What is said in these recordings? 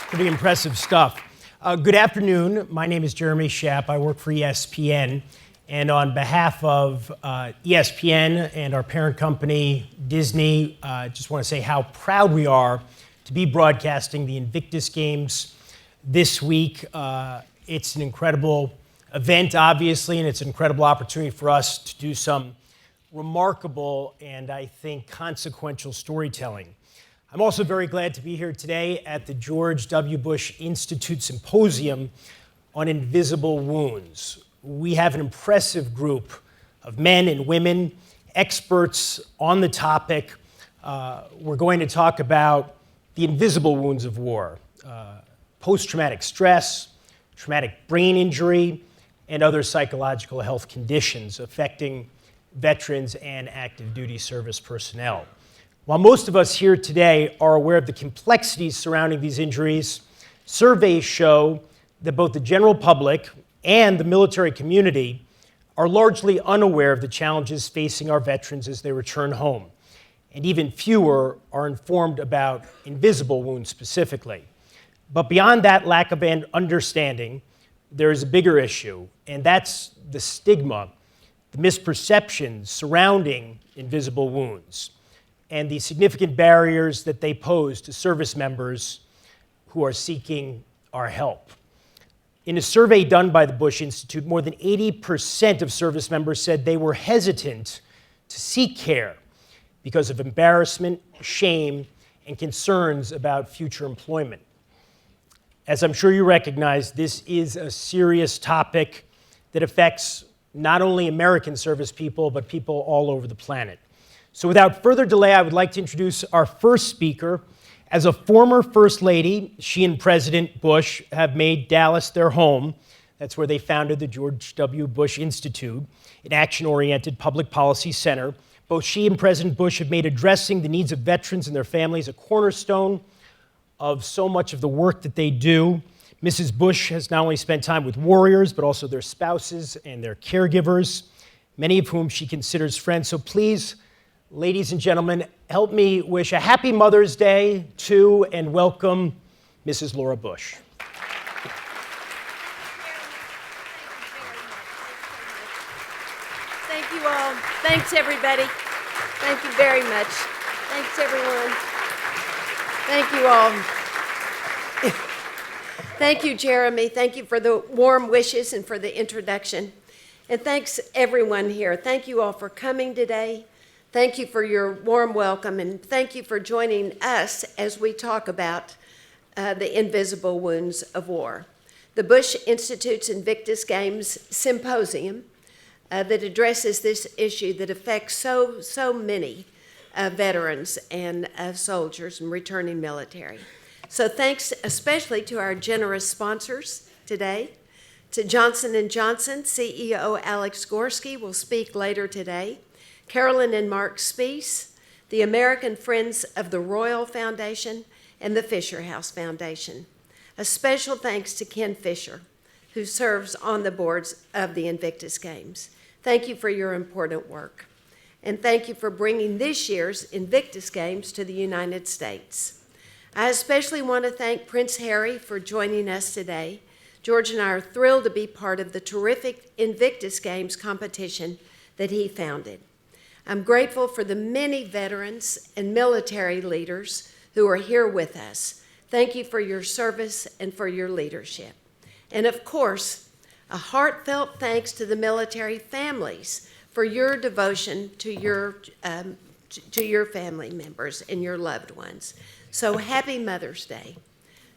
Pretty impressive stuff. Good afternoon. My name is Jeremy Schaap. I work for ESPN. And on behalf of ESPN and our parent company, Disney, I just want to say how proud we are to be broadcasting the Invictus Games this week. It's an incredible event, obviously, and it's an incredible opportunity for us to do some remarkable and, I think, consequential storytelling. I'm also very glad to be here today at the George W. Bush Institute Symposium on Invisible Wounds. We have an impressive group of men and women, experts on the topic. We're going to talk about the invisible wounds of war, post-traumatic stress, traumatic brain injury, and other psychological health conditions affecting veterans and active duty service personnel. While most of us here today are aware of the complexities surrounding these injuries, surveys show that both the general public and the military community are largely unaware of the challenges facing our veterans as they return home, and even fewer are informed about invisible wounds specifically. But beyond that lack of understanding, there is a bigger issue, and that's the stigma, the misperceptions surrounding invisible wounds, and the significant barriers that they pose to service members who are seeking our help. In a survey done by the Bush Institute, more than 80% of service members said they were hesitant to seek care because of embarrassment, shame, and concerns about future employment. As I'm sure you recognize, this is a serious topic that affects not only American service people, but people all over the planet. So without further delay, I would like to introduce our first speaker. As a former First Lady, she and President Bush have made Dallas their home. That's where they founded the George W. Bush Institute, an action-oriented public policy center. Both she and President Bush have made addressing the needs of veterans and their families a cornerstone of so much of the work that they do. Mrs. Bush has not only spent time with warriors, but also their spouses and their caregivers, many of whom she considers friends. So please, ladies and gentlemen, help me wish a happy Mother's Day to and welcome Mrs. Laura Bush. Thank you all. Thanks, everybody. Thank you very much. Thanks, everyone. Thank you all. Thank you, Jeremy. Thank you for the warm wishes and for the introduction. And thanks, everyone here. Thank you all for coming today. Thank you for your warm welcome, and thank you for joining us as we talk about the invisible wounds of war. The Bush Institute's Invictus Games Symposium that addresses this issue that affects so many veterans and soldiers and returning military. So thanks especially to our generous sponsors today. To Johnson & Johnson, CEO Alex Gorski will speak later today. Carolyn and Mark Spees, the American Friends of the Royal Foundation, and the Fisher House Foundation. A special thanks to Ken Fisher, who serves on the boards of the Invictus Games. Thank you for your important work. And thank you for bringing this year's Invictus Games to the United States. I especially want to thank Prince Harry for joining us today. George and I are thrilled to be part of the terrific Invictus Games competition that he founded. I'm grateful for the many veterans and military leaders who are here with us. Thank you for your service and for your leadership. And of course, a heartfelt thanks to the military families for your devotion to your family members and your loved ones. So happy Mother's Day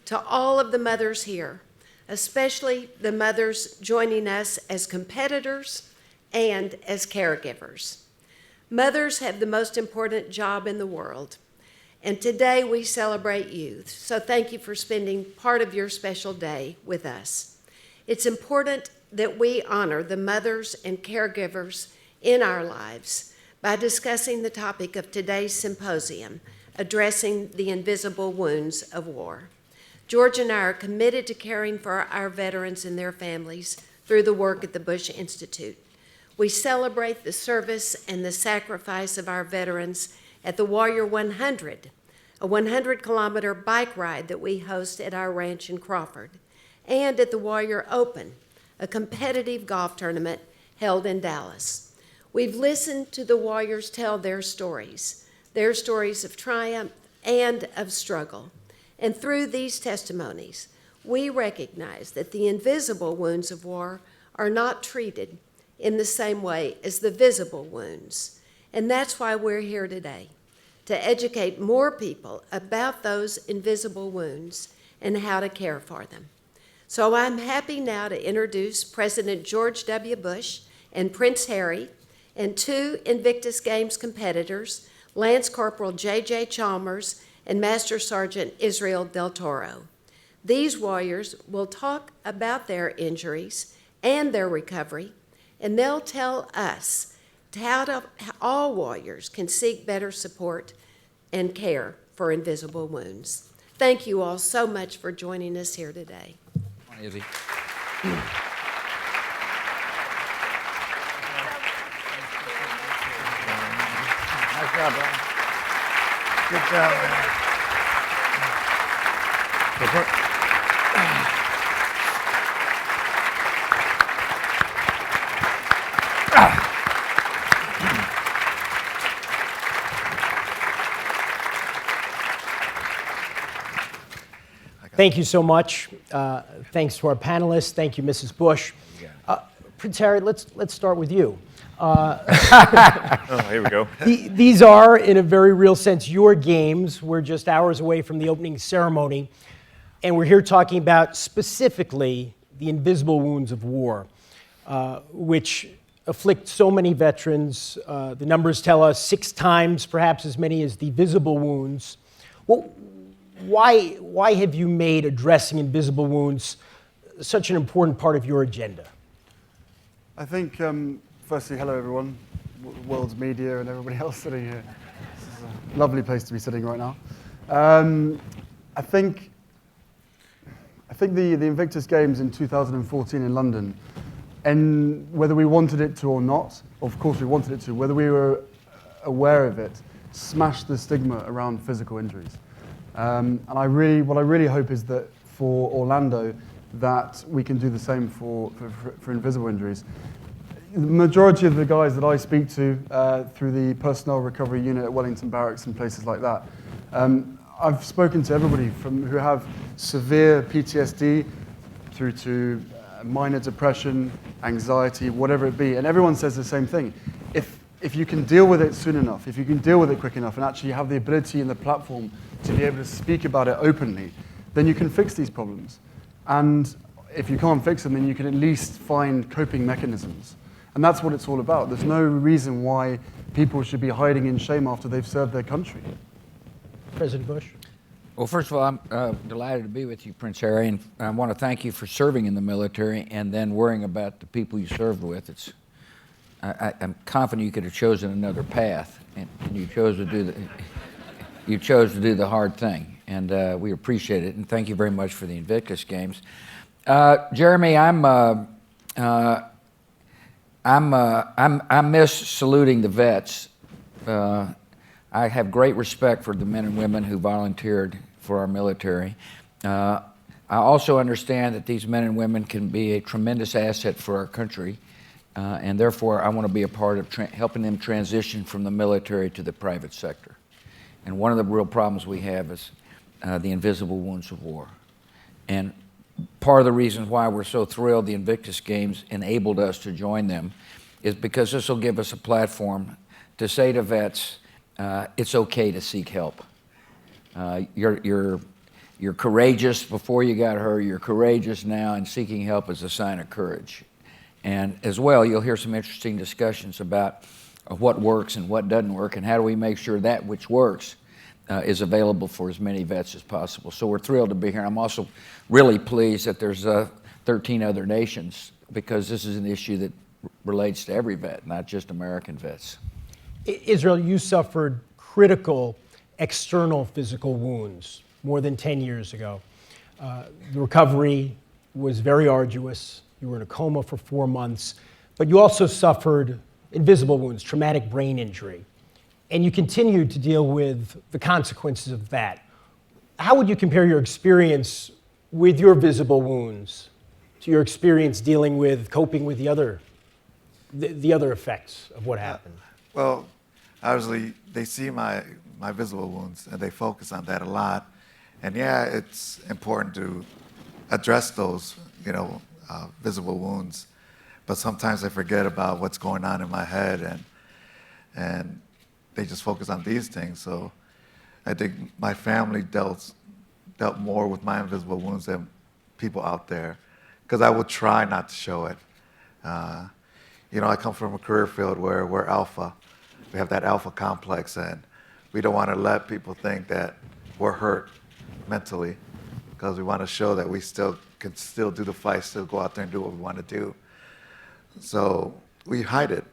to all of the mothers here, especially the mothers joining us as competitors and as caregivers. Mothers have the most important job in the world, and today we celebrate you. So thank you for spending part of your special day with us. It's important that we honor the mothers and caregivers in our lives by discussing the topic of today's symposium, addressing the invisible wounds of war. George and I are committed to caring for our veterans and their families through the work at the Bush Institute. We celebrate the service and the sacrifice of our veterans at the Warrior 100, a 100-kilometer bike ride that we host at our ranch in Crawford, and at the Warrior Open, a competitive golf tournament held in Dallas. We've listened to the Warriors tell their stories of triumph and of struggle. And through these testimonies, we recognize that the invisible wounds of war are not treated in the same way as the visible wounds. And that's why we're here today, to educate more people about those invisible wounds and how to care for them. So I'm happy now to introduce President George W. Bush and Prince Harry and two Invictus Games competitors, Lance Corporal J.J. Chalmers and Master Sergeant Israel Del Toro. These warriors will talk about their injuries and their recovery, and they'll tell us how all warriors can seek better support and care for invisible wounds. Thank you all so much for joining us here today. Come on, Izzy. Nice job, Brian. Good job, man. Thank you so much. Thanks to our panelists. Thank you, Mrs. Bush. Prince Harry, let's start with you. Oh, here we go. These are, in a very real sense, your games. We're just hours away from the opening ceremony, and we're here talking about specifically the invisible wounds of war, which afflict so many veterans. The numbers tell us 6 times, perhaps as many as the visible wounds. Well, why have you made addressing invisible wounds such an important part of your agenda? I think, firstly, hello everyone, world's media and everybody else sitting here. This is a lovely place to be sitting right now. I think the Invictus Games in 2014 in London, and whether we wanted it to or not, of course we wanted it to, whether we were aware of it, smashed the stigma around physical injuries. And what I really hope is that for Orlando, that we can do the same for invisible injuries. The majority of the guys that I speak to through the personnel recovery unit at Wellington Barracks and places like that, I've spoken to everybody who have severe PTSD through to minor depression, anxiety, whatever it be, and everyone says the same thing. If you can deal with it soon enough, if you can deal with it quick enough and actually have the ability and the platform to be able to speak about it openly, then you can fix these problems. And if you can't fix them, then you can at least find coping mechanisms. And that's what it's all about. There's no reason why people should be hiding in shame after they've served their country. President Bush? Well, first of all, I'm delighted to be with you, Prince Harry, and I want to thank you for serving in the military and then worrying about the people you served with. I'm confident you could have chosen another path, and you chose to do the hard thing, and we appreciate it. And thank you very much for the Invictus Games, Jeremy. I miss saluting the vets. I have great respect for the men and women who volunteered for our military. I also understand that these men and women can be a tremendous asset for our country. And therefore, I want to be a part of helping them transition from the military to the private sector. And one of the real problems we have is the invisible wounds of war. And part of the reason why we're so thrilled the Invictus Games enabled us to join them is because this will give us a platform to say to vets, it's okay to seek help. You're courageous before you got hurt, you're courageous now, and seeking help is a sign of courage. And as well, you'll hear some interesting discussions about what works and what doesn't work, and how do we make sure that which works is available for as many vets as possible. So we're thrilled to be here. I'm also really pleased that there's 13 other nations, because this is an issue that relates to every vet, not just American vets. Israel, you suffered critical external physical wounds more than 10 years ago. The recovery was very arduous. You were in a coma for 4 months, but you also suffered invisible wounds, traumatic brain injury. and you continue to deal with the consequences of that. How would you compare your experience with your visible wounds to your experience dealing with, coping with the other effects of what happened? Well, obviously, they see my visible wounds, and they focus on that a lot. And yeah, it's important to address those, visible wounds. But sometimes I forget about what's going on in my head, and they just focus on these things. So I think my family dealt more with my invisible wounds than people out there, because I would try not to show it. I come from a career field where we're alpha. We have that alpha complex, and we don't want to let people think that we're hurt mentally, because we want to show that we can still do the fight, still go out there and do what we want to do. So we hide it,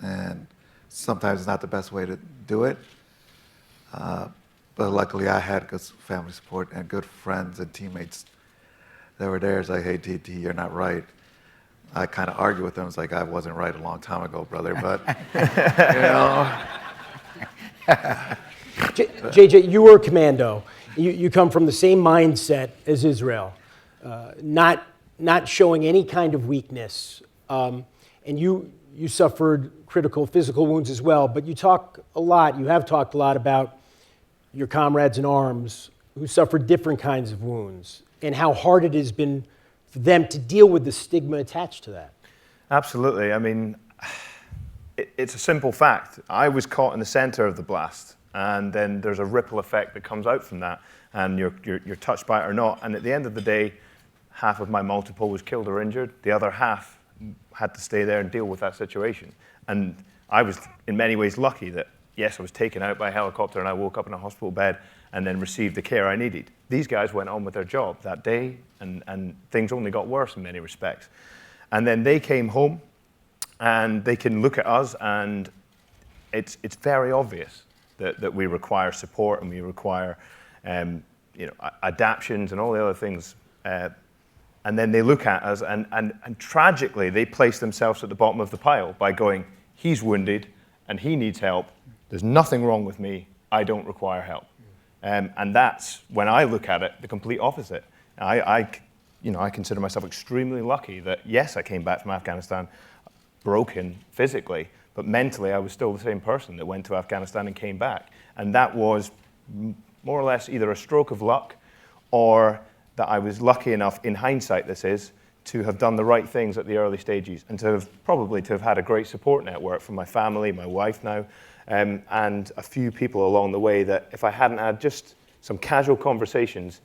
and sometimes it's not the best way to do it. But luckily I had good family support and good friends and teammates that were there. It's like, hey, TT, you're not right. I kind of argue with them. It's like, I wasn't right a long time ago, brother, but, JJ, you were a commando. You come from the same mindset as Israel, not showing any kind of weakness. And you suffered critical physical wounds as well, but you have talked a lot about your comrades in arms who suffered different kinds of wounds and how hard it has been for them to deal with the stigma attached to that. Absolutely. I mean, it's a simple fact. I was caught in the center of the blast, and then there's a ripple effect that comes out from that, and you're touched by it or not. And at the end of the day, half of my multiple was killed or injured. The other half had to stay there and deal with that situation. And I was in many ways lucky that, yes, I was taken out by a helicopter and I woke up in a hospital bed and then received the care I needed. These guys went on with their job that day, and things only got worse in many respects. And then they came home, and they can look at us, and it's very obvious that we require support, and we require adaptions and all the other things. And then they look at us, and tragically, they place themselves at the bottom of the pile by going, he's wounded, and he needs help. There's nothing wrong with me. I don't require help. And that's, when I look at it, the complete opposite. I consider myself extremely lucky that, yes, I came back from Afghanistan broken physically, but mentally I was still the same person that went to Afghanistan and came back. And that was more or less either a stroke of luck, or that I was lucky enough, in hindsight this is, to have done the right things at the early stages, and to have had a great support network from my family, my wife now, and a few people along the way that if I hadn't had just some casual conversations,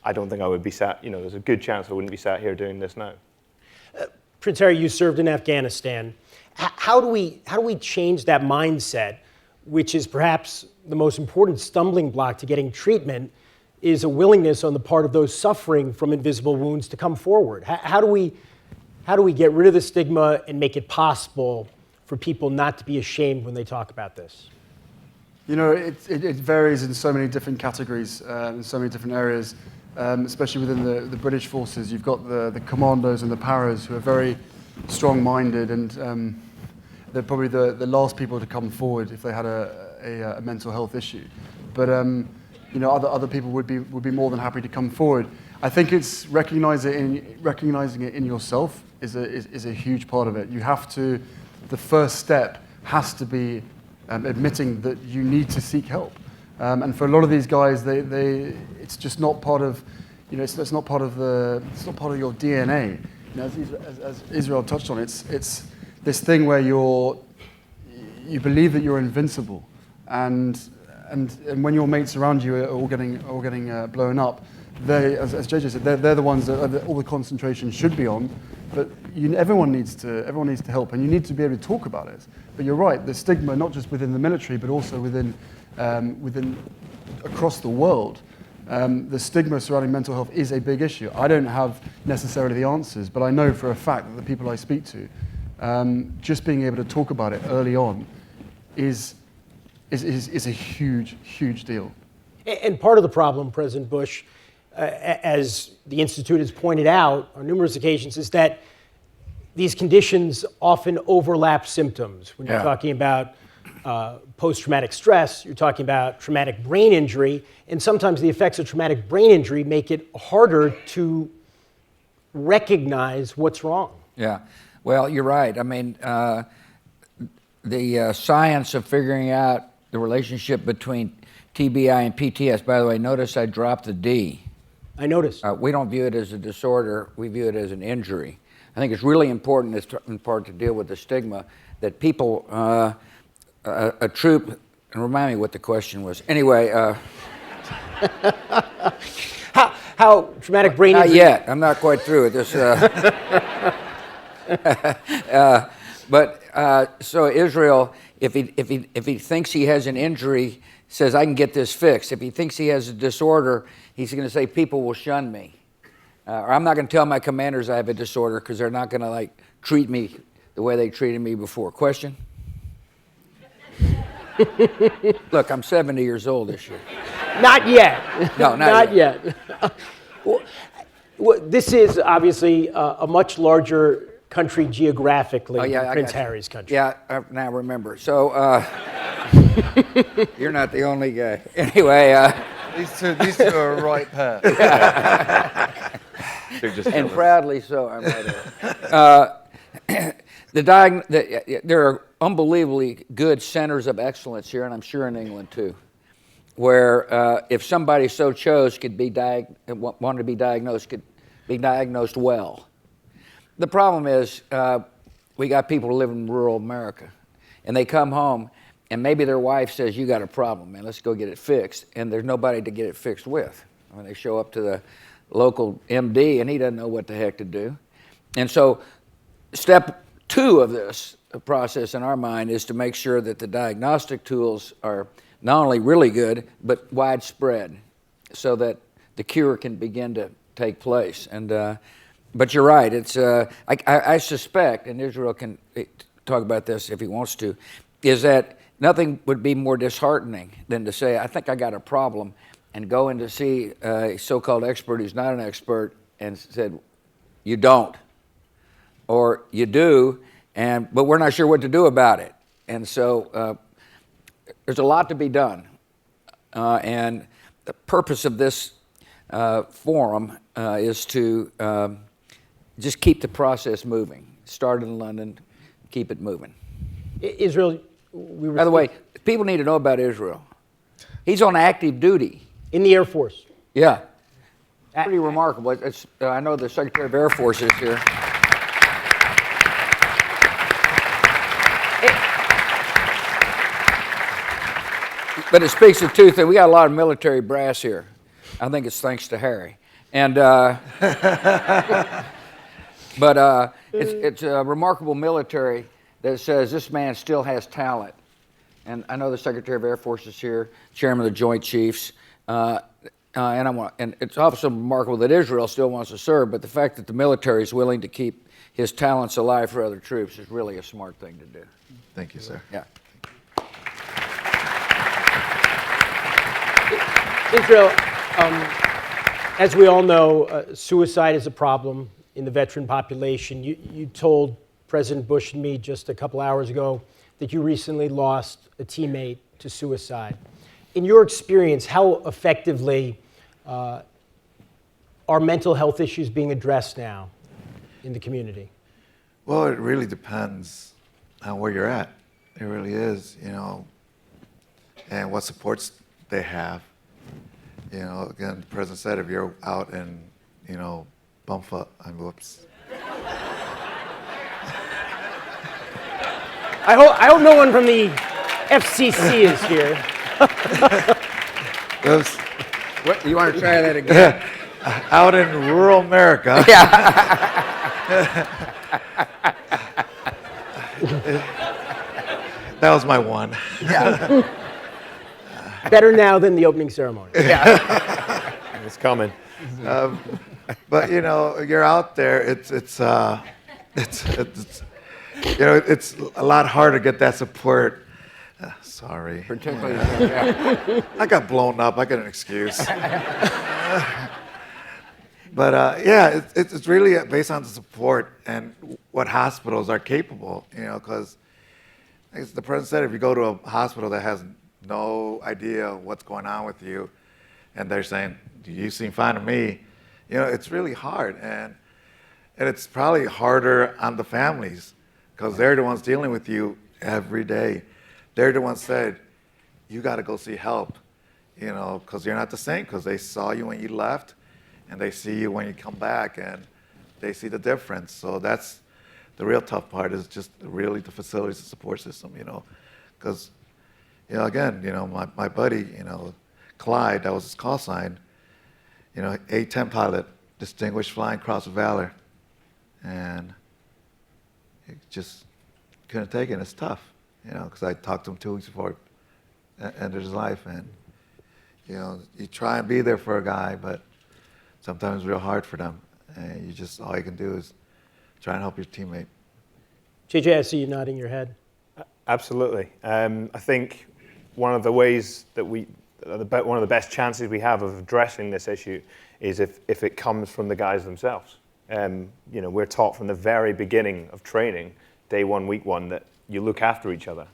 I don't think I would be sat, there's a good chance I wouldn't be sat here doing this now. Prince Harry, you served in Afghanistan. How do we change that mindset, which is perhaps the most important stumbling block to getting treatment, is a willingness on the part of those suffering from invisible wounds to come forward? How do we get rid of the stigma and make it possible for people not to be ashamed when they talk about this? It varies in so many different categories, in so many different areas, especially within the British forces. You've got the commandos and the paras who are very strong-minded, and they're probably the last people to come forward if they had a mental health issue. But other people would be more than happy to come forward. I think it's recognizing it in yourself is a huge part of it. You have to. The first step has to be admitting that you need to seek help. And for a lot of these guys, it's just not part of, it's not part of your DNA. As Israel touched on, it's this thing where you believe that you're invincible, and when your mates around you are all getting blown up, as JJ said, they're the ones that all the concentration should be on. But everyone needs to help, and you need to be able to talk about it. But you're right, the stigma, not just within the military, but also within across the world, the stigma surrounding mental health is a big issue. I don't have necessarily the answers, but I know for a fact that the people I speak to, just being able to talk about it early on is a huge, huge deal. And part of the problem, President Bush, as the Institute has pointed out on numerous occasions, is that these conditions often overlap symptoms. When you're talking about post-traumatic stress, you're talking about traumatic brain injury, and sometimes the effects of traumatic brain injury make it harder to recognize what's wrong. Yeah, well, you're right. I mean, the science of figuring out the relationship between TBI and PTSD, by the way, notice I dropped the D. I noticed. We don't view it as a disorder, we view it as an injury. I think it's really important, in part, to deal with the stigma that people, a troop, and remind me what the question was. Anyway. How traumatic brain injury? Not yet, I'm not quite through with this. So Israel, if he thinks he has an injury, says, I can get this fixed. If he thinks he has a disorder, he's going to say, people will shun me. Or I'm not going to tell my commanders I have a disorder because they're not going to treat me the way they treated me before. Question? Look, I'm 70 years old this year. Not yet. No, not yet. Well, this is obviously a much larger country geographically than Prince Harry's country. Yeah, now remember. So, you're not the only guy. Anyway. These two are a right pair. And proudly so, I might add. There are unbelievably good centers of excellence here, and I'm sure in England too, where if somebody so chose could be wanted to be diagnosed, could be diagnosed well. The problem is we got people who live in rural America, and they come home, and maybe their wife says, you got a problem, man, let's go get it fixed, and there's nobody to get it fixed with. When they show up to the local MD, and he doesn't know what the heck to do. And so step 2 of this process in our mind is to make sure that the diagnostic tools are not only really good, but widespread, so that the cure can begin to take place. And but you're right. It's I suspect, and Israel can talk about this if he wants to, is that nothing would be more disheartening than to say, I think I got a problem, and go in to see a so-called expert who's not an expert and said, you don't, or you do, but we're not sure what to do about it. And so there's a lot to be done. And the purpose of this forum is to just keep the process moving. Start in London, keep it moving. Israel, by the way, people need to know about Israel. He's on active duty. In the Air Force. Yeah. Pretty remarkable. I know the Secretary of Air Force is here. But it speaks to two things. We got a lot of military brass here. I think it's thanks to Harry. And but it's a remarkable military that says this man still has talent. And I know the Secretary of Air Force is here, Chairman of the Joint Chiefs. And it's also remarkable that Israel still wants to serve, but the fact that the military is willing to keep his talents alive for other troops is really a smart thing to do. Thank you, sir. Yeah. Israel, as we all know, suicide is a problem in the veteran population. You told President Bush and me just a couple hours ago that you recently lost a teammate to suicide. In your experience, how effectively are mental health issues being addressed now in the community? Well, it really depends on where you're at. It really is, and what supports they have. Again, the president said if you're out in, whoops. I hope no one from the FCC is here. What, you want to try that again? Out in rural America. Yeah. That was my one. Yeah. Better now than the opening ceremony. Yeah. It's coming. But you're out there. It's a lot harder to get that support. Sorry. Particularly. Yeah. I got blown up. I got an excuse. But it's really based on the support and what hospitals are capable. Because as the president said, if you go to a hospital that has no idea what's going on with you, and they're saying, you seem fine to me, it's really hard. And it's probably harder on the families because they're the ones dealing with you every day. They're the ones said, you got to go see help, because you're not the same, because they saw you when you left and they see you when you come back and they see the difference. So that's the real tough part, is just really the facilities and support system, because, again, my buddy, Clyde, that was his call sign, A-10 pilot, distinguished flying cross of valor. And he just couldn't take it. It's tough, because I talked to him 2 weeks before he ended his life. And, you try and be there for a guy, but sometimes it's real hard for them. And all you can do is try and help your teammate. JJ, I see you nodding your head. Absolutely. I think one of the ways that one of the best chances we have of addressing this issue is if it comes from the guys themselves. We're taught from the very beginning of training, day one, week one, that you look after each other.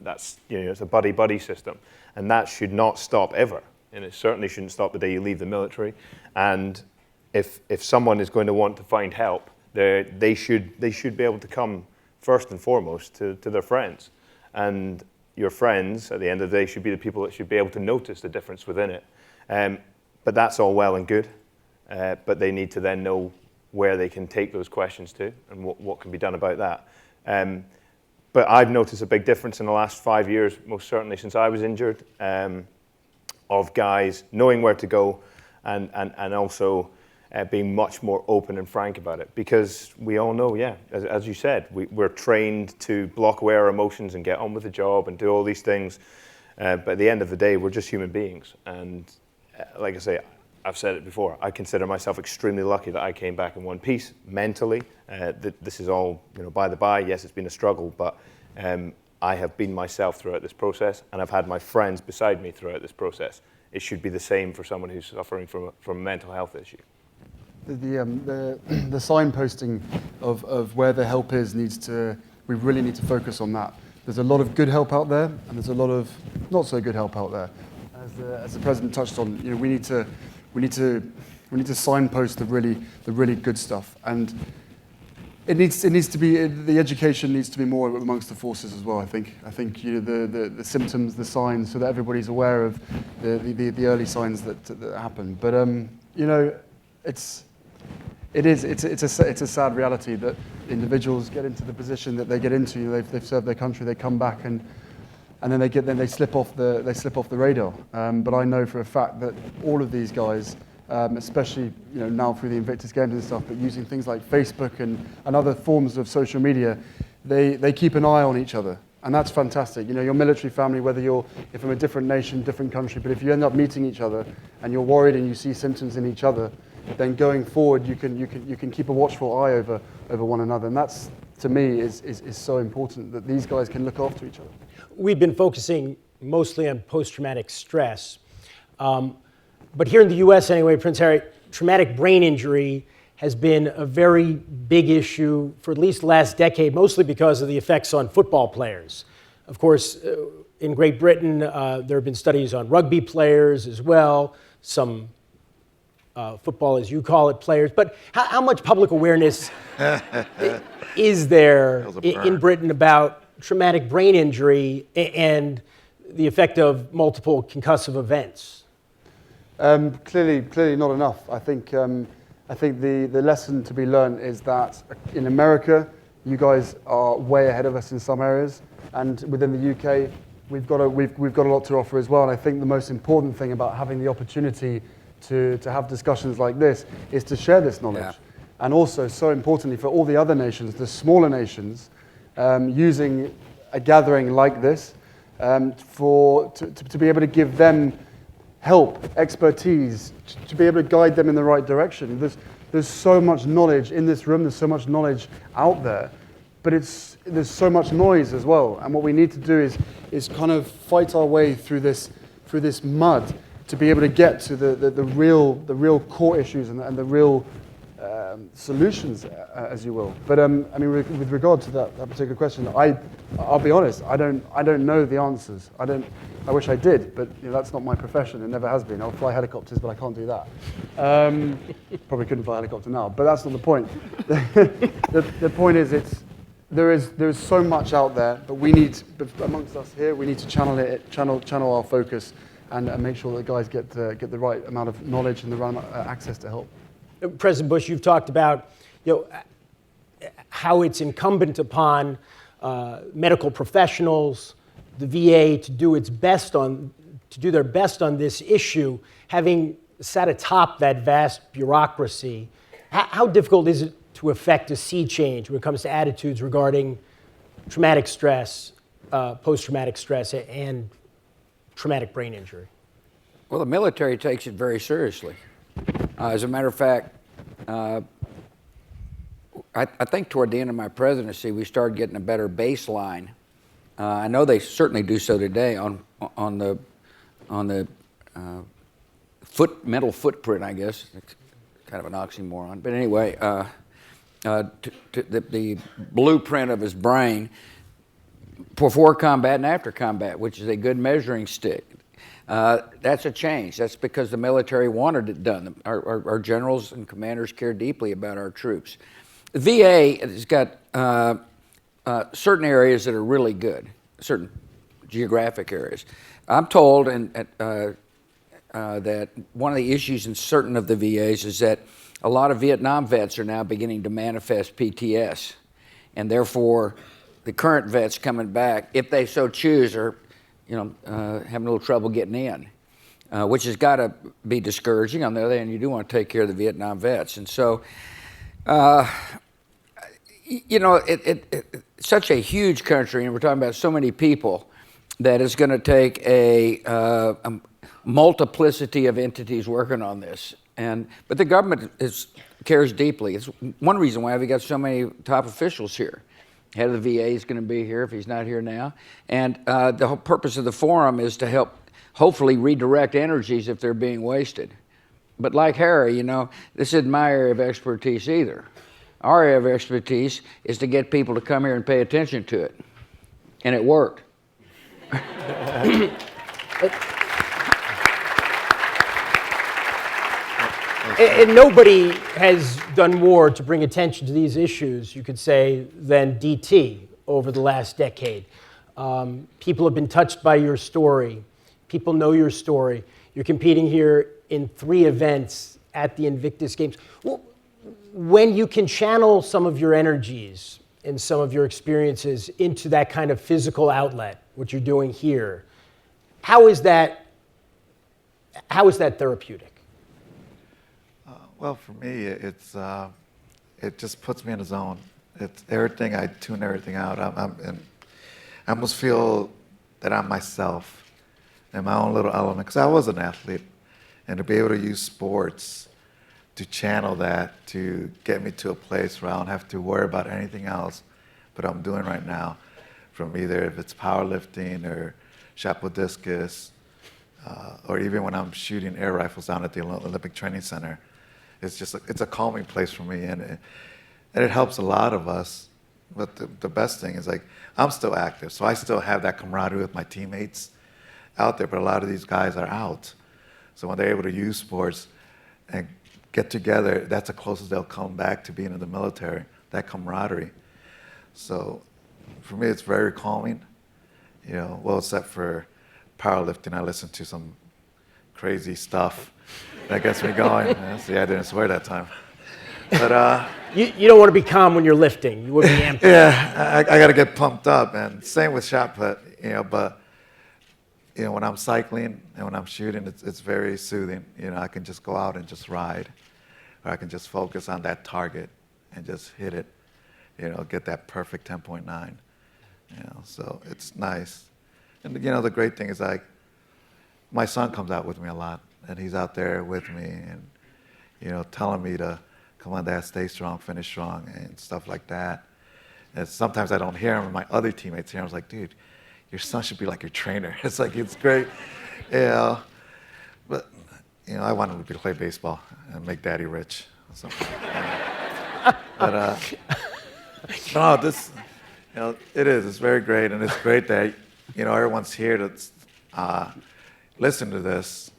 That's, it's a buddy-buddy system. And that should not stop ever. And it certainly shouldn't stop the day you leave the military. And if someone is going to want to find help, they should be able to come first and foremost to their friends. And your friends, at the end of the day, should be the people that should be able to notice the difference within it. But that's all well and good. But they need to then know where they can take those questions to and what can be done about that. But I've noticed a big difference in the last 5 years, most certainly since I was injured, of guys knowing where to go and also being much more open and frank about it. Because we all know, as you said, we're trained to block away our emotions and get on with the job and do all these things. But at the end of the day, we're just human beings. And like I say, I've said it before, I consider myself extremely lucky that I came back in one piece mentally. This is all, by the by. Yes, it's been a struggle, but I have been myself throughout this process, and I've had my friends beside me throughout this process. It should be the same for someone who's suffering from a mental health issue. The signposting of where the help is we really need to focus on that. There's a lot of good help out there, and there's a lot of not so good help out there. As the president touched on, we need to signpost the really good stuff, and it needs to be, the education needs to be more amongst the forces as well. I think the symptoms, the signs, so that everybody's aware of the early signs that happen. But it's a sad reality that individuals get into the position that they get into. They've served their country, they come back and then they slip off the radar. But I know for a fact that all of these guys, especially now through the Invictus Games and stuff, but using things like Facebook and other forms of social media, they keep an eye on each other, and that's fantastic. Your military family, whether you're from a different nation, different country, but if you end up meeting each other and you're worried and you see symptoms in each other, then going forward you can keep a watchful eye over one another, and that's, to me, is so important, that these guys can look after each other. We've been focusing mostly on post-traumatic stress. But here in the US anyway, Prince Harry, traumatic brain injury has been a very big issue for at least the last decade, mostly because of the effects on football players. Of course, in Great Britain, there have been studies on rugby players as well, some football, as you call it, players. But how much public awareness is there in Britain about traumatic brain injury and the effect of multiple concussive events? Clearly not enough. I think the lesson to be learned is that in America, you guys are way ahead of us in some areas, and within the UK, we've got a lot to offer as well. And I think the most important thing about having the opportunity to have discussions like this is to share this knowledge. Yeah. And also, so importantly, for all the other nations, the smaller nations, using a gathering like this to be able to give them help, expertise, to be able to guide them in the right direction. There's so much knowledge in this room, there's so much knowledge out there, but there's so much noise as well. And what we need to do is kind of fight our way through this mud to be able to get to the real core issues and the real solutions, as you will. But I mean, with regard to that particular question, I'll be honest. I don't know the answers. I wish I did, but that's not my profession. It never has been. I'll fly helicopters, but I can't do that. Probably couldn't fly a helicopter now, but that's not the point. The point is, there is so much out there, but we need, amongst us here, we need to channel our focus and make sure that guys get the right amount of knowledge and the right amount of access to help. President Bush, you've talked about how it's incumbent upon medical professionals, the VA, to do their best on this issue, having sat atop that vast bureaucracy. How difficult is it to effect a sea change when it comes to attitudes regarding traumatic stress, post-traumatic stress, and traumatic brain injury? Well, the military takes it very seriously. As a matter of fact, I think toward the end of my presidency, we started getting a better baseline. I know they certainly do so today on the mental footprint, I guess. It's kind of an oxymoron, but anyway, the blueprint of his brain before combat and after combat, which is a good measuring stick. That's a change. That's because the military wanted it done. Our generals and commanders care deeply about our troops. The VA has got certain areas that are really good, certain geographic areas. I'm told that one of the issues in certain of the VAs is that a lot of Vietnam vets are now beginning to manifest PTS, and therefore the current vets coming back, if they so choose, are having a little trouble getting in, which has got to be discouraging. On the other hand, you do want to take care of the Vietnam vets. And so, it's such a huge country, and we're talking about so many people, that it's going to take a multiplicity of entities working on this. But the government cares deeply. It's one reason why we got so many top officials here. Head of the VA is going to be here if he's not here now. And the whole purpose of the forum is to help hopefully redirect energies if they're being wasted. But like Harry, this isn't my area of expertise either. Our area of expertise is to get people to come here and pay attention to it. And it worked. And nobody has done more to bring attention to these issues, you could say, than DT over the last decade. People have been touched by your story. People know your story. You're competing here in 3 events at the Invictus Games. Well, when you can channel some of your energies and some of your experiences into that kind of physical outlet, what you're doing here, how is that therapeutic? Well, for me, it just puts me in a zone. It's everything. I tune everything out. I almost feel that I'm myself in my own little element, because I was an athlete, and to be able to use sports to channel that, to get me to a place where I don't have to worry about anything else but I'm doing right now, from either if it's powerlifting or shot put discus, or even when I'm shooting air rifles down at the Olympic Training Center. It's a calming place for me, and it helps a lot of us. But the best thing is, I'm still active, so I still have that camaraderie with my teammates out there, but a lot of these guys are out. So when they're able to use sports and get together, that's the closest they'll come back to being in the military, that camaraderie. So for me, it's very calming, well, except for powerlifting. I listen to some crazy stuff that gets me going. See, I didn't swear that time. But you don't want to be calm when you're lifting. You would be amped. Yeah, I got to get pumped up, and same with shot put. But when I'm cycling and when I'm shooting, it's very soothing. I can just go out and just ride, or I can just focus on that target and just hit it. Get that perfect 10.9. So it's nice. And the great thing is, my son comes out with me a lot, and he's out there with me, and telling me to come on, Dad, stay strong, finish strong, and stuff like that. And sometimes I don't hear him, and my other teammates hear him. I was like, dude, your son should be like your trainer. It's great, But I wanted him to play baseball and make Daddy rich. So, but no, this, it is. It's very great, and it's great that everyone's here to listen to this,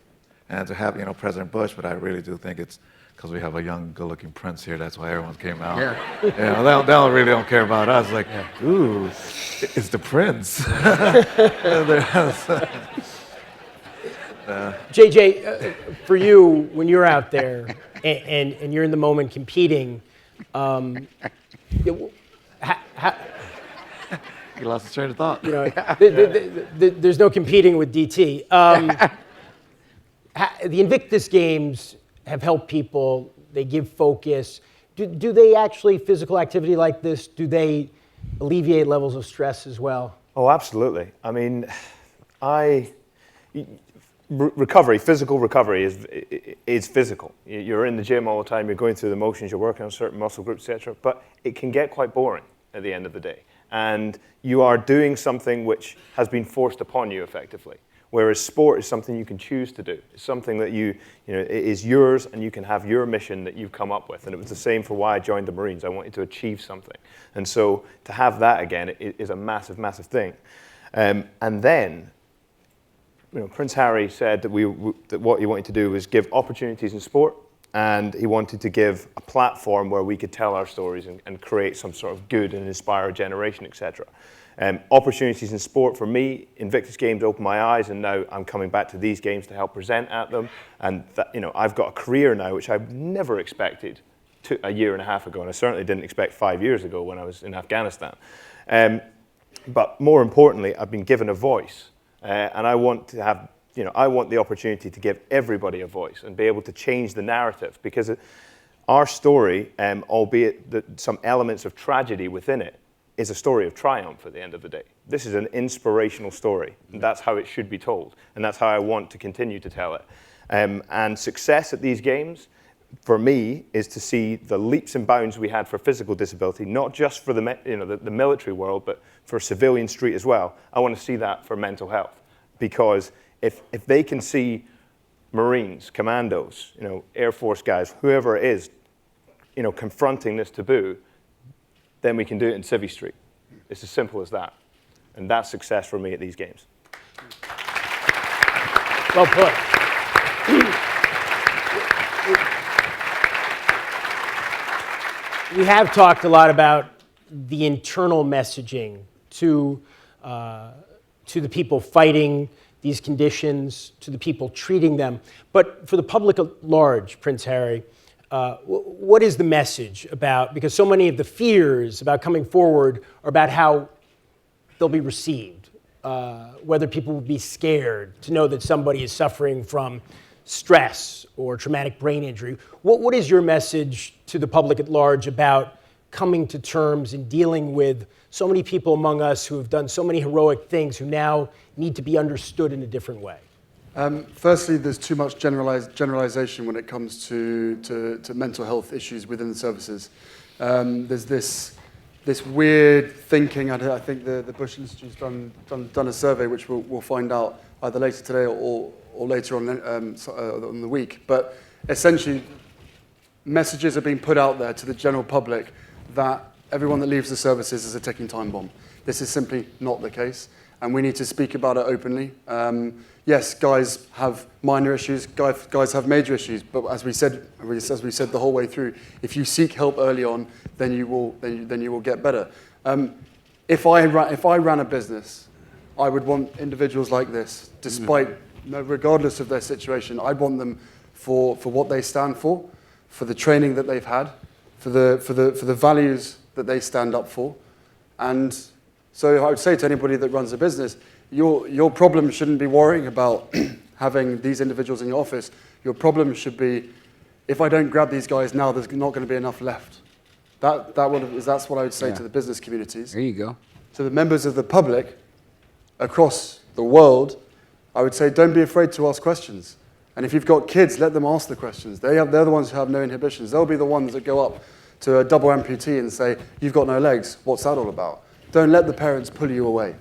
and to have President Bush. But I really do think it's because we have a young, good-looking prince here. That's why everyone came out. Yeah. They really don't care about us. Like, ooh, it's the prince. JJ, for you, when you're out there and you're in the moment competing, You lost the train of thought. there's no competing with DT. The Invictus Games have helped people. They give focus. Do they actually, physical activity like this, do they alleviate levels of stress as well? Oh, absolutely. I mean, recovery, physical recovery is physical. You're in the gym all the time, you're going through the motions, you're working on certain muscle groups, etc. But it can get quite boring at the end of the day. And you are doing something which has been forced upon you effectively. Whereas sport is something you can choose to do. It's something that it is yours, and you can have your mission that you've come up with. And it was the same for why I joined the Marines. I wanted to achieve something. And so to have that again is a massive, massive thing. And then, Prince Harry said that what he wanted to do was give opportunities in sport, and he wanted to give a platform where we could tell our stories and create some sort of good and inspire a generation, etc. Opportunities in sport for me, Invictus Games opened my eyes, and now I'm coming back to these games to help present at them. And I've got a career now which I never expected a year and a half ago, and I certainly didn't expect 5 years ago when I was in Afghanistan. But more importantly, I've been given a voice, and I want to have, I want the opportunity to give everybody a voice and be able to change the narrative, because our story, albeit that some elements of tragedy within it, is a story of triumph at the end of the day. This is an inspirational story, and that's how it should be told, and that's how I want to continue to tell it. And success at these games, for me, is to see the leaps and bounds we had for physical disability, not just for the military world, but for civilian street as well. I want to see that for mental health, because if they can see Marines, commandos, Air Force guys, whoever it is, confronting this taboo, then we can do it in Civvy Street. It's as simple as that. And that's success for me at these games. Well put. We have talked a lot about the internal messaging to the people fighting these conditions, to the people treating them. But for the public at large, Prince Harry, what is the message about? Because so many of the fears about coming forward are about how they'll be received, whether people will be scared to know that somebody is suffering from stress or traumatic brain injury. What is your message to the public at large about coming to terms and dealing with so many people among us who have done so many heroic things who now need to be understood in a different way? Firstly, there's too much generalization when it comes to mental health issues within the services. There's this weird thinking. I think the Bush Institute's done a survey which we'll find out either later today or later on in the week. But essentially, messages are being put out there to the general public that everyone that leaves the services is a ticking time bomb. This is simply not the case, and we need to speak about it openly. Yes, guys have minor issues, guys have major issues, but as we said the whole way through, if you seek help early on, then you will get better. If I ran a business, I would want individuals like this, despite, regardless of their situation, I'd want them for what they stand for the training that they've had, for the values that they stand up for, and so I would say to anybody that runs a business, your problem shouldn't be worrying about having these individuals in your office. Your problem should be, if I don't grab these guys now, there's not going to be enough left. That's what I would say to the business communities. There you go. To the members of the public across the world, I would say don't be afraid to ask questions. And if you've got kids, let them ask the questions. They're the ones who have no inhibitions. They'll be the ones that go up to a double amputee and say, you've got no legs, what's that all about? Don't let the parents pull you away.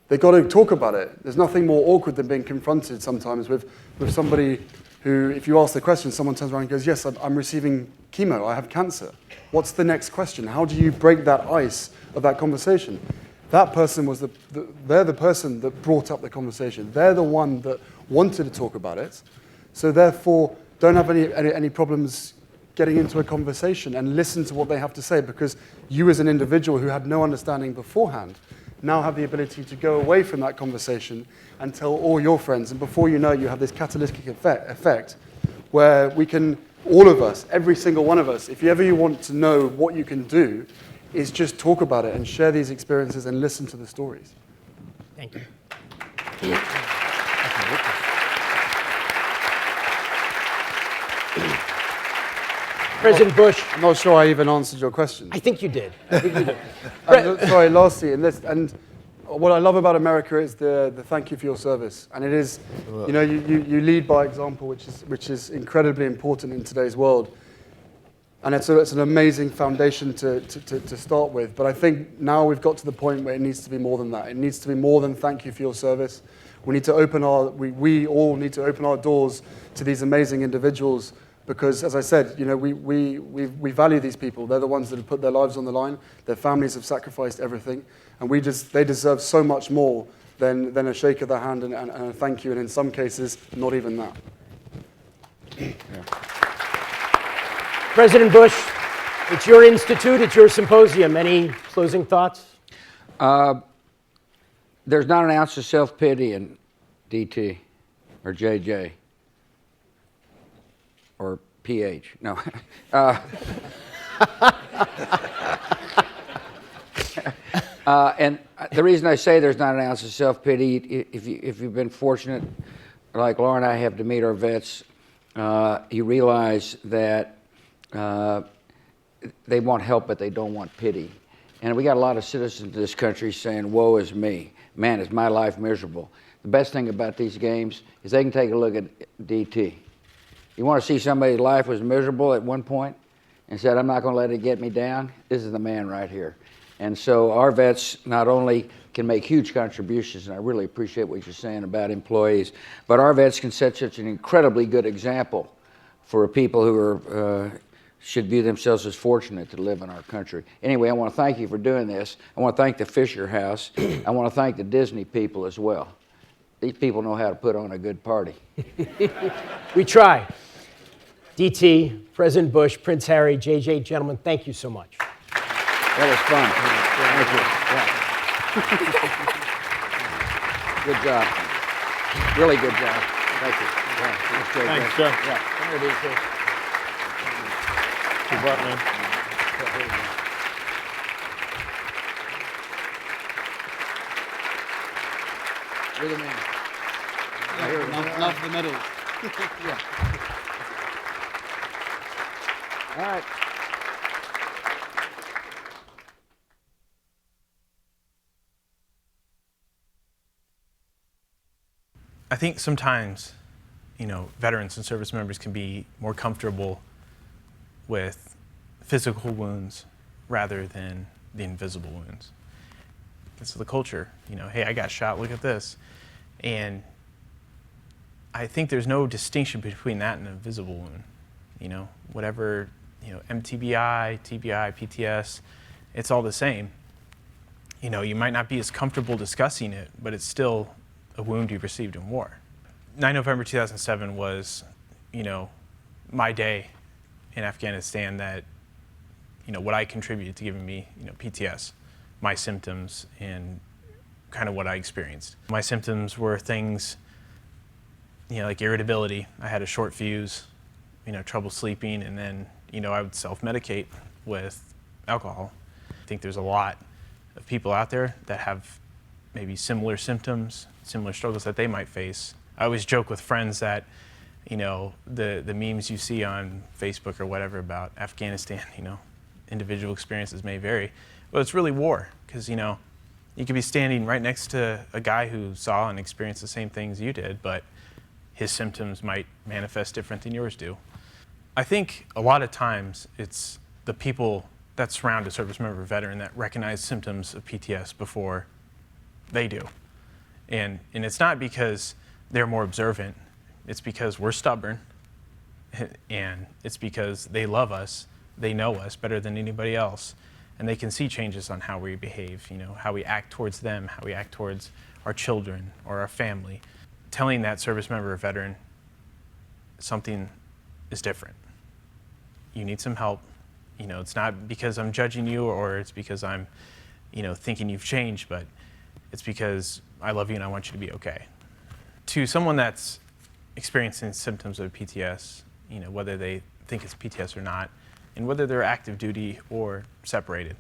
They've got to talk about it. There's nothing more awkward than being confronted sometimes with somebody who, if you ask the question, someone turns around and goes, yes, I'm receiving chemo, I have cancer. What's the next question? How do you break that ice of that conversation? That person was they're the person that brought up the conversation. They're the one that wanted to talk about it. So therefore, don't have any problems getting into a conversation and listen to what they have to say, because you as an individual who had no understanding beforehand now have the ability to go away from that conversation and tell all your friends. And before you know it, you have this catalytic effect where we can, all of us, every single one of us, if ever you want to know what you can do, is just talk about it and share these experiences and listen to the stories. Thank you. President Bush. I'm not sure I even answered your question. I think you did. I think you did. Sorry, lastly, and what I love about America is the thank you for your service. And it is, you know, you lead by example, which is incredibly important in today's world. And it's an amazing foundation to start with. But I think now we've got to the point where it needs to be more than that. It needs to be more than thank you for your service. We need to we all need to open our doors to these amazing individuals, because, as I said, you know, we value these people. They're the ones that have put their lives on the line. Their families have sacrificed everything. And they deserve so much more than a shake of the hand and a thank you. And in some cases, not even that. Yeah. President Bush, it's your institute, it's your symposium. Any closing thoughts? There's not an ounce of self-pity in DT or JJ or PH. No. And the reason I say there's not an ounce of self-pity, if you've been fortunate, like Laura and I have, to meet our vets, you realize that they want help, but they don't want pity. And we got a lot of citizens of this country saying, woe is me. Man, is my life miserable. The best thing about these games is they can take a look at DT. You want to see somebody's life was miserable at one point and said, I'm not going to let it get me down? This is the man right here. And so our vets not only can make huge contributions, and I really appreciate what you're saying about employees, but our vets can set such an incredibly good example for people who are should view themselves as fortunate to live in our country. Anyway, I want to thank you for doing this. I want to thank the Fisher House. I want to thank the Disney people as well. These people know how to put on a good party. We try. DT, President Bush, Prince Harry, JJ, gentlemen, thank you so much. That was fun. Thank you. Yeah. Good job. Really good job. Thank you. Yeah, that's great. Thanks, Joe. Yeah. Come here, DT. Good work, man. You're the man. Enough for the medals. Yeah. All right. I think sometimes, you know, veterans and service members can be more comfortable with physical wounds rather than the invisible wounds. It's the culture, you know, hey, I got shot, look at this. And I think there's no distinction between that and a visible wound. You know, whatever, you know, MTBI, TBI, PTSD, it's all the same. You know, you might not be as comfortable discussing it, but it's still a wound you received in war. 9 November 2007 was, you know, my day in Afghanistan that, you know, what I contributed to giving me, you know, PTSD, my symptoms, and kind of what I experienced. My symptoms were things, you know, like irritability. I had a short fuse, you know, trouble sleeping, and then, you know, I would self-medicate with alcohol. I think there's a lot of people out there that have maybe similar symptoms, similar struggles that they might face. I always joke with friends that, you know, the memes you see on Facebook or whatever about Afghanistan, you know, individual experiences may vary, but it's really war, because, you know, you could be standing right next to a guy who saw and experienced the same things you did, but his symptoms might manifest different than yours do. I think a lot of times it's the people that surround a service member or veteran that recognize symptoms of PTSD before they do. And it's not because they're more observant, it's because we're stubborn, And it's because they love us, they know us better than anybody else, and they can see changes on how we behave, how we act towards them, how we act towards our children or our family. Telling that service member or veteran something is different. You need some help. It's not because I'm judging you or it's because I'm, thinking you've changed, but it's because I love you and I want you to be okay. To someone that's experiencing symptoms of PTS, whether they think it's PTS or not, and whether they're active duty or separated,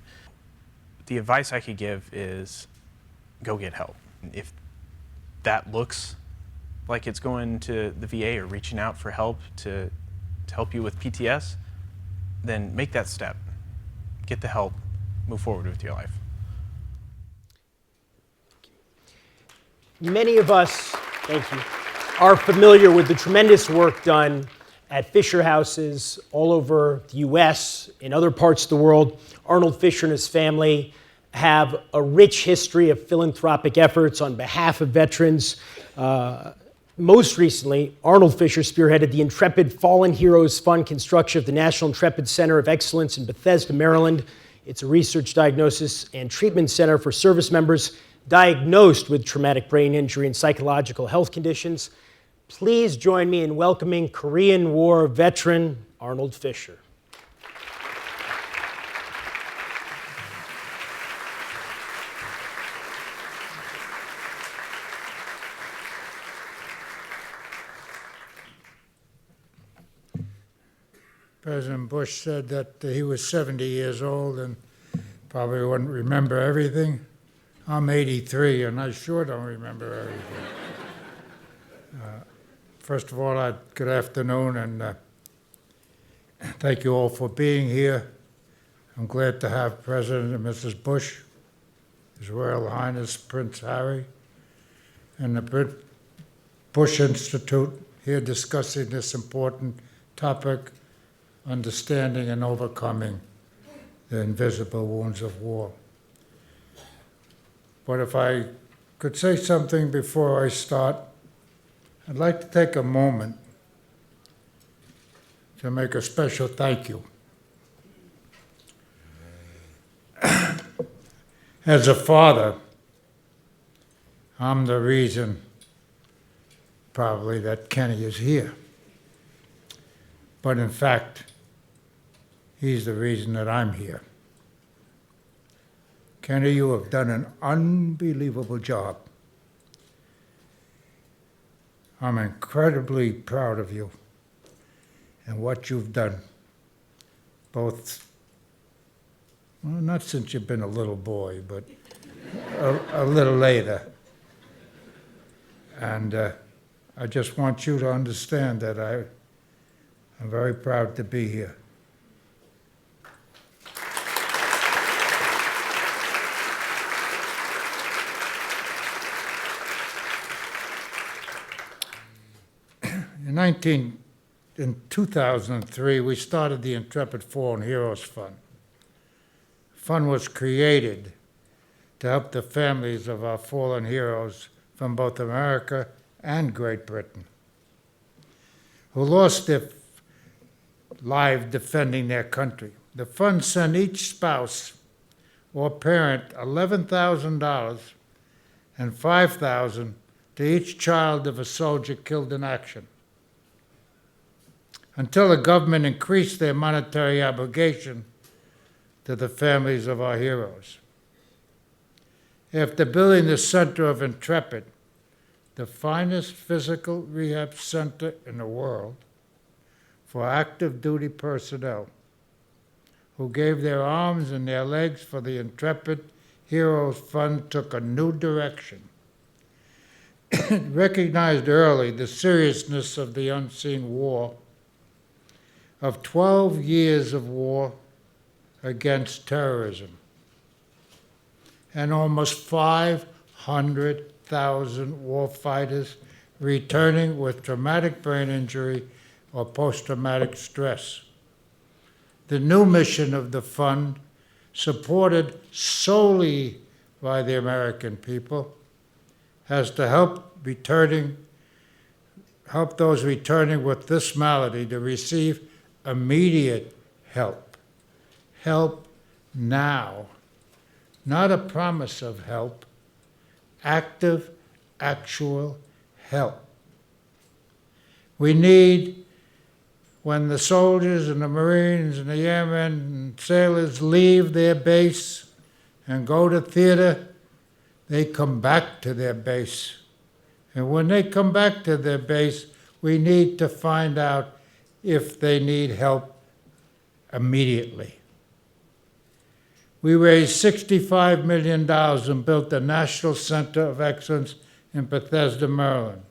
the advice I could give is go get help. If that looks like it's going to the VA or reaching out for help to help you with PTS, then make that step. Get the help, move forward with your life. Many of us, thank you, are familiar with the tremendous work done at Fisher houses all over the US, in other parts of the world. Arnold Fisher and his family have a rich history of philanthropic efforts on behalf of veterans. Most recently, Arnold Fisher spearheaded the Intrepid Fallen Heroes Fund construction of the National Intrepid Center of Excellence in Bethesda, Maryland. It's a research, diagnosis, and treatment center for service members diagnosed with traumatic brain injury and psychological health conditions. Please join me in welcoming Korean War veteran Arnold Fisher. President Bush said that he was 70 years old and probably wouldn't remember everything. I'm 83 and I sure don't remember everything. First of all, good afternoon and thank you all for being here. I'm glad to have President and Mrs. Bush, His Royal Highness Prince Harry, and the Bush Institute here discussing this important topic, understanding and overcoming the invisible wounds of war. But if I could say something before I start, I'd like to take a moment to make a special thank you. As a father, I'm the reason probably that Kenny is here. But in fact, he's the reason that I'm here. Kenny, you have done an unbelievable job. I'm incredibly proud of you and what you've done, both, well, not since you've been a little boy, but a little later. And I just want you to understand that I'm very proud to be here. In 2003, we started the Intrepid Fallen Heroes Fund. The fund was created to help the families of our fallen heroes from both America and Great Britain who lost their lives defending their country. The fund sent each spouse or parent $11,000 and $5,000 to each child of a soldier killed in action, until the government increased their monetary obligation to the families of our heroes. After building the Center of Intrepid, the finest physical rehab center in the world for active duty personnel who gave their arms and their legs for the Intrepid Heroes Fund took a new direction. It recognized early the seriousness of the unseen war of 12 years of war against terrorism and almost 500,000 war fighters returning with traumatic brain injury or post-traumatic stress. The new mission of the fund, supported solely by the American people, has to help returning help those returning with this malady to receive immediate help. Help now. Not a promise of help, active, actual help. We need, when the soldiers and the Marines and the airmen and sailors leave their base and go to theater, they come back to their base. And when they come back to their base, we need to find out if they need help immediately. We raised $65 million and built the National Center of Excellence in Bethesda, Maryland,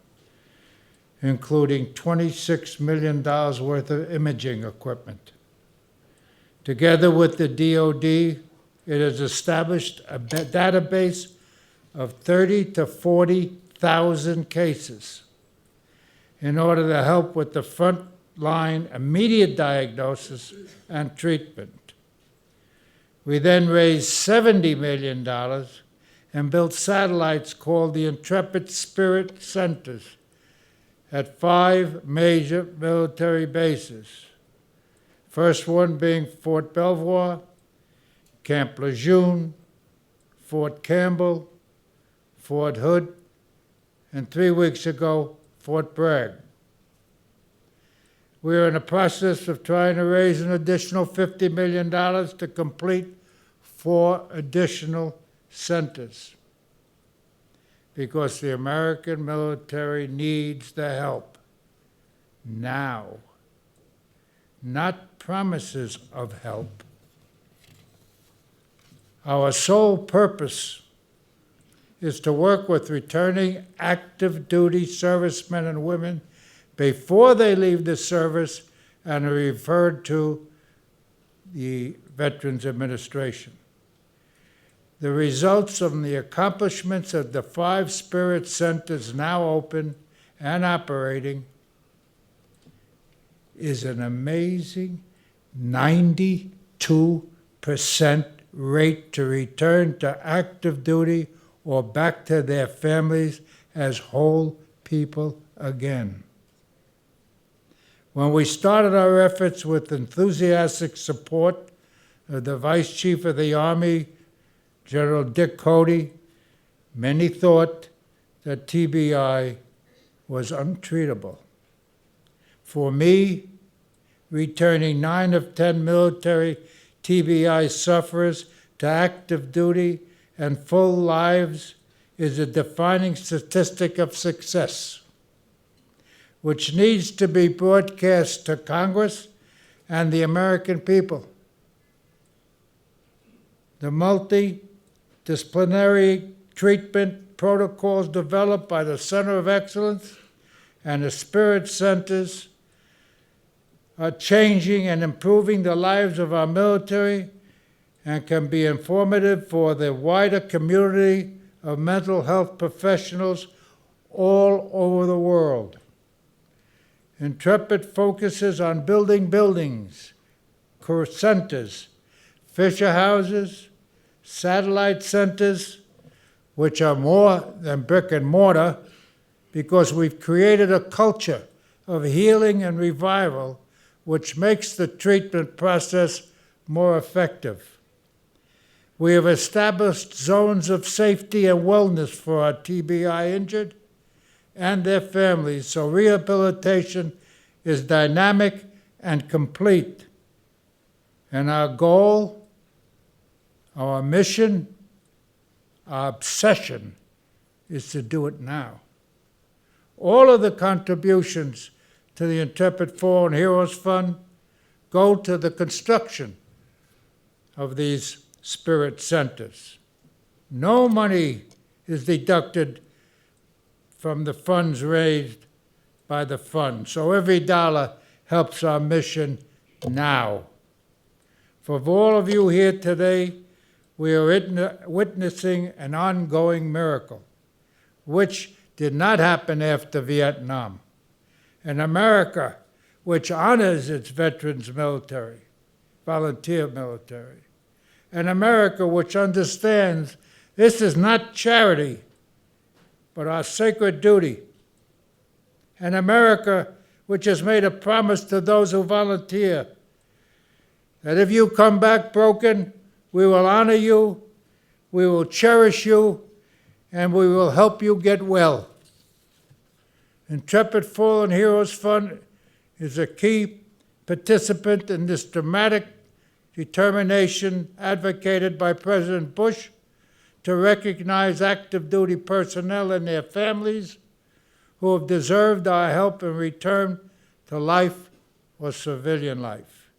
including $26 million worth of imaging equipment. Together with the DoD, it has established a database of 30,000 to 40,000 cases in order to help with the front-line immediate diagnosis and treatment. We then raised $70 million and built satellites called the Intrepid Spirit Centers at 5 major military bases. First one being Fort Belvoir, Camp Lejeune, Fort Campbell, Fort Hood, and 3 weeks ago, Fort Bragg. We are in the process of trying to raise an additional $50 million to complete 4 additional centers, because the American military needs the help now, not promises of help. Our sole purpose is to work with returning active duty servicemen and women before they leave the service and are referred to the Veterans Administration. The results of the accomplishments of the 5 Spirit Centers now open and operating is an amazing 92% rate to return to active duty or back to their families as whole people again. When we started our efforts with enthusiastic support of the Vice Chief of the Army, General Dick Cody, many thought that TBI was untreatable. For me, returning 9 of 10 military TBI sufferers to active duty and full lives is a defining statistic of success, which needs to be broadcast to Congress and the American people. The multidisciplinary treatment protocols developed by the Center of Excellence and the Spirit Centers are changing and improving the lives of our military and can be informative for the wider community of mental health professionals all over the world. Intrepid focuses on building buildings, centers, Fisher houses, satellite centers, which are more than brick and mortar, because we've created a culture of healing and revival which makes the treatment process more effective. We have established zones of safety and wellness for our TBI injured and their families, so rehabilitation is dynamic and complete. And our goal, our mission, our obsession is to do it now. All of the contributions to the Intrepid Fallen Heroes Fund go to the construction of these spirit centers. No money is deducted from the funds raised by the fund, so every dollar helps our mission now. For all of you here today, we are witnessing an ongoing miracle, which did not happen after Vietnam. An America which honors its veterans military, volunteer military. An America which understands this is not charity, but our sacred duty, An America which has made a promise to those who volunteer that if you come back broken, we will honor you, we will cherish you, and we will help you get well. Intrepid Fallen Heroes Fund is a key participant in this dramatic determination advocated by President Bush to recognize active duty personnel and their families who have deserved our help in return to life or civilian life.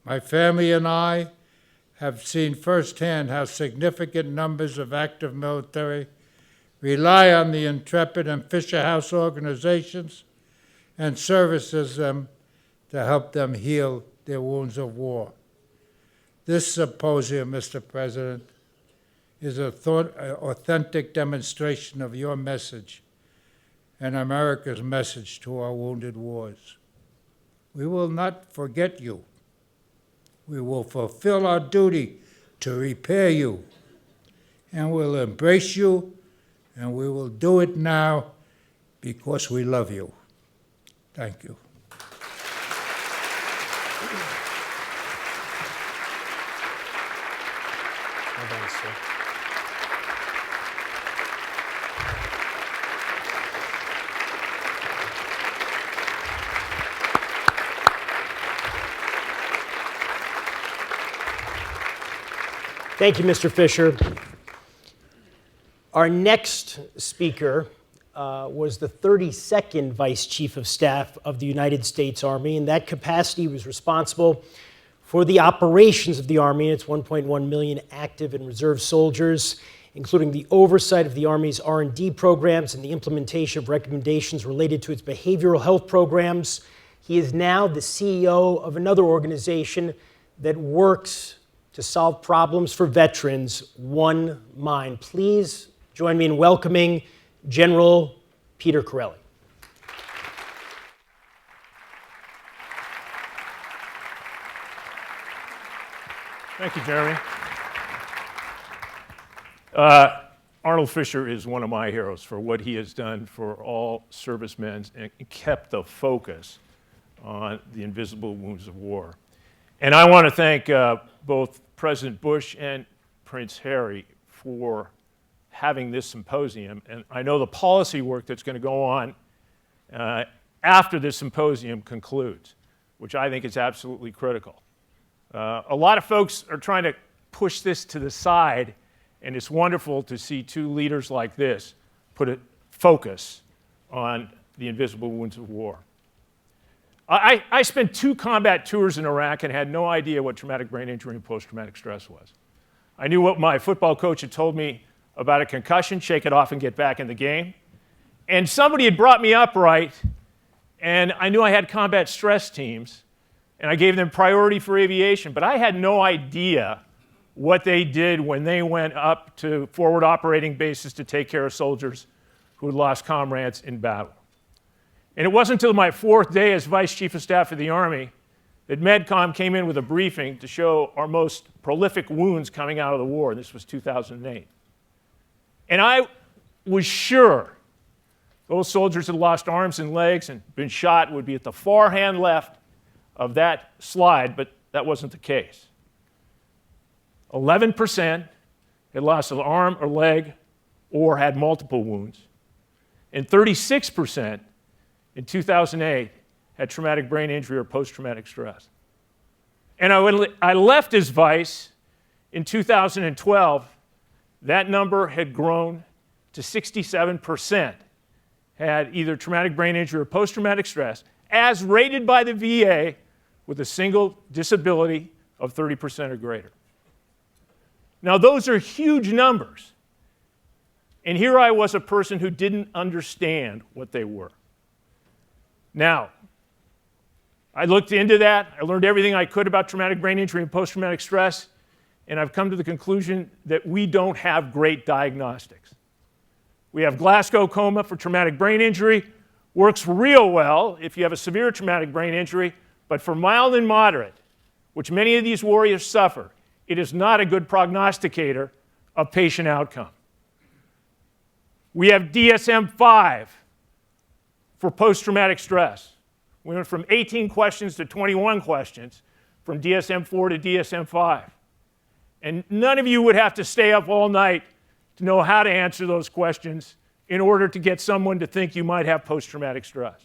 My family and I have seen firsthand how significant numbers of active military rely on the Intrepid and Fisher House organizations and services them to help them heal their wounds of war. This symposium, Mr. President, is an authentic demonstration of your message and America's message to our wounded wars. We will not forget you. We will fulfill our duty to repair you, and we'll embrace you, and we will do it now because we love you. Thank you. Well done, sir. Thank you, Mr. Fisher. Our next speaker was the 32nd Vice Chief of Staff of the United States Army. In that capacity, he was responsible for the operations of the Army and its 1.1 million active and reserve soldiers, including the oversight of the Army's R&D programs and the implementation of recommendations related to its behavioral health programs. He is now the CEO of another organization that works to solve problems for veterans, One Mind. Please join me in welcoming General Peter Corelli. Thank you, Jeremy. Arnold Fisher is one of my heroes for what he has done for all servicemen and kept the focus on the invisible wounds of war. And I want to thank both President Bush and Prince Harry for having this symposium. And I know the policy work that's going to go on after this symposium concludes, which I think is absolutely critical. A lot of folks are trying to push this to the side, and it's wonderful to see two leaders like this put a focus on the invisible wounds of war. I spent 2 combat tours in Iraq and had no idea what traumatic brain injury and post-traumatic stress was. I knew what my football coach had told me about a concussion, shake it off and get back in the game. And somebody had brought me up right, and I knew I had combat stress teams, and I gave them priority for aviation, but I had no idea what they did when they went up to forward operating bases to take care of soldiers who had lost comrades in battle. And it wasn't until my 4th day as Vice Chief of Staff of the Army that MedCom came in with a briefing to show our most prolific wounds coming out of the war. This was 2008. And I was sure those soldiers that lost arms and legs and been shot would be at the far hand left of that slide, but that wasn't the case. 11% had lost an arm or leg or had multiple wounds, and 36% in 2008 had traumatic brain injury or post-traumatic stress. And I left as vice in 2012. That number had grown to 67% had either traumatic brain injury or post-traumatic stress, as rated by the VA, with a single disability of 30% or greater. Now, those are huge numbers. And here I was, a person who didn't understand what they were. Now, I looked into that. I learned everything I could about traumatic brain injury and post-traumatic stress, and I've come to the conclusion that we don't have great diagnostics. We have Glasgow coma for traumatic brain injury, works real well if you have a severe traumatic brain injury, but for mild and moderate, which many of these warriors suffer, it is not a good prognosticator of patient outcome. We have DSM-5 for post-traumatic stress. We went from 18 questions to 21 questions, from DSM-4 to DSM-5. And none of you would have to stay up all night to know how to answer those questions in order to get someone to think you might have post-traumatic stress.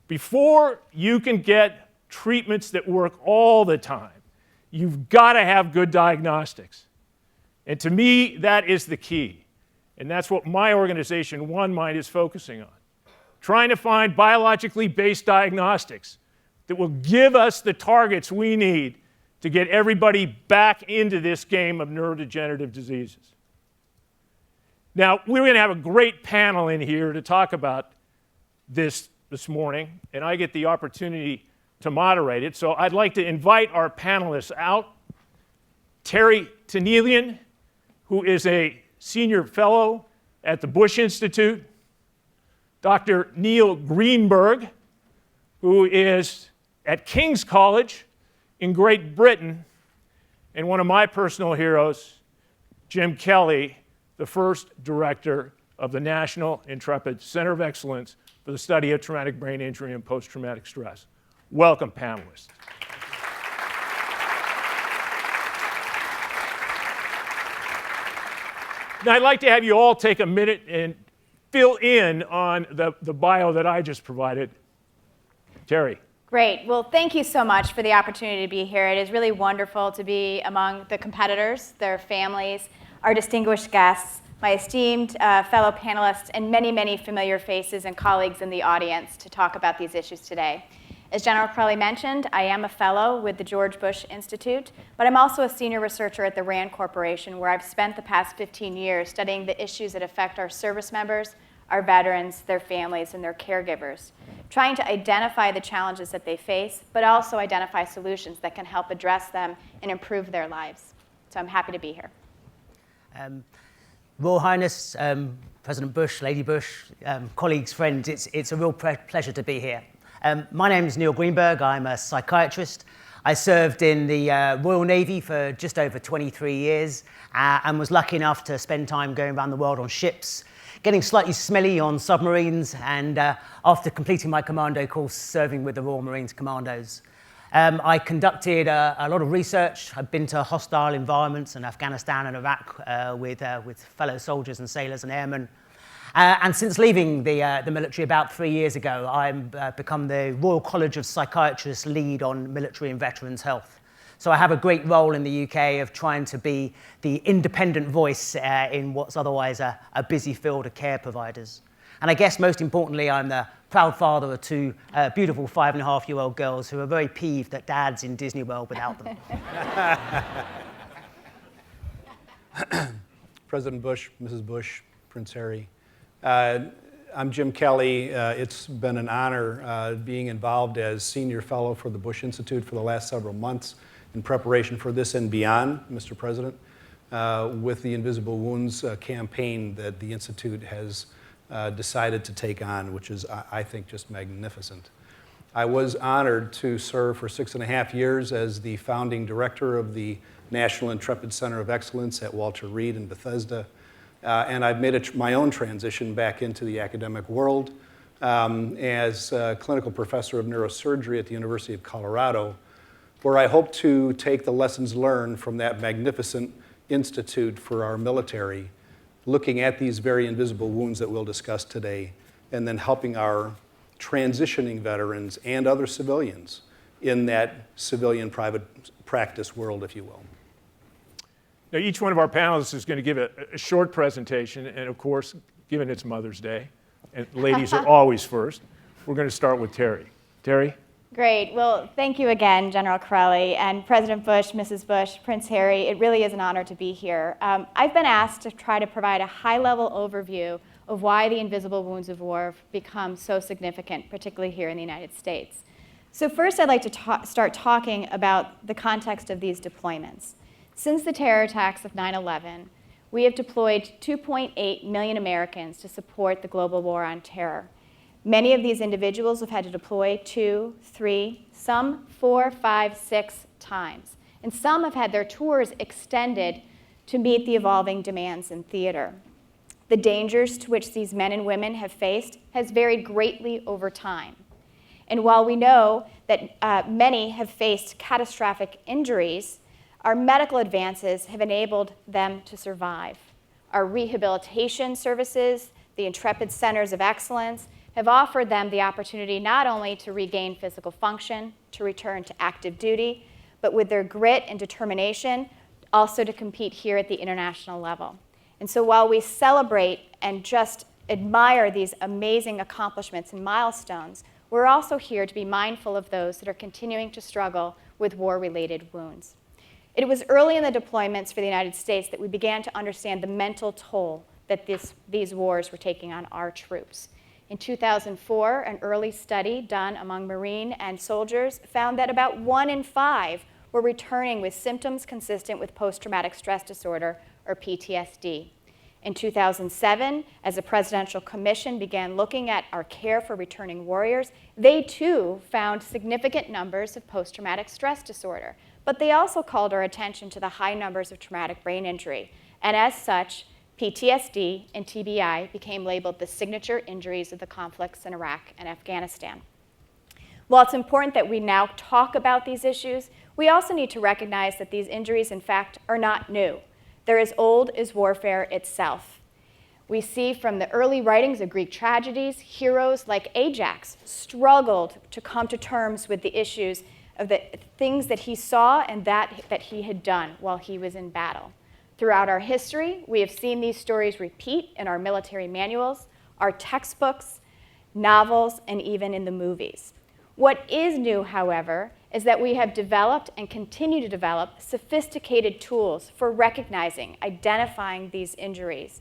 Before you can get treatments that work all the time, you've got to have good diagnostics. And to me, that is the key. And that's what my organization, One Mind, is focusing on. Trying to find biologically based diagnostics that will give us the targets we need to get everybody back into this game of neurodegenerative diseases. Now, we're going to have a great panel in here to talk about this morning, and I get the opportunity to moderate it. So I'd like to invite our panelists out. Terry Tenelian, who is a senior fellow at the Bush Institute. Dr. Neil Greenberg, who is at King's College in Great Britain. And one of my personal heroes, Jim Kelly, the first director of the National Intrepid Center of Excellence for the Study of Traumatic Brain Injury and Post-Traumatic Stress. Welcome, panelists. Now, I'd like to have you all take a minute and fill in on the bio that I just provided. Terry. Great. Well, thank you so much for the opportunity to be here. It is really wonderful to be among the competitors, their families, our distinguished guests, my esteemed fellow panelists, and many, many familiar faces and colleagues in the audience to talk about these issues today. As General Crowley mentioned, I am a fellow with the George Bush Institute, but I'm also a senior researcher at the RAND Corporation, where I've spent the past 15 years studying the issues that affect our service members, our veterans, their families, and their caregivers, trying to identify the challenges that they face, but also identify solutions that can help address them and improve their lives. So I'm happy to be here. Royal Highness, President Bush, Lady Bush, colleagues, friends, it's a real pleasure to be here. My name is Neil Greenberg. I'm a psychiatrist. I served in the Royal Navy for just over 23 years and was lucky enough to spend time going around the world on ships, getting slightly smelly on submarines, and after completing my commando course, serving with the Royal Marines Commandos. I conducted a lot of research. I've been to hostile environments in Afghanistan and Iraq with fellow soldiers and sailors and airmen. And since leaving the military about 3 years ago, I've become the Royal College of Psychiatrists lead on military and veterans health. So I have a great role in the UK of trying to be the independent voice in what's otherwise a busy field of care providers. And I guess most importantly, I'm the proud father of two beautiful 5.5-year-old girls who are very peeved that Dad's in Disney World without them. President Bush, Mrs. Bush, Prince Harry. I'm Jim Kelly. It's been an honor being involved as senior fellow for the Bush Institute for the last several months in preparation for this and beyond, Mr. President, with the Invisible Wounds campaign that the Institute has decided to take on, which is, I think, just magnificent. I was honored to serve for 6.5 years as the founding director of the National Intrepid Center of Excellence at Walter Reed in Bethesda. And I've made my own transition back into the academic world as a clinical professor of neurosurgery at the University of Colorado, where I hope to take the lessons learned from that magnificent institute for our military, looking at these very invisible wounds that we'll discuss today, and then helping our transitioning veterans and other civilians in that civilian private practice world, if you will. Now, each one of our panelists is going to give a short presentation, and of course, given it's Mother's Day, and ladies are always first, we're going to start with Terry. Terry? Great. Well, thank you again, General Crowley, and President Bush, Mrs. Bush, Prince Harry. It really is an honor to be here. I've been asked to try to provide a high-level overview of why the invisible wounds of war have become so significant, particularly here in the United States. So first, I'd like to start talking about the context of these deployments. Since the terror attacks of 9/11, we have deployed 2.8 million Americans to support the global war on terror. Many of these individuals have had to deploy 2, 3, some 4, 5, 6 times. And some have had their tours extended to meet the evolving demands in theater. The dangers to which these men and women have faced has varied greatly over time. And while we know that many have faced catastrophic injuries, our medical advances have enabled them to survive. Our rehabilitation services, the Intrepid Centers of Excellence, have offered them the opportunity not only to regain physical function, to return to active duty, but with their grit and determination, also to compete here at the international level. And so while we celebrate and just admire these amazing accomplishments and milestones, we're also here to be mindful of those that are continuing to struggle with war-related wounds. It was early in the deployments for the United States that we began to understand the mental toll that these wars were taking on our troops. In 2004, an early study done among Marine and soldiers found that about 1 in 5 were returning with symptoms consistent with post-traumatic stress disorder, or PTSD. In 2007, as a presidential commission began looking at our care for returning warriors, they too found significant numbers of post-traumatic stress disorder. But they also called our attention to the high numbers of traumatic brain injury. And as such, PTSD and TBI became labeled the signature injuries of the conflicts in Iraq and Afghanistan. While it's important that we now talk about these issues, we also need to recognize that these injuries, in fact, are not new. They're as old as warfare itself. We see from the early writings of Greek tragedies, heroes like Ajax struggled to come to terms with the issues of the things that he saw and that he had done while he was in battle. Throughout our history, we have seen these stories repeat in our military manuals, our textbooks, novels, and even in the movies. What is new, however, is that we have developed and continue to develop sophisticated tools for recognizing, identifying these injuries,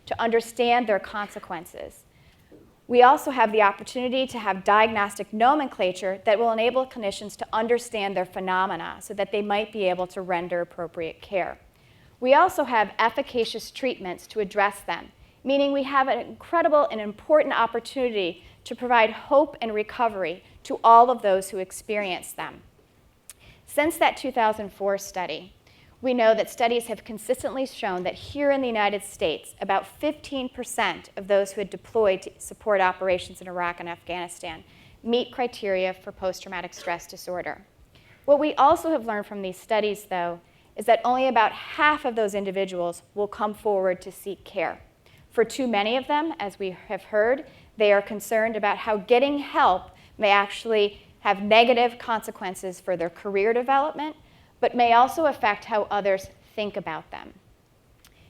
to understand their consequences. We also have the opportunity to have diagnostic nomenclature that will enable clinicians to understand their phenomena so that they might be able to render appropriate care. We also have efficacious treatments to address them, meaning we have an incredible and important opportunity to provide hope and recovery to all of those who experience them. Since that 2004 study, we know that studies have consistently shown that here in the United States, about 15% of those who had deployed to support operations in Iraq and Afghanistan meet criteria for post-traumatic stress disorder. What we also have learned from these studies, though, is that only about half of those individuals will come forward to seek care. For too many of them, as we have heard, they are concerned about how getting help may actually have negative consequences for their career development, but may also affect how others think about them.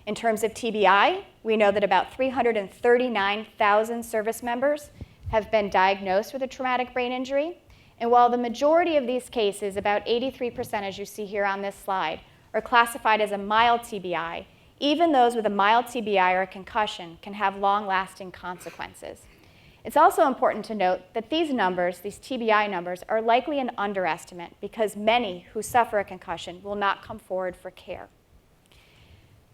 In terms of TBI, we know that about 339,000 service members have been diagnosed with a traumatic brain injury. And while the majority of these cases, about 83%, as you see here on this slide, are classified as a mild TBI, even those with a mild TBI or a concussion can have long-lasting consequences. It's also important to note that these numbers, these TBI numbers, are likely an underestimate because many who suffer a concussion will not come forward for care.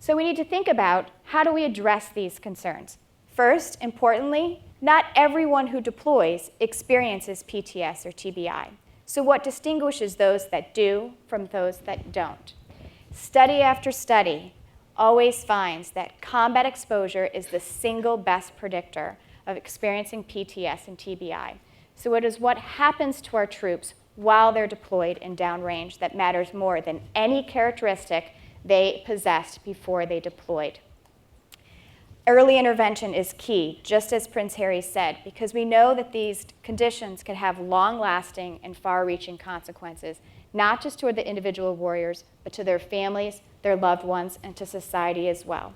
So we need to think about how do we address these concerns. First, importantly, not everyone who deploys experiences PTS or TBI. So what distinguishes those that do from those that don't? Study after study always finds that combat exposure is the single best predictor of experiencing PTS and TBI. So it is what happens to our troops while they're deployed in downrange that matters more than any characteristic they possessed before they deployed. Early intervention is key, just as Prince Harry said, because we know that these conditions can have long-lasting and far-reaching consequences, not just toward the individual warriors, but to their families, their loved ones, and to society as well.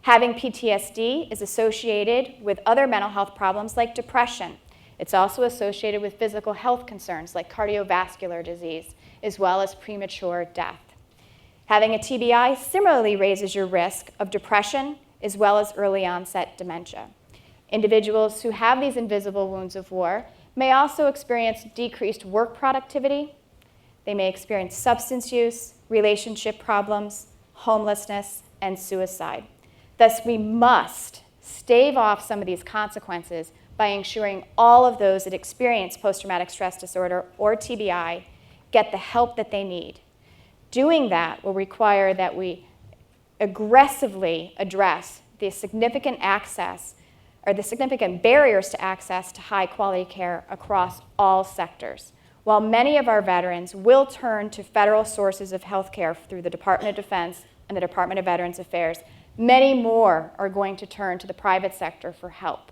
Having PTSD is associated with other mental health problems like depression. It's also associated with physical health concerns like cardiovascular disease, as well as premature death. Having a TBI similarly raises your risk of depression, as well as early onset dementia. Individuals who have these invisible wounds of war may also experience decreased work productivity. They may experience substance use, relationship problems, homelessness, and suicide. Thus, we must stave off some of these consequences by ensuring all of those that experience post-traumatic stress disorder or TBI get the help that they need. Doing that will require that we aggressively address the significant access or the significant barriers to access to high quality care across all sectors. While many of our veterans will turn to federal sources of health care through the Department of Defense and the Department of Veterans Affairs, many more are going to turn to the private sector for help.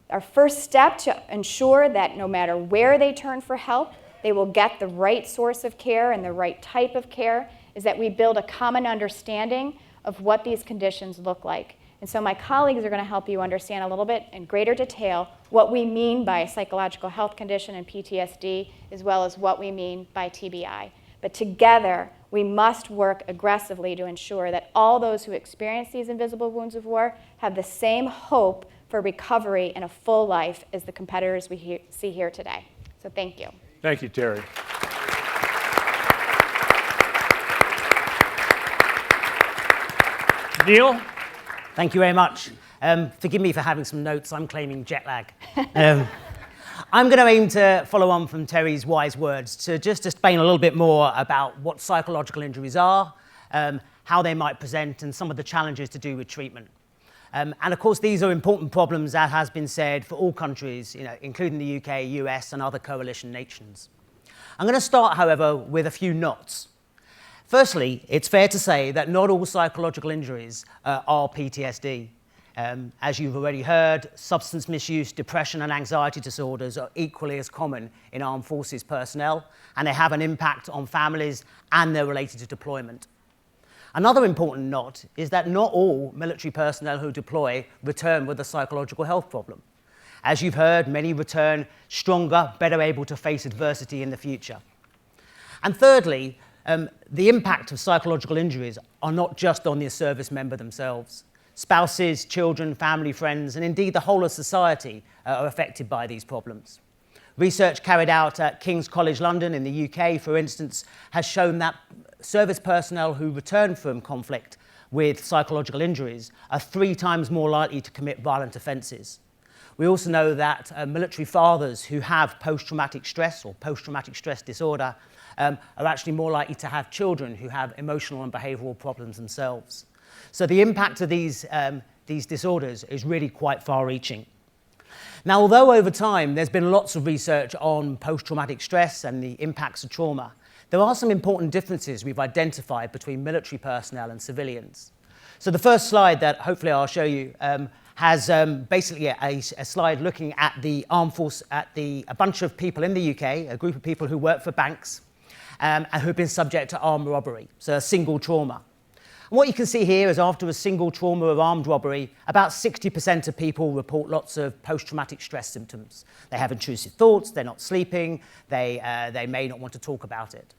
Our first step to ensure that no matter where they turn for help, they will get the right source of care and the right type of care is that we build a common understanding of what these conditions look like. And so my colleagues are going to help you understand a little bit in greater detail what we mean by psychological health condition and PTSD, as well as what we mean by TBI. But together, we must work aggressively to ensure that all those who experience these invisible wounds of war have the same hope for recovery and a full life as the competitors we see here today. So thank you. Thank you, Terry. Neil? Thank you very much. Forgive me for having some notes. I'm claiming jet lag. I'm going to aim to follow on from Terry's wise words to just explain a little bit more about what psychological injuries are, how they might present, and some of the challenges to do with treatment. And of course, these are important problems, that has been said, for all countries, including the UK, US, and other coalition nations. I'm going to start, however, with a few nots. Firstly, it's fair to say that not all psychological injuries are PTSD. As you've already heard, substance misuse, depression, and anxiety disorders are equally as common in armed forces personnel, and they have an impact on families, and they're related to deployment. Another important note is that not all military personnel who deploy return with a psychological health problem. As you've heard, many return stronger, better able to face adversity in the future. And thirdly, the impact of psychological injuries are not just on the service member themselves. Spouses, children, family, friends, and indeed the whole of society are affected by these problems. Research carried out at King's College London in the UK, for instance, has shown that service personnel who return from conflict with psychological injuries are 3 times more likely to commit violent offences. We also know that military fathers who have post-traumatic stress or post-traumatic stress disorder are actually more likely to have children who have emotional and behavioural problems themselves. So the impact of these disorders is really quite far-reaching. Now, although over time there's been lots of research on post-traumatic stress and the impacts of trauma, there are some important differences we've identified between military personnel and civilians. So the first slide that hopefully I'll show you has basically a slide looking at the armed force, a bunch of people in the UK, a group of people who work for banks and who've been subject to armed robbery, so a single trauma. And what you can see here is after a single trauma of armed robbery, about 60% of people report lots of post-traumatic stress symptoms. They have intrusive thoughts, they're not sleeping, they may not want to talk about it.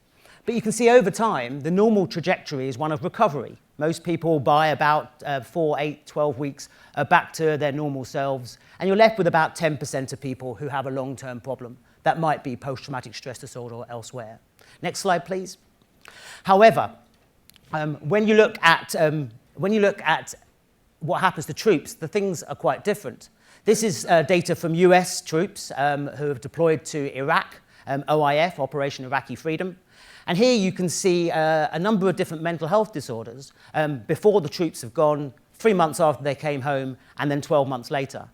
But you can see over time, the normal trajectory is one of recovery. Most people, by about 4, 8, 12 weeks, are back to their normal selves, and you're left with about 10% of people who have a long-term problem. That might be post-traumatic stress disorder or elsewhere. Next slide, please. However, when you look at what happens to troops, the things are quite different. This is data from US troops who have deployed to Iraq, OIF, Operation Iraqi Freedom. And here you can see a number of different mental health disorders before the troops have gone, 3 months after they came home, and then 12 months later.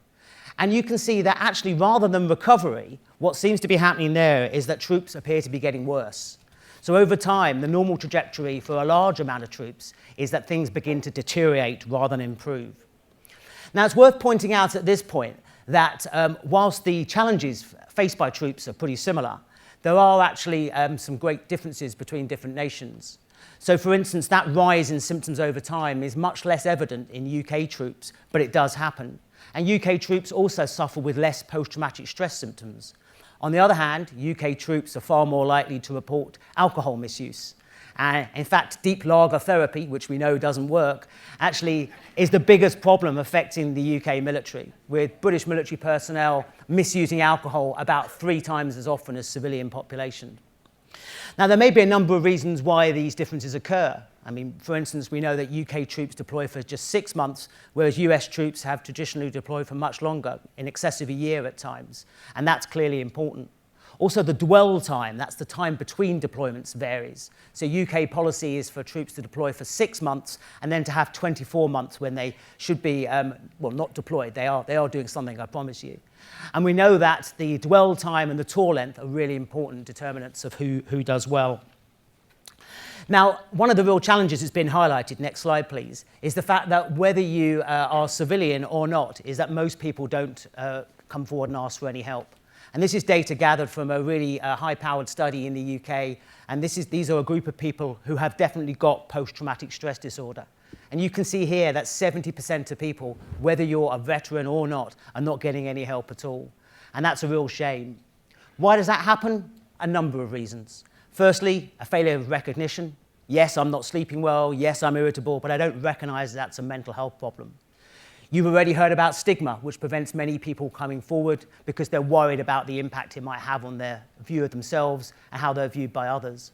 And you can see that actually, rather than recovery, what seems to be happening there is that troops appear to be getting worse. So over time, the normal trajectory for a large amount of troops is that things begin to deteriorate rather than improve. Now, it's worth pointing out at this point that whilst the challenges faced by troops are pretty similar, there are actually some great differences between different nations. So, for instance, that rise in symptoms over time is much less evident in UK troops, but it does happen. And UK troops also suffer with less post-traumatic stress symptoms. On the other hand, UK troops are far more likely to report alcohol misuse. In fact, deep lager therapy, which we know doesn't work, actually is the biggest problem affecting the UK military, with British military personnel misusing alcohol about 3 times as often as civilian population. Now, there may be a number of reasons why these differences occur. I mean, for instance, we know that UK troops deploy for just 6 months, whereas US troops have traditionally deployed for much longer, in excess of a year at times, and that's clearly important. Also, the dwell time, that's the time between deployments, varies. So UK policy is for troops to deploy for 6 months and then to have 24 months when they should be, well, not deployed. They are doing something, I promise you. And we know that the dwell time and the tour length are really important determinants of who does well. Now, one of the real challenges that's been highlighted, next slide please, is the fact that whether you are civilian or not, is that most people don't come forward and ask for any help. And this is data gathered from a really high-powered study in the UK, and these are a group of people who have definitely got post-traumatic stress disorder. And you can see here that 70% of people, whether you're a veteran or not, are not getting any help at all. And that's a real shame. Why does that happen? A number of reasons. Firstly, a failure of recognition. Yes, I'm not sleeping well. Yes, I'm irritable, but I don't recognize that's a mental health problem. You've already heard about stigma, which prevents many people coming forward because they're worried about the impact it might have on their view of themselves and how they're viewed by others.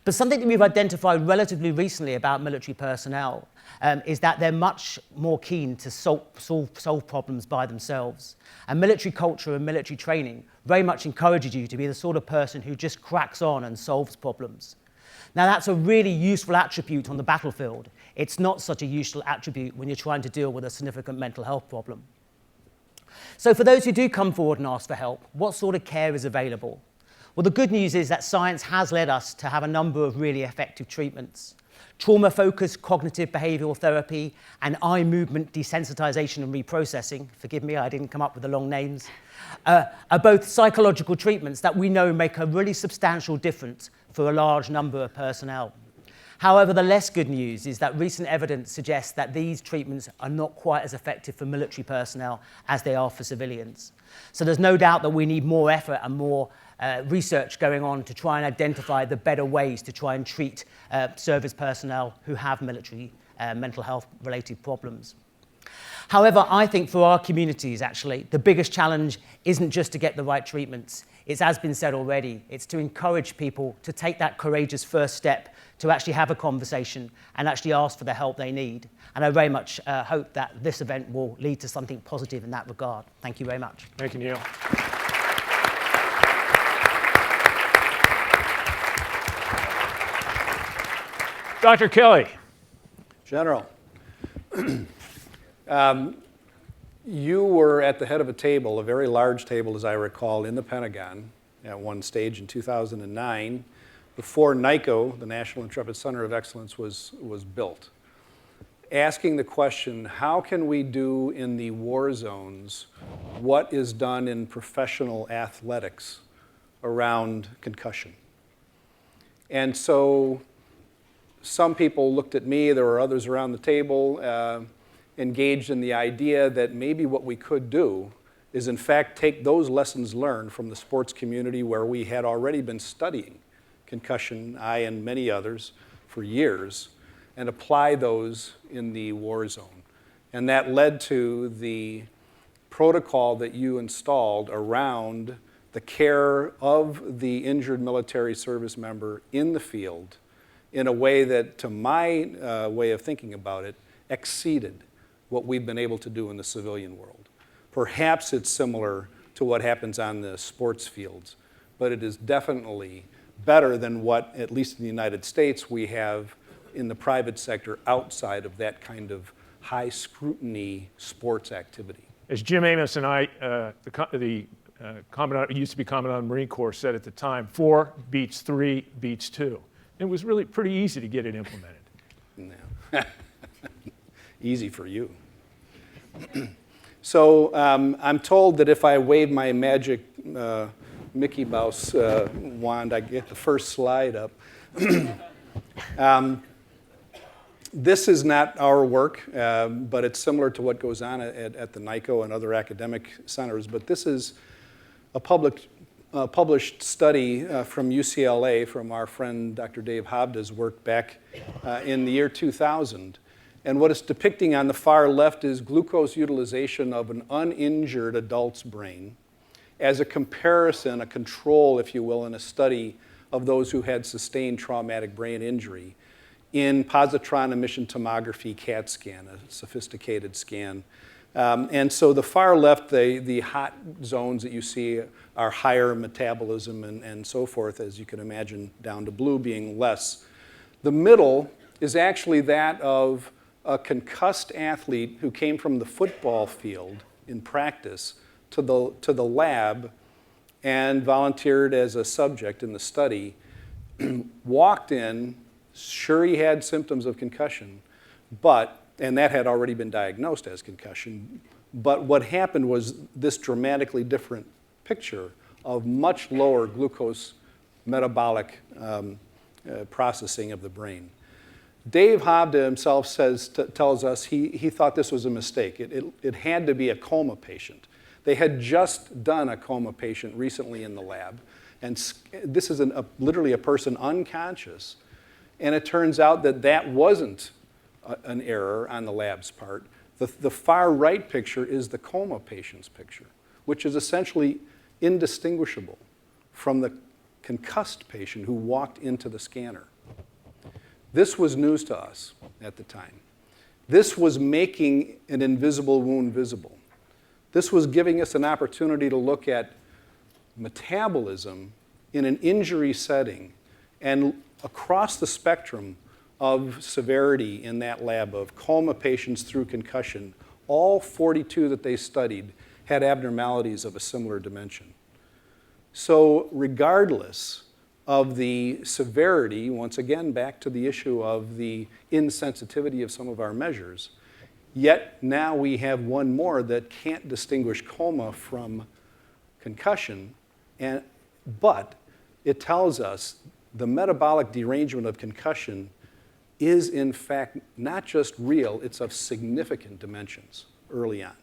But something that we've identified relatively recently about military personnel is that they're much more keen to solve problems by themselves. And military culture and military training very much encourages you to be the sort of person who just cracks on and solves problems. Now, that's a really useful attribute on the battlefield. It's not such a useful attribute when you're trying to deal with a significant mental health problem. So for those who do come forward and ask for help, what sort of care is available? Well, the good news is that science has led us to have a number of really effective treatments. Trauma-focused cognitive behavioral therapy and eye movement desensitization and reprocessing, forgive me, I didn't come up with the long names, are both psychological treatments that we know make a really substantial difference for a large number of personnel. However, the less good news is that recent evidence suggests that these treatments are not quite as effective for military personnel as they are for civilians. So there's no doubt that we need more effort and more research going on to try and identify the better ways to try and treat service personnel who have military mental health related problems. However, I think for our communities, actually, the biggest challenge isn't just to get the right treatments. It's, as been said already, it's to encourage people to take that courageous first step to actually have a conversation and actually ask for the help they need. And I very much hope that this event will lead to something positive in that regard. Thank you very much. Thank you, Neil. Dr. Kelly. General, you were at the head of a table, a very large table, as I recall, in the Pentagon at one stage in 2009, before NICO, the National Intrepid Center of Excellence, was built, asking the question, how can we do in the war zones what is done in professional athletics around concussion? And so some people looked at me, there were others around the table, engaged in the idea that maybe what we could do is in fact take those lessons learned from the sports community where we had already been studying concussion, I and many others, for years, and apply those in the war zone. And that led to the protocol that you installed around the care of the injured military service member in the field in a way that, to my way of thinking about it, exceeded what we've been able to do in the civilian world. Perhaps it's similar to what happens on the sports fields, but it is definitely better than what, at least in the United States, we have in the private sector outside of that kind of high scrutiny sports activity. As Jim Amos and I, the Commandant, used to be Commandant of the Marine Corps, said at the time, 4 beats 3 beats 2. It was really pretty easy to get it implemented. No. Easy for you. So I'm told that if I wave my magic Mickey Mouse wand, I get the first slide up. This is not our work, but it's similar to what goes on at the NICO and other academic centers. But this is a published study from UCLA from our friend Dr. Dave Habda's work back in the year 2000. And what it's depicting on the far left is glucose utilization of an uninjured adult's brain as a comparison, a control, if you will, in a study of those who had sustained traumatic brain injury in positron emission tomography CAT scan, a sophisticated scan. And so the far left, the hot zones that you see are higher metabolism and so forth, as you can imagine, down to blue being less. The middle is actually that of a concussed athlete who came from the football field in practice to the lab and volunteered as a subject in the study, walked in, sure he had symptoms of concussion, and that had already been diagnosed as concussion, but what happened was this dramatically different picture of much lower glucose metabolic processing of the brain. Dave Hobda himself tells us he thought this was a mistake. It had to be a coma patient. They had just done a coma patient recently in the lab, and this is literally a person unconscious, and it turns out that wasn't an error on the lab's part. The far right picture is the coma patient's picture, which is essentially indistinguishable from the concussed patient who walked into the scanner. This was news to us at the time. This was making an invisible wound visible. This was giving us an opportunity to look at metabolism in an injury setting and across the spectrum of severity in that lab of coma patients through concussion. All 42 that they studied had abnormalities of a similar dimension. So regardless of the severity, once again back to the issue of the insensitivity of some of our measures, yet now we have one more that can't distinguish coma from concussion, but it tells us the metabolic derangement of concussion is in fact not just real, it's of significant dimensions early on.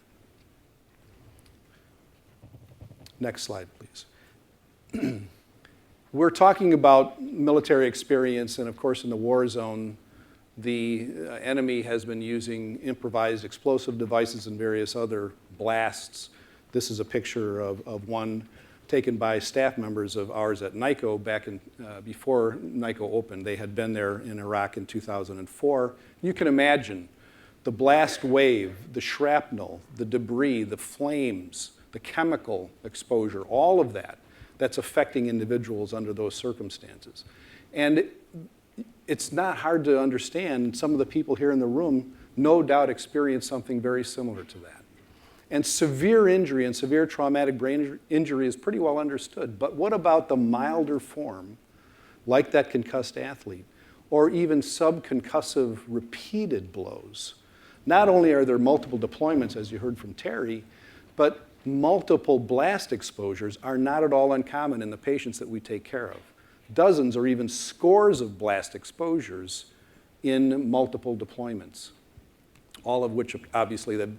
Next slide, please. We're talking about military experience, and of course in the war zone, the enemy has been using improvised explosive devices and various other blasts. This is a picture of one taken by staff members of ours at NICO back before NICO opened. They had been there in Iraq in 2004. You can imagine the blast wave, the shrapnel, the debris, the flames, the chemical exposure, all of that's affecting individuals under those circumstances. And it's not hard to understand. Some of the people here in the room no doubt experienced something very similar to that. And severe injury and severe traumatic brain injury is pretty well understood. But what about the milder form, like that concussed athlete, or even subconcussive repeated blows? Not only are there multiple deployments, as you heard from Terry, but multiple blast exposures are not at all uncommon in the patients that we take care of. Dozens or even scores of blast exposures in multiple deployments, all of which obviously they've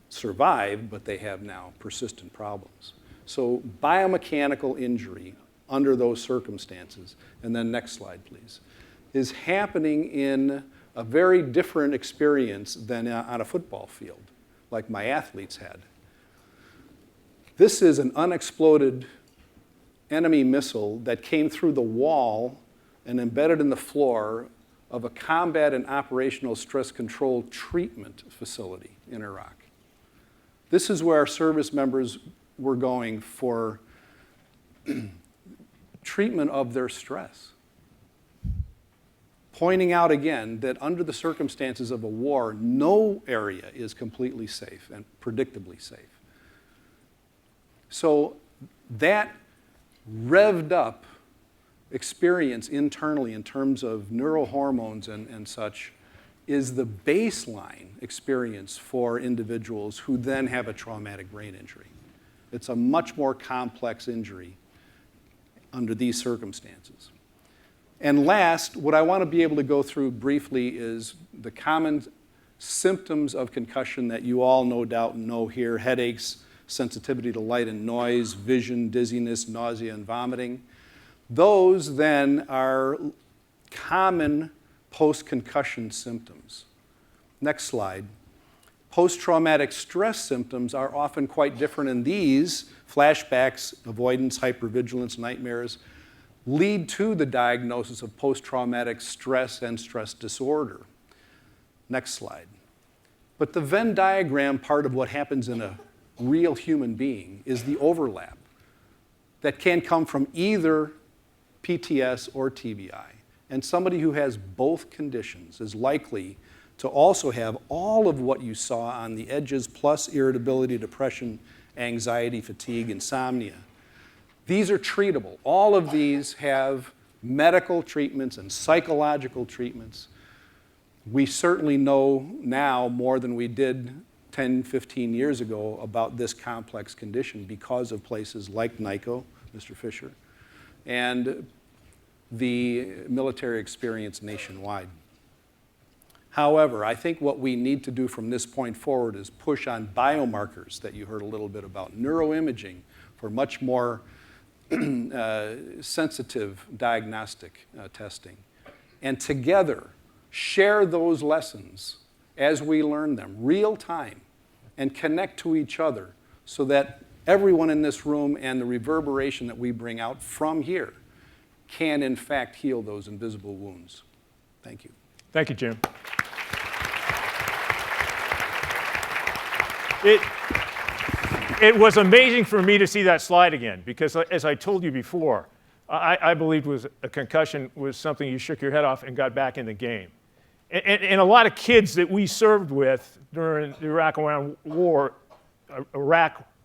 survived, but they have now persistent problems. So biomechanical injury under those circumstances, and then next slide please, is happening in a very different experience than on a football field, like my athletes had. This is an unexploded enemy missile that came through the wall and embedded in the floor of a combat and operational stress control treatment facility in Iraq. This is where our service members were going for treatment of their stress. Pointing out again that under the circumstances of a war, no area is completely safe and predictably safe. So that revved up experience internally in terms of neurohormones and such is the baseline experience for individuals who then have a traumatic brain injury. It's a much more complex injury under these circumstances. And last, what I want to be able to go through briefly is the common symptoms of concussion that you all no doubt know here: headaches, sensitivity to light and noise, vision, dizziness, nausea, and vomiting. Those then are common post-concussion symptoms. Next slide. Post-traumatic stress symptoms are often quite different, and these flashbacks, avoidance, hypervigilance, nightmares lead to the diagnosis of post-traumatic stress and stress disorder. Next slide. But the Venn diagram part of what happens in a real human being is the overlap that can come from either PTS or TBI. And somebody who has both conditions is likely to also have all of what you saw on the edges, plus irritability, depression, anxiety, fatigue, insomnia. These are treatable. All of these have medical treatments and psychological treatments. We certainly know now more than we did 10, 15 years ago about this complex condition because of places like NICO, Mr. Fisher, and the military experience nationwide. However, I think what we need to do from this point forward is push on biomarkers that you heard a little bit about, neuroimaging for much more sensitive diagnostic testing. And together, share those lessons as we learn them, real time, and connect to each other so that everyone in this room and the reverberation that we bring out from here can, in fact, heal those invisible wounds. Thank you. Thank you, Jim. It was amazing for me to see that slide again because, as I told you before, I believed a concussion was something you shook your head off and got back in the game. And a lot of kids that we served with during the Iraq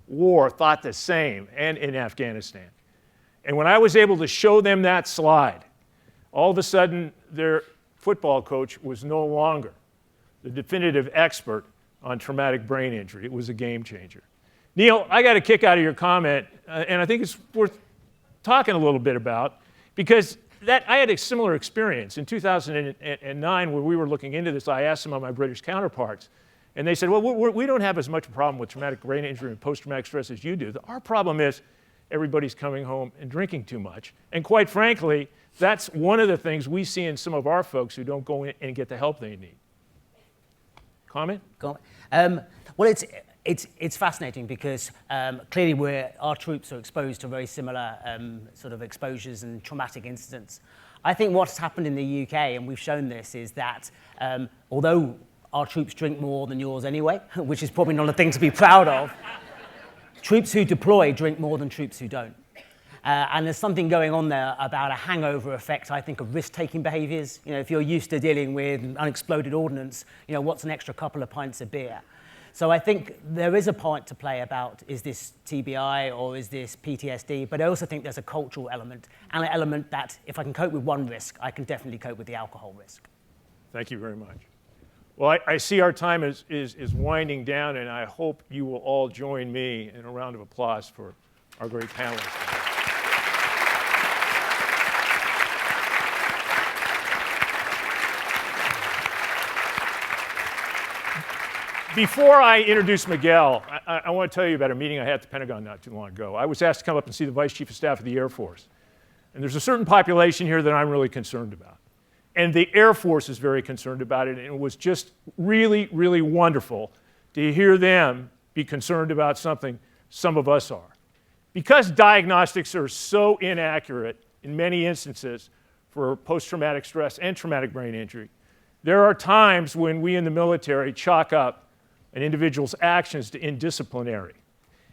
War thought the same, and in Afghanistan. And when I was able to show them that slide, all of a sudden their football coach was no longer the definitive expert on traumatic brain injury. It was a game changer. Neil, I got a kick out of your comment, and I think it's worth talking a little bit about, because I had a similar experience in 2009 when we were looking into this. I asked some of my British counterparts, and they said, well, we don't have as much a problem with traumatic brain injury and post-traumatic stress as you do. Our problem is everybody's coming home and drinking too much. And quite frankly, that's one of the things we see in some of our folks who don't go in and get the help they need. Comment? Well, it's fascinating because clearly our troops are exposed to very similar sort of exposures and traumatic incidents. I think what's happened in the UK, and we've shown this, is that although our troops drink more than yours anyway, which is probably not a thing to be proud of, troops who deploy drink more than troops who don't. And there's something going on there about a hangover effect, I think, of risk-taking behaviors. You know, if you're used to dealing with unexploded ordnance, you know, what's an extra couple of pints of beer? So I think there is a point to play about, is this TBI or is this PTSD? But I also think there's a cultural element, and an element that if I can cope with one risk, I can definitely cope with the alcohol risk. Thank you very much. Well, I see our time is winding down, and I hope you will all join me in a round of applause for our great panelists. Before I introduce Miguel, I want to tell you about a meeting I had at the Pentagon not too long ago. I was asked to come up and see the Vice Chief of Staff of the Air Force. And there's a certain population here that I'm really concerned about. And the Air Force is very concerned about it. And it was just really, really wonderful to hear them be concerned about something some of us are. Because diagnostics are so inaccurate in many instances for post-traumatic stress and traumatic brain injury, there are times when we in the military chalk up an individual's actions to indisciplinary.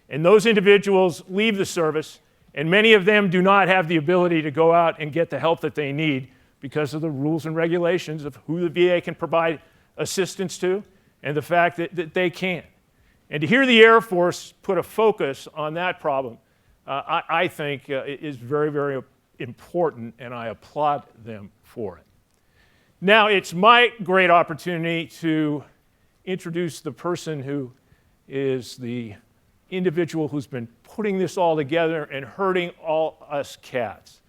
And those individuals leave the service, and many of them do not have the ability to go out and get the help that they need because of the rules and regulations of who the VA can provide assistance to and the fact that they can't. And to hear the Air Force put a focus on that problem, I think is very, very important, and I applaud them for it. Now, it's my great opportunity to introduce the person who is the individual who's been putting this all together and hurting all us cats.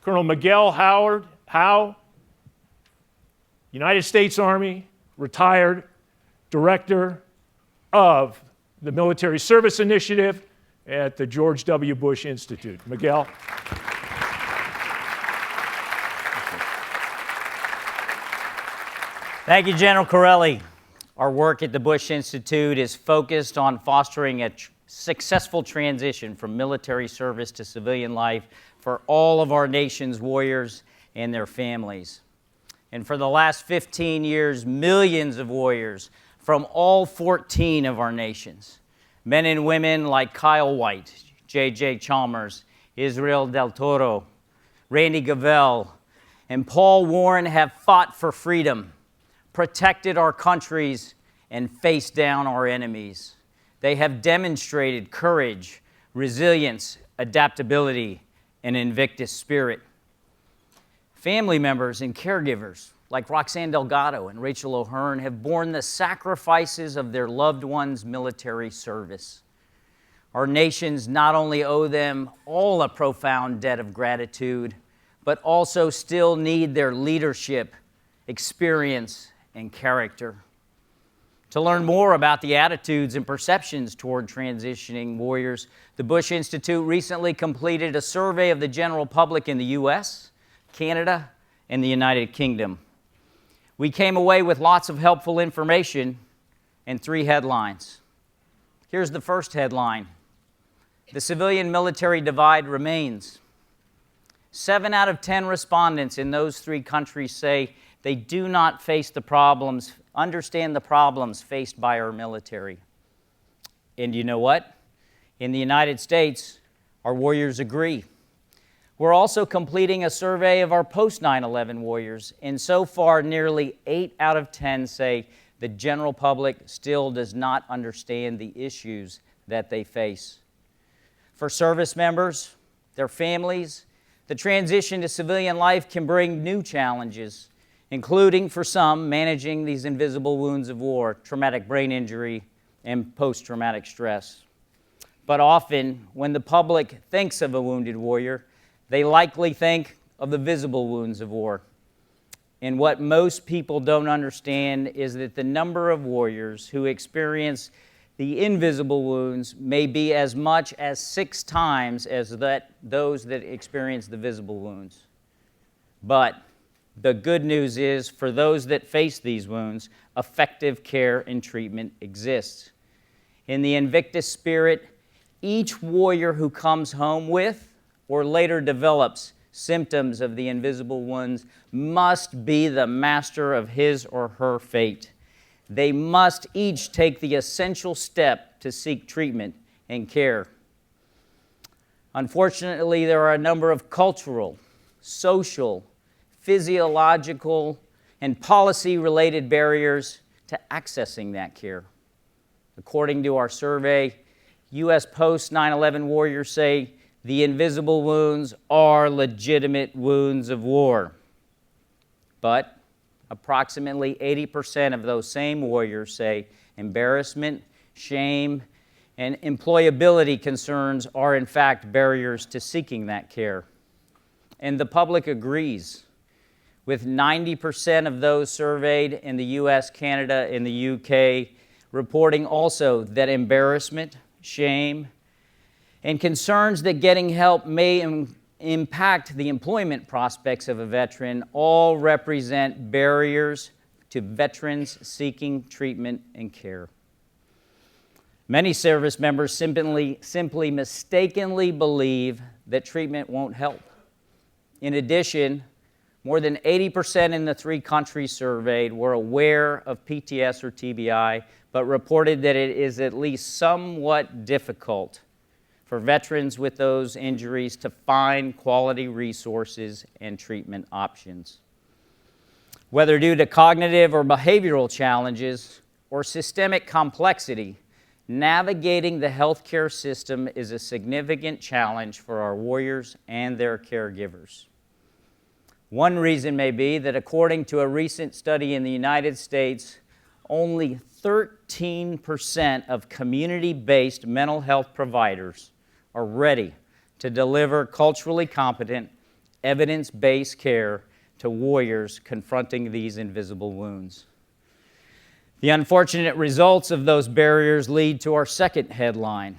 Colonel Miguel Howe, United States Army, retired director of the Military Service Initiative at the George W. Bush Institute. Miguel. Thank you, General Corelli. Our work at the Bush Institute is focused on fostering a successful transition from military service to civilian life for all of our nation's warriors and their families. And for the last 15 years, millions of warriors from all 14 of our nations. Men and women like Kyle White, J.J. Chalmers, Israel Del Toro, Randy Gavell, and Paul Warren have fought for freedom, protected our countries, and faced down our enemies. They have demonstrated courage, resilience, adaptability, and Invictus spirit. Family members and caregivers like Roxanne Delgado and Rachel O'Hearn have borne the sacrifices of their loved ones' military service. Our nations not only owe them all a profound debt of gratitude, but also still need their leadership, experience, and character. To learn more about the attitudes and perceptions toward transitioning warriors, the Bush Institute recently completed a survey of the general public in the U.S., Canada, and the United Kingdom. We came away with lots of helpful information and 3 headlines. Here's the first headline: the civilian-military divide remains. 7 out of 10 respondents in those 3 countries say they do not understand the problems faced by our military. And you know what? In the United States, our warriors agree. We're also completing a survey of our post-9/11 warriors, and so far, nearly 8 out of 10 say the general public still does not understand the issues that they face. For service members, their families, the transition to civilian life can bring new challenges, including, for some, managing these invisible wounds of war, traumatic brain injury, and post-traumatic stress. But often, when the public thinks of a wounded warrior, they likely think of the visible wounds of war. And what most people don't understand is that the number of warriors who experience the invisible wounds may be as much as 6 times as those that experience the visible wounds. But the good news is, for those that face these wounds, effective care and treatment exists. In the Invictus spirit, each warrior who comes home with or later develops symptoms of the invisible wounds must be the master of his or her fate. They must each take the essential step to seek treatment and care. Unfortunately, there are a number of cultural, social, physiological, and policy-related barriers to accessing that care. According to our survey, U.S. post-9/11 warriors say the invisible wounds are legitimate wounds of war. But approximately 80% of those same warriors say embarrassment, shame, and employability concerns are in fact barriers to seeking that care. And the public agrees, with 90% of those surveyed in the US, Canada, and the UK reporting also that embarrassment, shame, and concerns that getting help may impact the employment prospects of a veteran all represent barriers to veterans seeking treatment and care. Many service members simply mistakenly believe that treatment won't help. In addition, more than 80% in the 3 countries surveyed were aware of PTS or TBI, but reported that it is at least somewhat difficult for veterans with those injuries to find quality resources and treatment options. Whether due to cognitive or behavioral challenges or systemic complexity, navigating the healthcare system is a significant challenge for our warriors and their caregivers. One reason may be that according to a recent study in the United States, only 13% of community-based mental health providers are ready to deliver culturally competent, evidence-based care to warriors confronting these invisible wounds. The unfortunate results of those barriers lead to our second headline.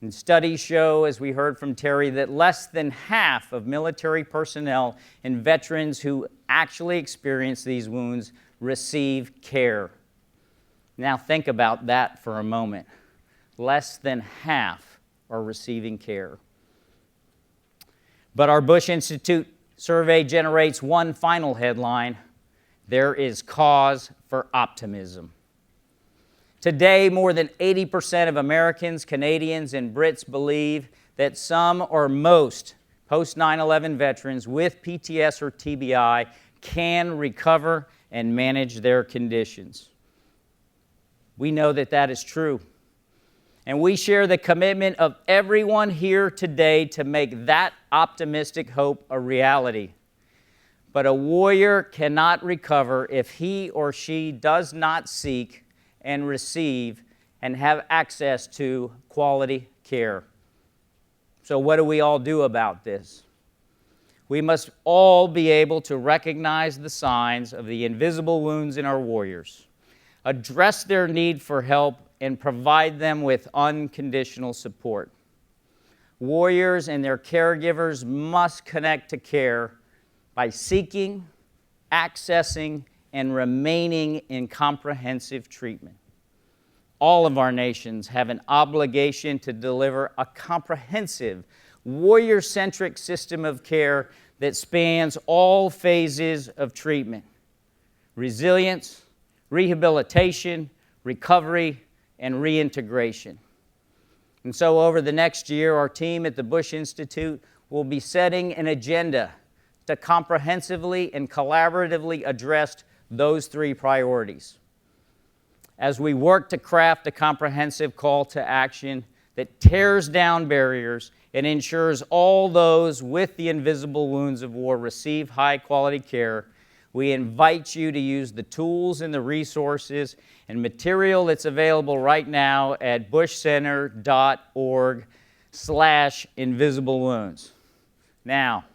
And studies show, as we heard from Terry, that less than half of military personnel and veterans who actually experience these wounds receive care. Now think about that for a moment. Less than half are receiving care. But our Bush Institute survey generates one final headline: there is cause for optimism. Today, more than 80% of Americans, Canadians, and Brits believe that some or most post 9/11 veterans with PTS or TBI can recover and manage their conditions. We know that that is true. And we share the commitment of everyone here today to make that optimistic hope a reality. But a warrior cannot recover if he or she does not seek and receive and have access to quality care. So what do we all do about this? We must all be able to recognize the signs of the invisible wounds in our warriors, address their need for help, and provide them with unconditional support. Warriors and their caregivers must connect to care by seeking, accessing, and remaining in comprehensive treatment. All of our nations have an obligation to deliver a comprehensive, warrior-centric system of care that spans all phases of treatment: resilience, rehabilitation, recovery, and reintegration. And so over the next year, our team at the Bush Institute will be setting an agenda to comprehensively and collaboratively address those three priorities. As we work to craft a comprehensive call to action that tears down barriers and ensures all those with the invisible wounds of war receive high-quality care, we invite you to use the tools and the resources and material that's available right now at bushcenter.org/invisible wounds. Now,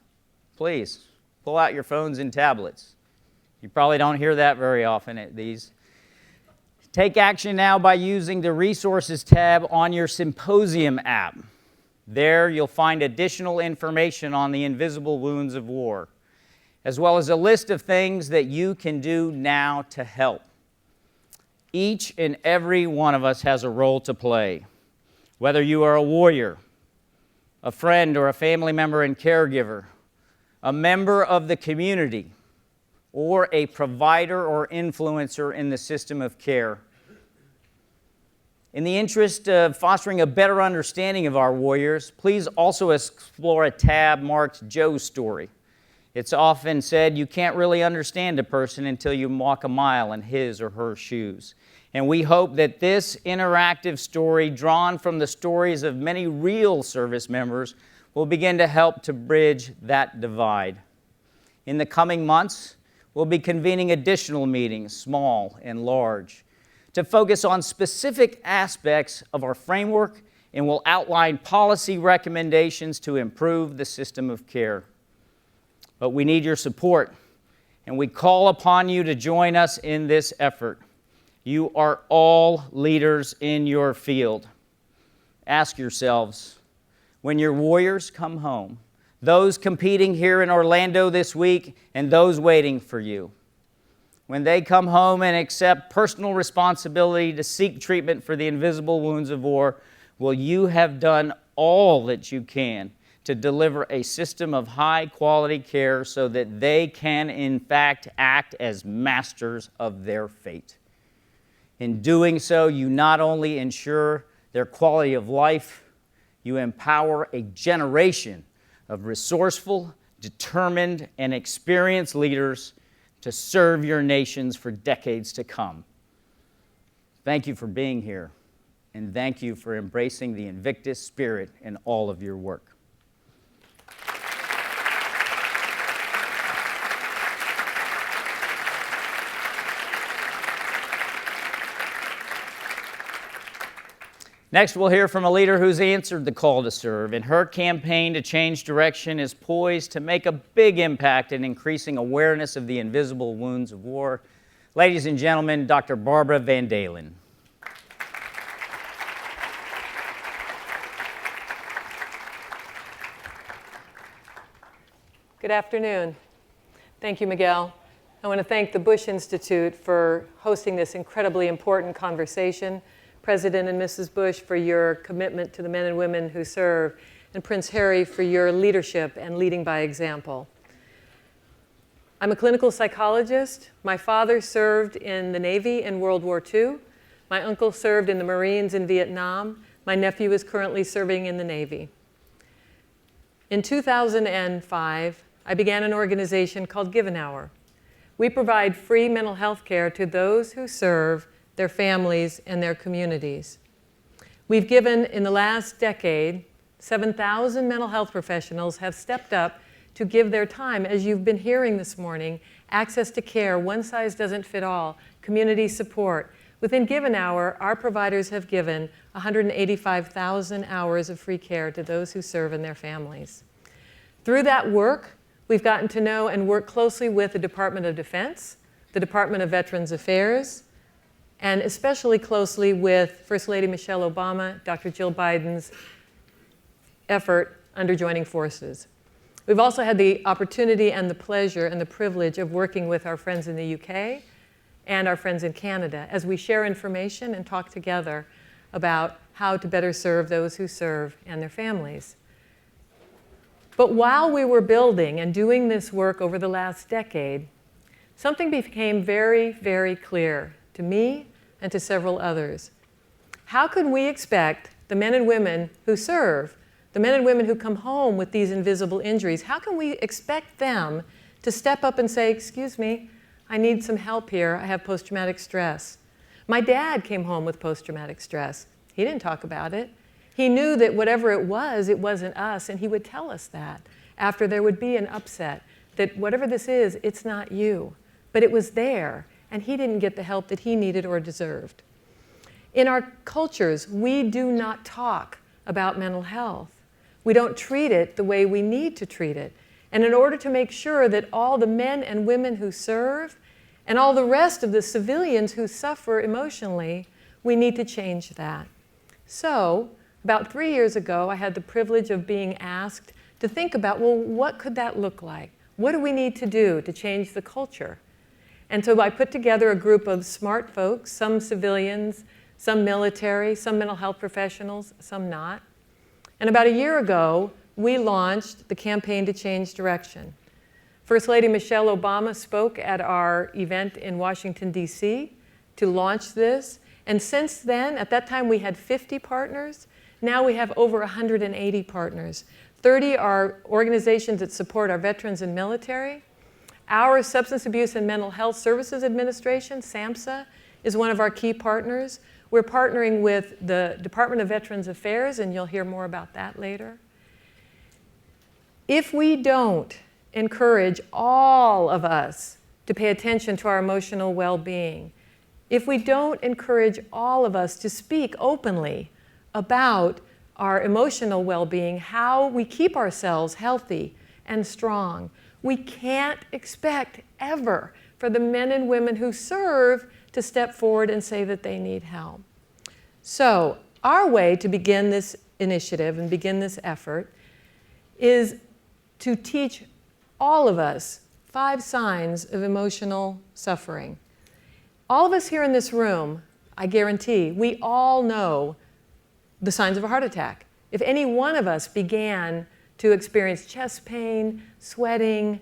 please, pull out your phones and tablets. You probably don't hear that very often at these. Take action now by using the Resources tab on your Symposium app. There you'll find additional information on the invisible wounds of war, as well as a list of things that you can do now to help. Each and every one of us has a role to play. Whether you are a warrior, a friend or a family member and caregiver, a member of the community, or a provider or influencer in the system of care. In the interest of fostering a better understanding of our warriors, please also explore a tab marked Joe's Story. It's often said you can't really understand a person until you walk a mile in his or her shoes. And we hope that this interactive story, drawn from the stories of many real service members, will begin to help to bridge that divide. In the coming months, we'll be convening additional meetings, small and large, to focus on specific aspects of our framework, and will outline policy recommendations to improve the system of care. But we need your support, and we call upon you to join us in this effort. You are all leaders in your field. Ask yourselves, when your warriors come home, those competing here in Orlando this week and those waiting for you, when they come home and accept personal responsibility to seek treatment for the invisible wounds of war, will you have done all that you can to deliver a system of high-quality care so that they can, in fact, act as masters of their fate? In doing so, you not only ensure their quality of life, you empower a generation of resourceful, determined, and experienced leaders to serve your nations for decades to come. Thank you for being here, and thank you for embracing the Invictus spirit in all of your work. Next, we'll hear from a leader who's answered the call to serve, and her campaign to change direction is poised to make a big impact in increasing awareness of the invisible wounds of war. Ladies and gentlemen, Dr. Barbara Van Dalen. Good afternoon. Thank you, Miguel. I want to thank the Bush Institute for hosting this incredibly important conversation. President and Mrs. Bush, for your commitment to the men and women who serve, and Prince Harry, for your leadership and leading by example. I'm a clinical psychologist. My father served in the Navy in World War II. My uncle served in the Marines in Vietnam. My nephew is currently serving in the Navy. In 2005, I began an organization called Give an Hour. We provide free mental health care to those who serve, their families, and their communities. We've given, in the last decade, 7,000 mental health professionals have stepped up to give their time, as you've been hearing this morning, access to care, one size doesn't fit all, community support. Within Give an Hour, our providers have given 185,000 hours of free care to those who serve and their families. Through that work, we've gotten to know and work closely with the Department of Defense, the Department of Veterans Affairs, and especially closely with First Lady Michelle Obama, Dr. Jill Biden's effort under joining forces. We've also had the opportunity and the pleasure and the privilege of working with our friends in the UK and our friends in Canada as we share information and talk together about how to better serve those who serve and their families. But while we were building and doing this work over the last decade, something became very, very clear to me and to several others. How could we expect the men and women who serve, the men and women who come home with these invisible injuries, how can we expect them to step up and say, excuse me, I need some help here, I have post-traumatic stress. My dad came home with post-traumatic stress. He didn't talk about it. He knew that whatever it wasn't us, and he would tell us that after there would be an upset, that whatever this is, it's not you. But it was there, and he didn't get the help that he needed or deserved. In our cultures, we do not talk about mental health. We don't treat it the way we need to treat it. And in order to make sure that all the men and women who serve and all the rest of the civilians who suffer emotionally, we need to change that. So, about 3 years ago, I had the privilege of being asked to think about, well, what could that look like? What do we need to do to change the culture? And so I put together a group of smart folks, some civilians, some military, some mental health professionals, some not. And about a year ago, we launched the Campaign to Change Direction. First Lady Michelle Obama spoke at our event in Washington, D.C. to launch this. And since then, at that time we had 50 partners. Now we have over 180 partners. 30 are organizations that support our veterans and military. Our Substance Abuse and Mental Health Services Administration, SAMHSA, is one of our key partners. We're partnering with the Department of Veterans Affairs, and you'll hear more about that later. If we don't encourage all of us to pay attention to our emotional well-being, if we don't encourage all of us to speak openly about our emotional well-being, how we keep ourselves healthy and strong, we can't expect ever for the men and women who serve to step forward and say that they need help. So our way to begin this initiative and begin this effort is to teach all of us 5 signs of emotional suffering. All of us here in this room, I guarantee, we all know the signs of a heart attack. If any one of us began to experience chest pain, sweating,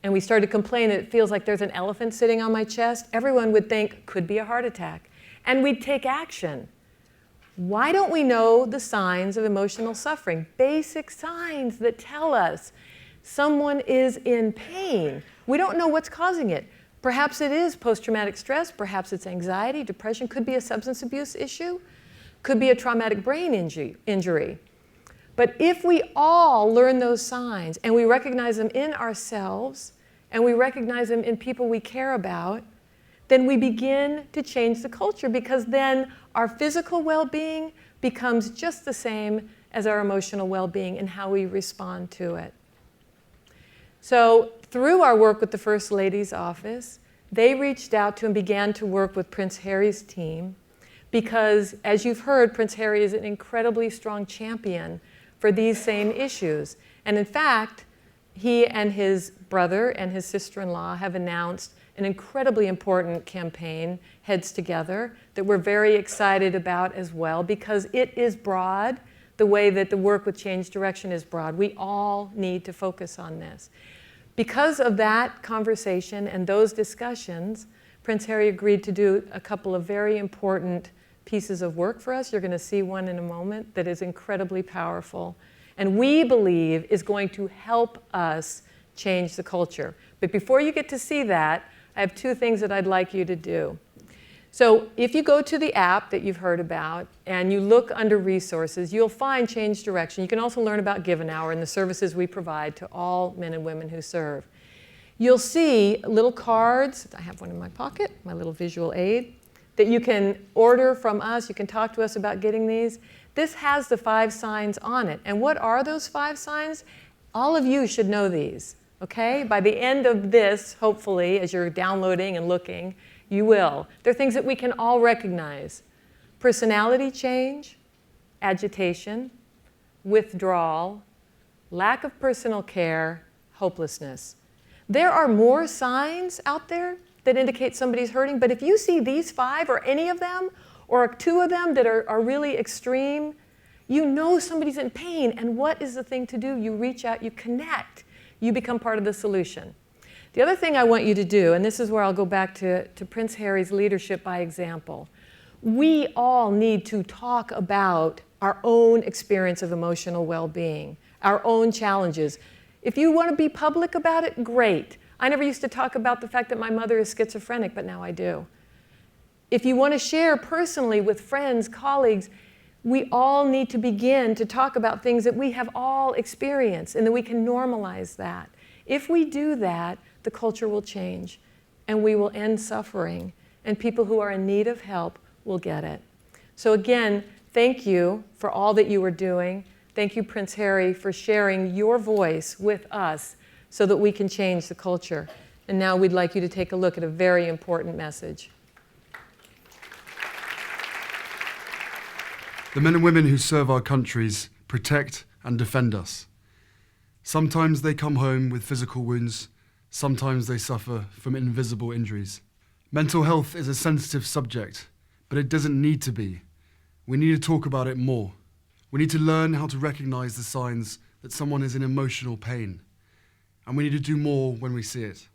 and we started to complain that it feels like there's an elephant sitting on my chest, everyone would think, could be a heart attack. And we'd take action. Why don't we know the signs of emotional suffering? Basic signs that tell us someone is in pain. We don't know what's causing it. Perhaps it is post-traumatic stress, perhaps it's anxiety, depression, could be a substance abuse issue, could be a traumatic brain injury. But if we all learn those signs and we recognize them in ourselves and we recognize them in people we care about, then we begin to change the culture, because then our physical well-being becomes just the same as our emotional well-being and how we respond to it. So through our work with the First Lady's office, they reached out to and began to work with Prince Harry's team, because, as you've heard, Prince Harry is an incredibly strong champion for these same issues. And in fact, he and his brother and his sister-in-law have announced an incredibly important campaign, Heads Together, that we're very excited about as well, because it is broad, the way that the work with Change Direction is broad. We all need to focus on this. Because of that conversation and those discussions, Prince Harry agreed to do a couple of very important pieces of work for us. You're going to see one in a moment that is incredibly powerful, and we believe is going to help us change the culture. But before you get to see that, I have two things that I'd like you to do. So if you go to the app that you've heard about and you look under resources, you'll find Change Direction. You can also learn about Give an Hour and the services we provide to all men and women who serve. You'll see little cards. I have one in my pocket, my little visual aid, that you can order from us. You can talk to us about getting these. This has the 5 signs on it. And what are those 5 signs? All of you should know these, okay? By the end of this, hopefully, as you're downloading and looking, you will. They're things that we can all recognize. Personality change, agitation, withdrawal, lack of personal care, hopelessness. There are more signs out there that indicate somebody's hurting, but if you see these 5 or any of them, or 2 of them that are really extreme, you know somebody's in pain, and what is the thing to do? You reach out, you connect, you become part of the solution. The other thing I want you to do, and this is where I'll go back to Prince Harry's leadership by example, we all need to talk about our own experience of emotional well-being, our own challenges. If you want to be public about it, great. I never used to talk about the fact that my mother is schizophrenic, but now I do. If you want to share personally with friends, colleagues, we all need to begin to talk about things that we have all experienced and that we can normalize that. If we do that, the culture will change and we will end suffering and people who are in need of help will get it. So again, thank you for all that you are doing. Thank you, Prince Harry, for sharing your voice with us so that we can change the culture. And now we'd like you to take a look at a very important message. The men and women who serve our countries protect and defend us. Sometimes they come home with physical wounds, sometimes they suffer from invisible injuries. Mental health is a sensitive subject, but it doesn't need to be. We need to talk about it more. We need to learn how to recognize the signs that someone is in emotional pain, and we need to do more when we see it.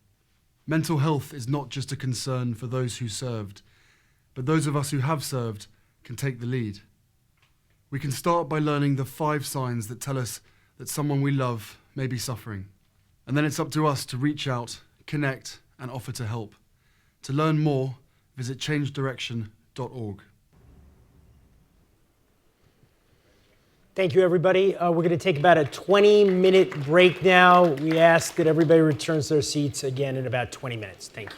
Mental health is not just a concern for those who served, but those of us who have served can take the lead. We can start by learning the 5 signs that tell us that someone we love may be suffering. And then it's up to us to reach out, connect, and offer to help. To learn more, visit changedirection.org. Thank you, everybody. We're going to take about a 20-minute break now. We ask that everybody returns to their seats again in about 20 minutes. Thank you.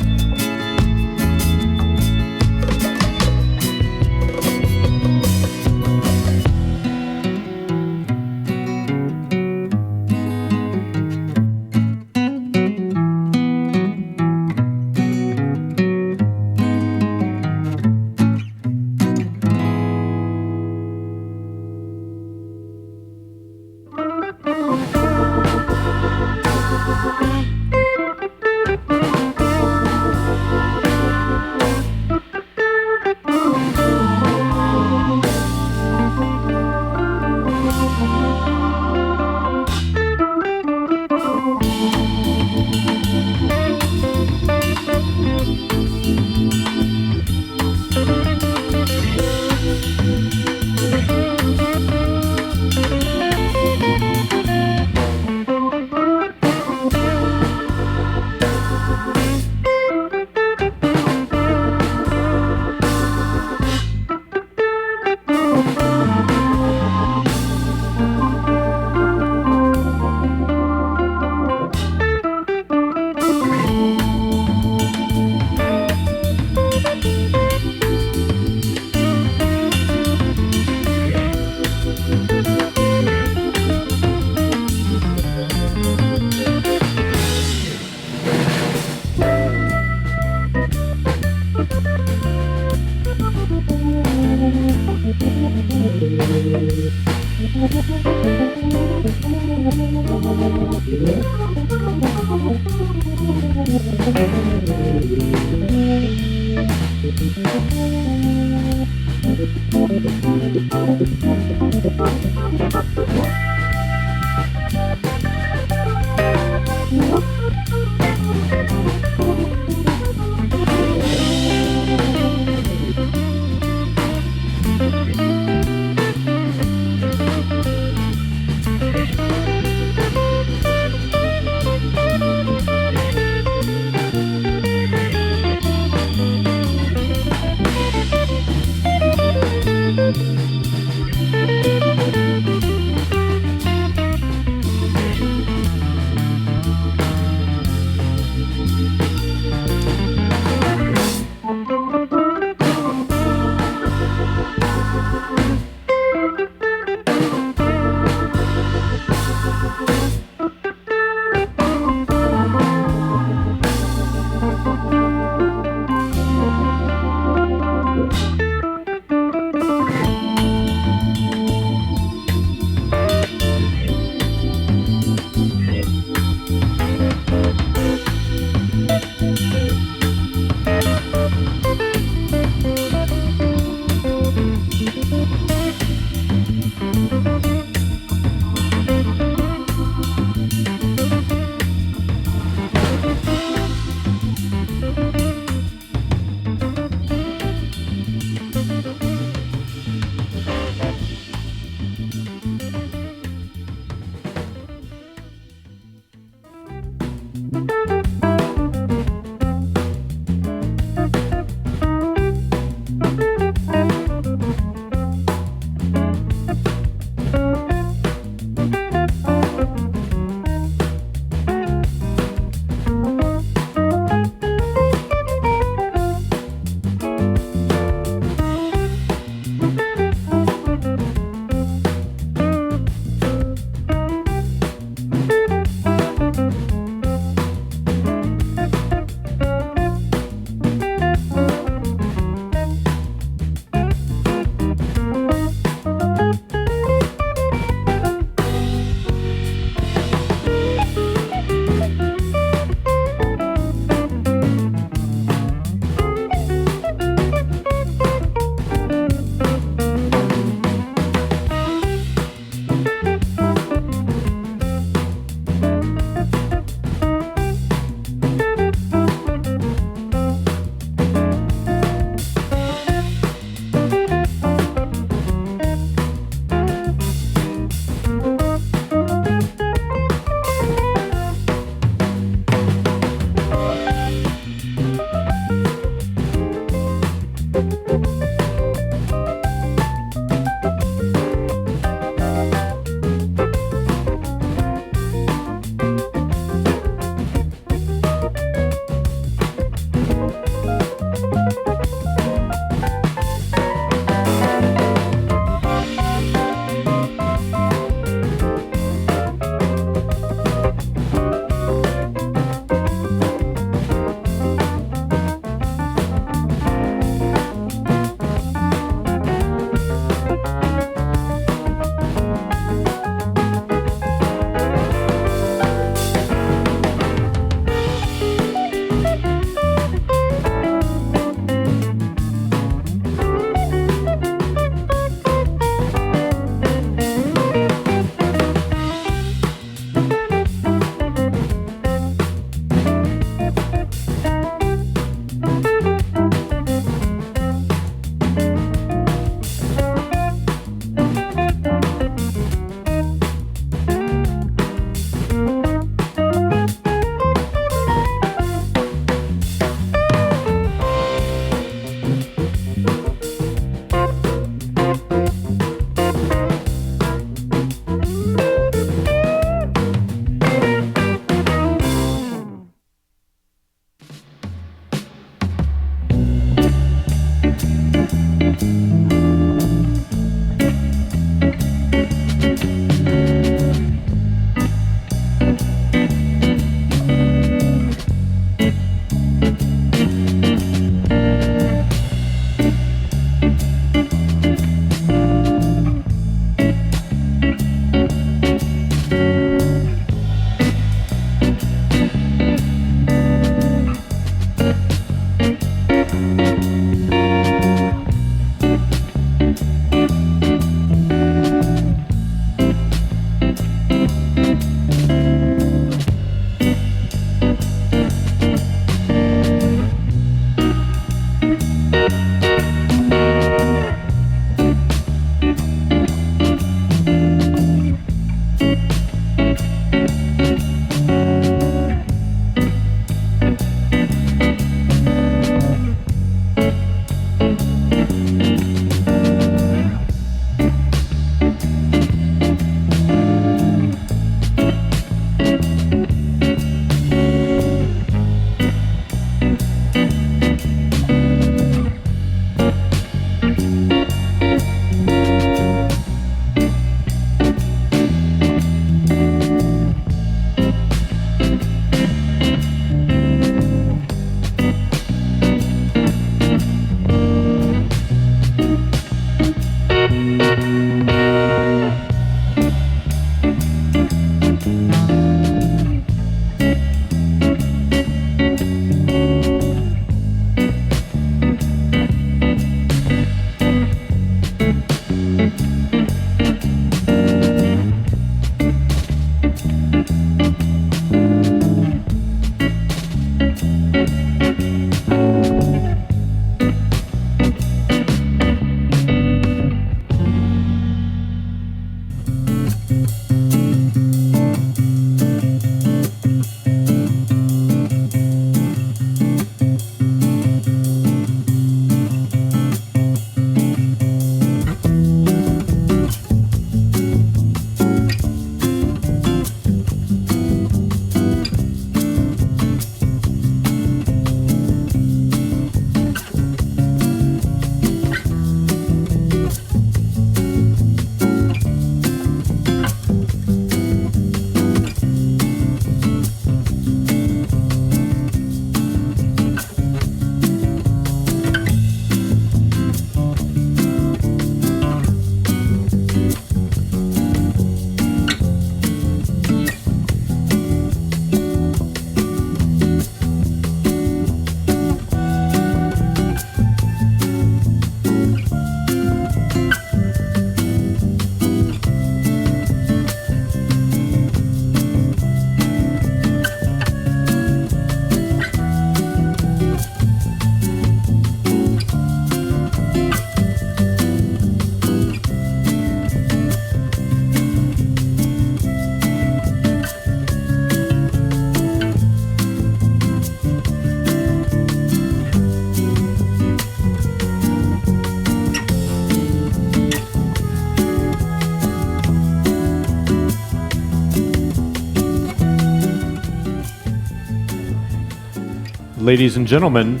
Ladies and gentlemen,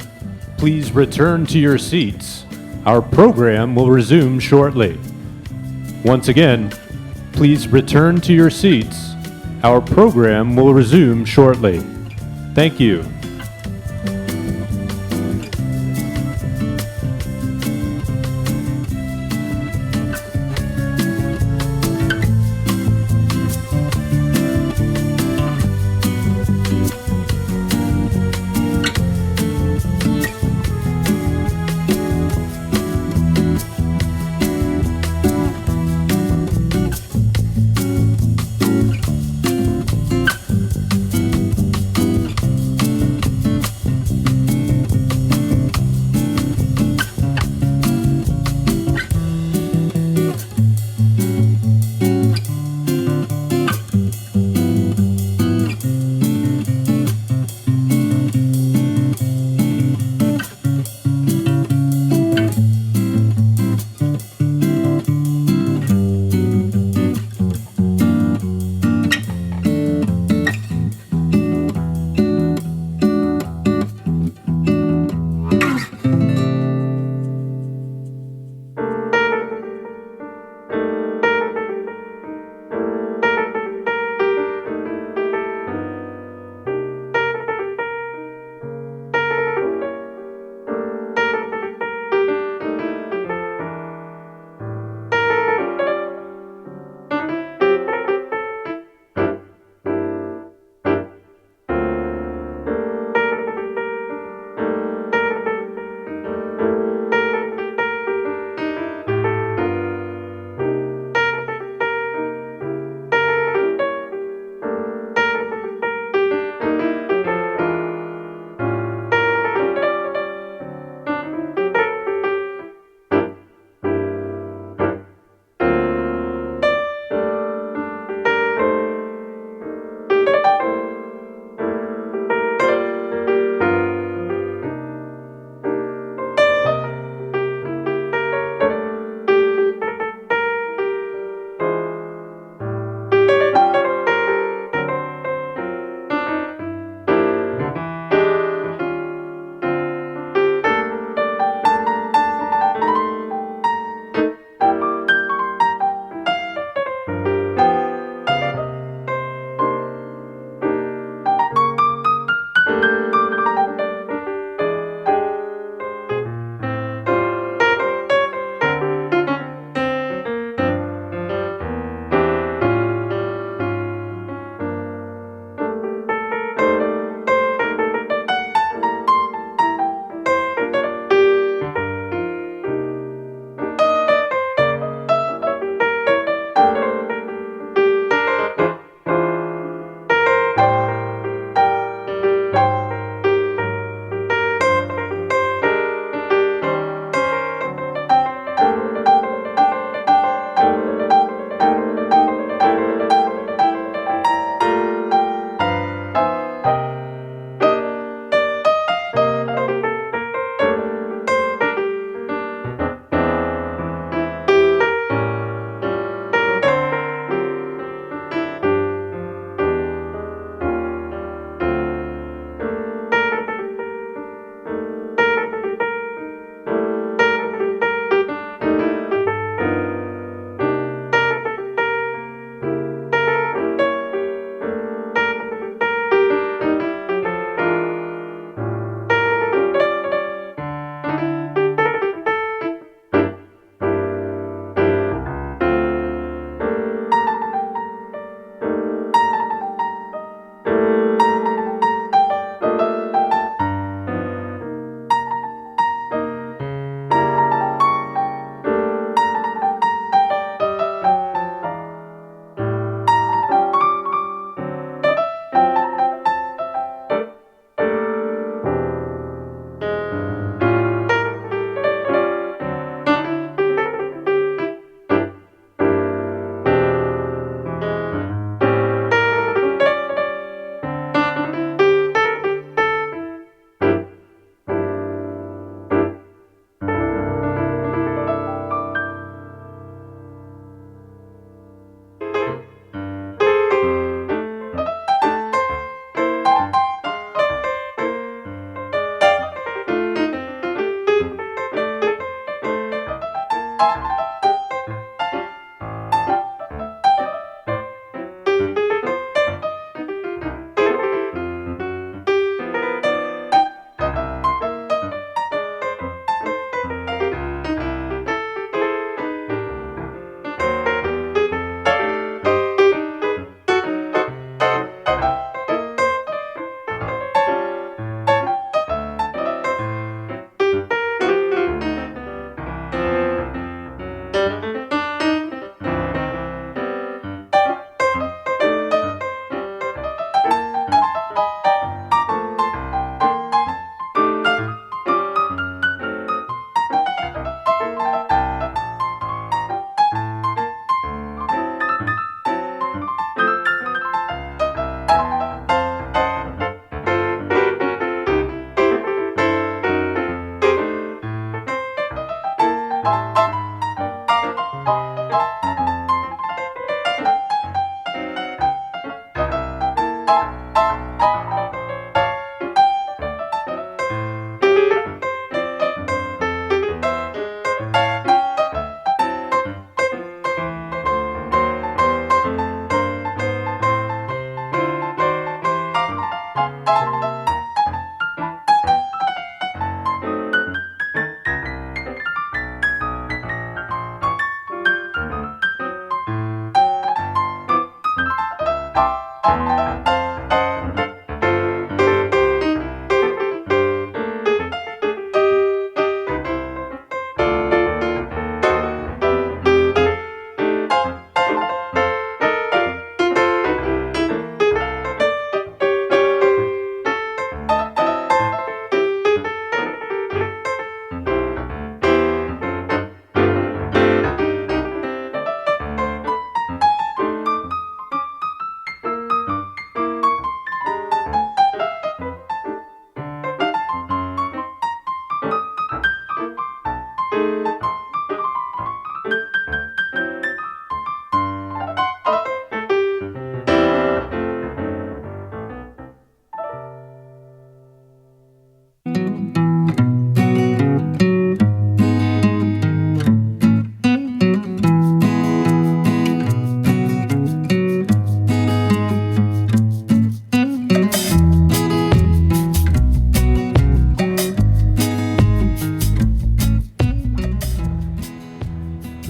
please return to your seats. Our program will resume shortly. Once again, please return to your seats. Our program will resume shortly. Thank you.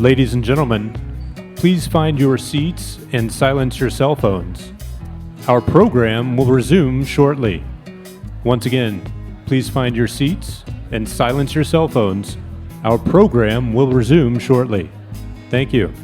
Ladies and gentlemen, please find your seats and silence your cell phones. Our program will resume shortly. Once again, please find your seats and silence your cell phones. Our program will resume shortly. Thank you.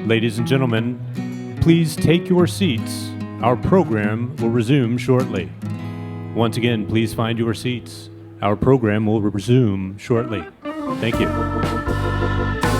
Ladies and gentlemen, please take your seats. Our program will resume shortly. Once again, please find your seats. Our program will resume shortly. Thank you.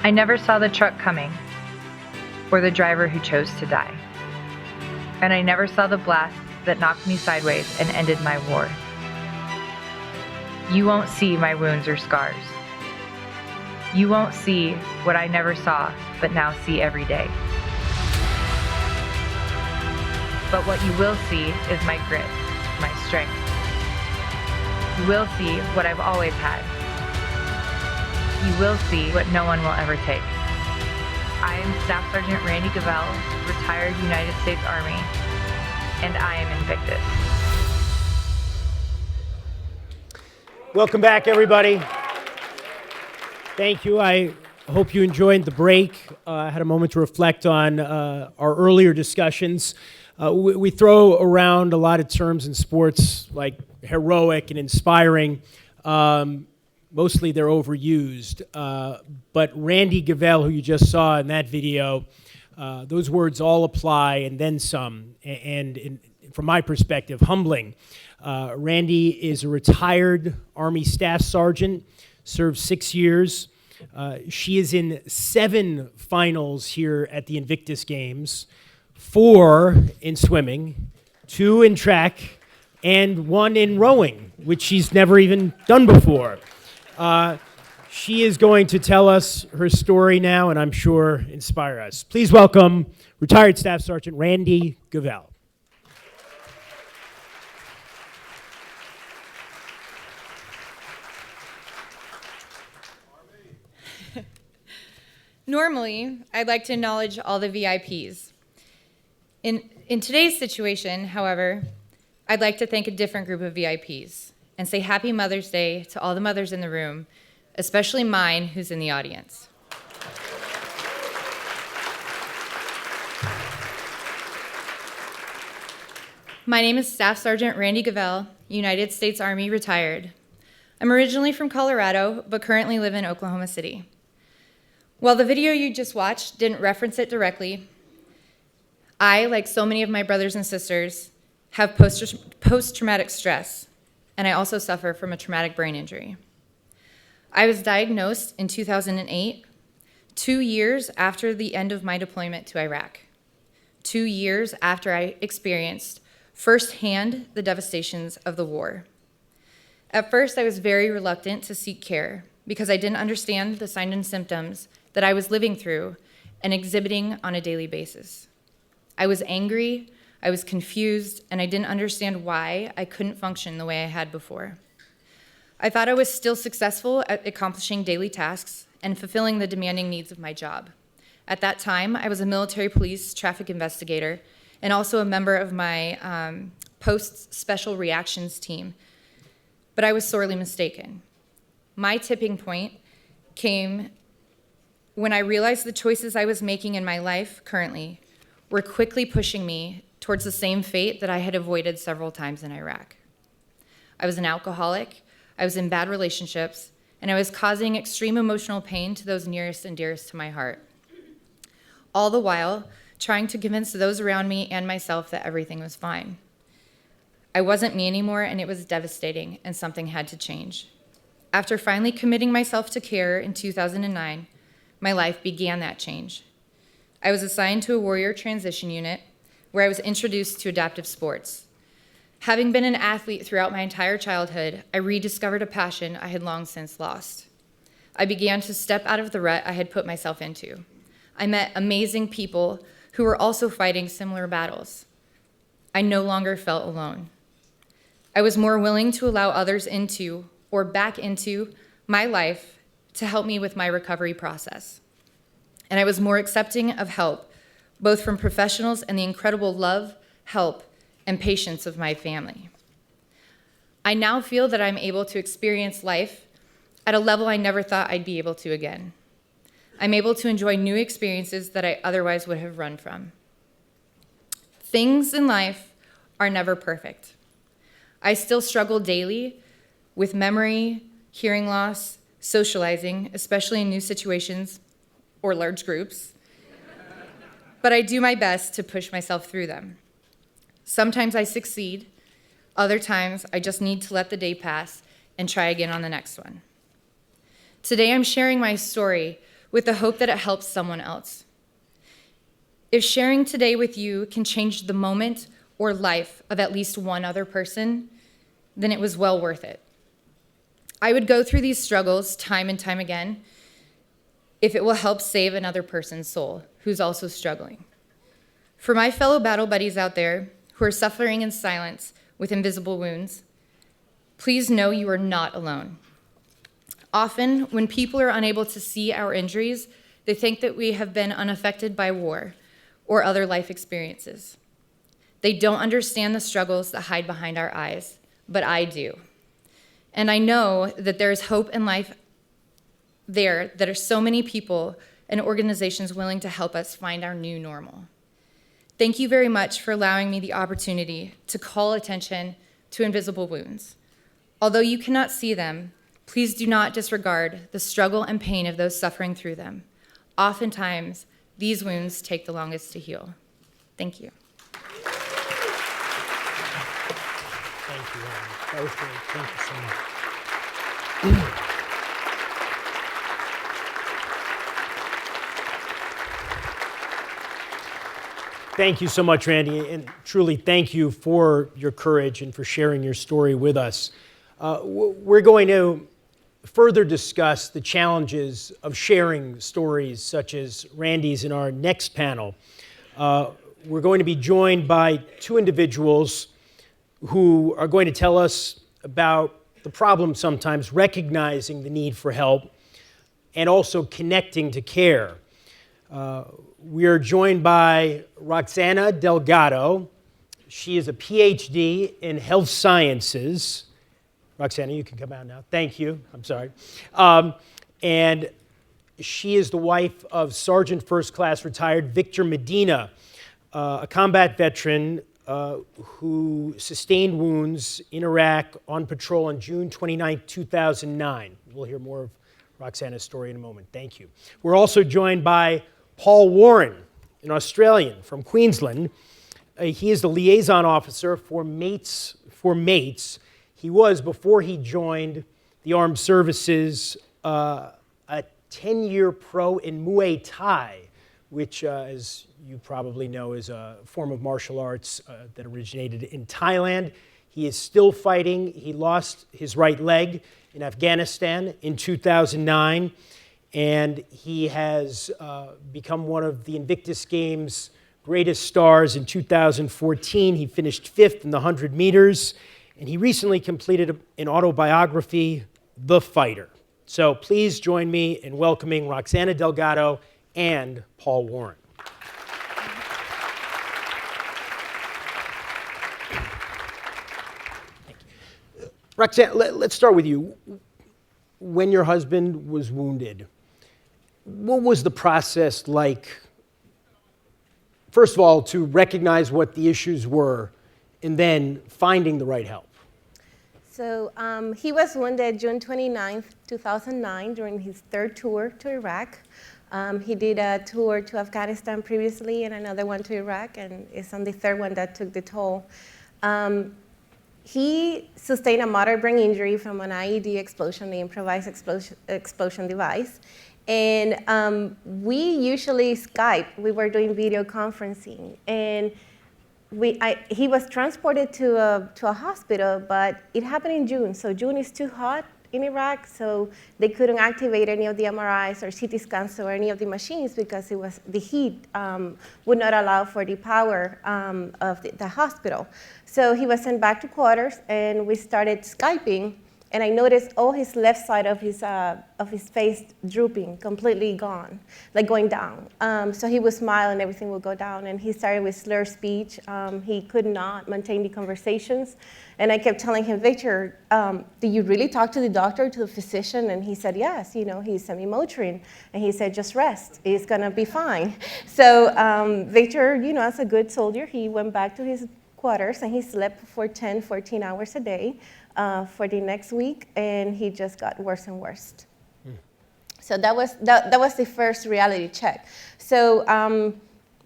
I never saw the truck coming, or the driver who chose to die. And I never saw the blast that knocked me sideways and ended my war. You won't see my wounds or scars. You won't see what I never saw, but now see every day. But what you will see is my grit, my strength. You will see what I've always had. You will see what no one will ever take. I am Staff Sergeant Randy Gavell, retired United States Army, and I am Invictus. Welcome back, everybody. Thank you. I hope you enjoyed the break. I had a moment to reflect on our earlier discussions. We throw around a lot of terms in sports like heroic and inspiring. Mostly they're overused. But Randy Gavell, who you just saw in that video, those words all apply and then some. And from my perspective, humbling. Randy is a retired Army Staff Sergeant, served 6 years. She is in 7 finals here at the Invictus Games, 4 in swimming, 2 in track, and 1 in rowing, which she's never even done before. She is going to tell us her story now, and I'm sure inspire us. Please welcome retired Staff Sergeant Randy Gavell. Normally, I'd like to acknowledge all the VIPs. In today's situation, however, I'd like to thank a different group of VIPs and say Happy Mother's Day to all the mothers in the room, especially mine, who's in the audience. My name is Staff Sergeant Randy Gavell, United States Army, retired. I'm originally from Colorado, but currently live in Oklahoma City. While the video you just watched didn't reference it directly, I, like so many of my brothers and sisters, have post-traumatic stress, and I also suffer from a traumatic brain injury. I was diagnosed in 2008, 2 years after the end of my deployment to Iraq, 2 years after I experienced firsthand the devastations of the war. At first, I was very reluctant to seek care because I didn't understand the signs and symptoms that I was living through and exhibiting on a daily basis. I was angry, I was confused, and I didn't understand why I couldn't function the way I had before. I thought I was still successful at accomplishing daily tasks and fulfilling the demanding needs of my job. At that time, I was a military police traffic investigator and also a member of my post-special reactions team, but I was sorely mistaken. My tipping point came when I realized the choices I was making in my life currently were quickly pushing me towards the same fate that I had avoided several times in Iraq. I was an alcoholic, I was in bad relationships, and I was causing extreme emotional pain to those nearest and dearest to my heart. All the while, trying to convince those around me and myself that everything was fine. I wasn't me anymore, and it was devastating, and something had to change. After finally committing myself to care in 2009, my life began that change. I was assigned to a warrior transition unit where I was introduced to adaptive sports. Having been an athlete throughout my entire childhood, I rediscovered a passion I had long since lost. I began to step out of the rut I had put myself into. I met amazing people who were also fighting similar battles. I no longer felt alone. I was more willing to allow others into or back into my life to help me with my recovery process. And I was more accepting of help, both from professionals and the incredible love, help, and patience of my family. I now feel that I'm able to experience life at a level I never thought I'd be able to again. I'm able to enjoy new experiences that I otherwise would have run from. Things in life are never perfect. I still struggle daily with memory, hearing loss, socializing, especially in new situations or large groups. But I do my best to push myself through them. Sometimes I succeed. Other times I just need to let the day pass and try again on the next one. Today I'm sharing my story with the hope that it helps someone else. If sharing today with you can change the moment or life of at least one other person, then it was well worth it. I would go through these struggles time and time again if it will help save another person's soul who's also struggling. For my fellow battle buddies out there who are suffering in silence with invisible wounds, please know you are not alone. Often, when people are unable to see our injuries, they think that we have been unaffected by war or other life experiences. They don't understand the struggles that hide behind our eyes, but I do. And I know that there is hope in life there that are so many people and organizations willing to help us find our new normal. Thank you very much for allowing me the opportunity to call attention to invisible wounds. Although you cannot see them, please do not disregard the struggle and pain of those suffering through them. Oftentimes, these wounds take the longest to heal. Thank you. Thank you, Ellen. That was great. Thank you so much. Thank you so much, Randy, and truly thank you for your courage and for sharing your story with us. We're going to further discuss the challenges of sharing stories such as Randy's in our next panel. We're going to be joined by two individuals who are going to tell us about the problem sometimes recognizing the need for help and also connecting to care. We are joined by Roxana Delgado. She is a PhD in health sciences. Roxana, you can come out now. Thank you. I'm sorry. And she is the wife of Sergeant First Class retired Victor Medina, a combat veteran who sustained wounds in Iraq on patrol on June 29, 2009. We'll hear more of Roxana's story in a moment. Thank you. We're also joined by Paul Warren, an Australian from Queensland. He is the liaison officer for Mates. He was, before he joined the armed services, a 10-year pro in Muay Thai, which, as you probably know, is a form of martial arts that originated in Thailand. He is still fighting. He lost his right leg in Afghanistan in 2009, and he has become one of the Invictus Games' greatest stars. In 2014, he finished 5th in the 100 meters, and he recently completed an autobiography, The Fighter. So please join me in welcoming Roxana Delgado and Paul Warren. Roxana, let's start with you. When your husband was wounded, what was the process like, first of all, to recognize what the issues were and then finding the right help? So he was wounded June 29th, 2009 during his third tour to Iraq. He did a tour to Afghanistan previously and another one to Iraq, and it's on the third one that took the toll. He sustained a moderate brain injury from an IED explosion, the improvised explosion device. And we usually Skype. We were doing video conferencing. And he was transported to a hospital, but it happened in June. So June is too hot in Iraq, so they couldn't activate any of the MRIs or CT scans or any of the machines because the heat would not allow for the power of the hospital. So he was sent back to quarters, and we started Skyping. And I noticed all his left side of his face drooping, completely gone, like going down. So he would smile and everything would go down. And he started with slurred speech. He could not maintain the conversations. And I kept telling him, Victor, did you really talk to the doctor, to the physician? And he said, yes, he sent me Motrin. And he said, just rest, it's gonna be fine. So Victor, as a good soldier, he went back to his quarters and he slept for 10, 14 hours a day. For the next week, and he just got worse and worse. So that was the first reality check. So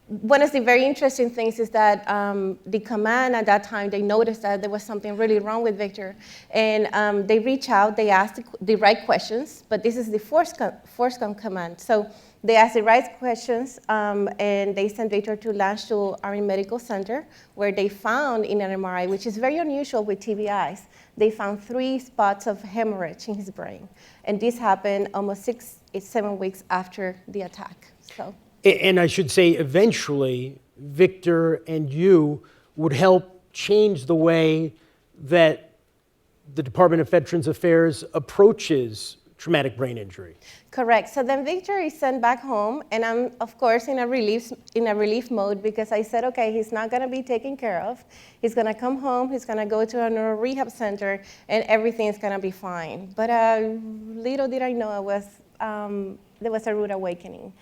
one of the very interesting things is that the command at that time, they noticed that there was something really wrong with Victor, and they reached out, they asked the right questions, but this is the FORSCOM command. So they asked the right questions, and they sent Victor to Landstuhl Army Medical Center, where they found in an MRI, which is very unusual with TBIs, they found 3 spots of hemorrhage in his brain. And this happened almost 7 weeks after the attack. So. And I should say, eventually, Victor and you would help change the way that the Department of Veterans Affairs approaches traumatic brain injury. Correct. So then Victor is sent back home, and I'm, of course, in a relief mode because I said, okay, he's not going to be taken care of. He's going to come home. He's going to go to a neuro rehab center, and everything's going to be fine. But little did I know there was a rude awakening.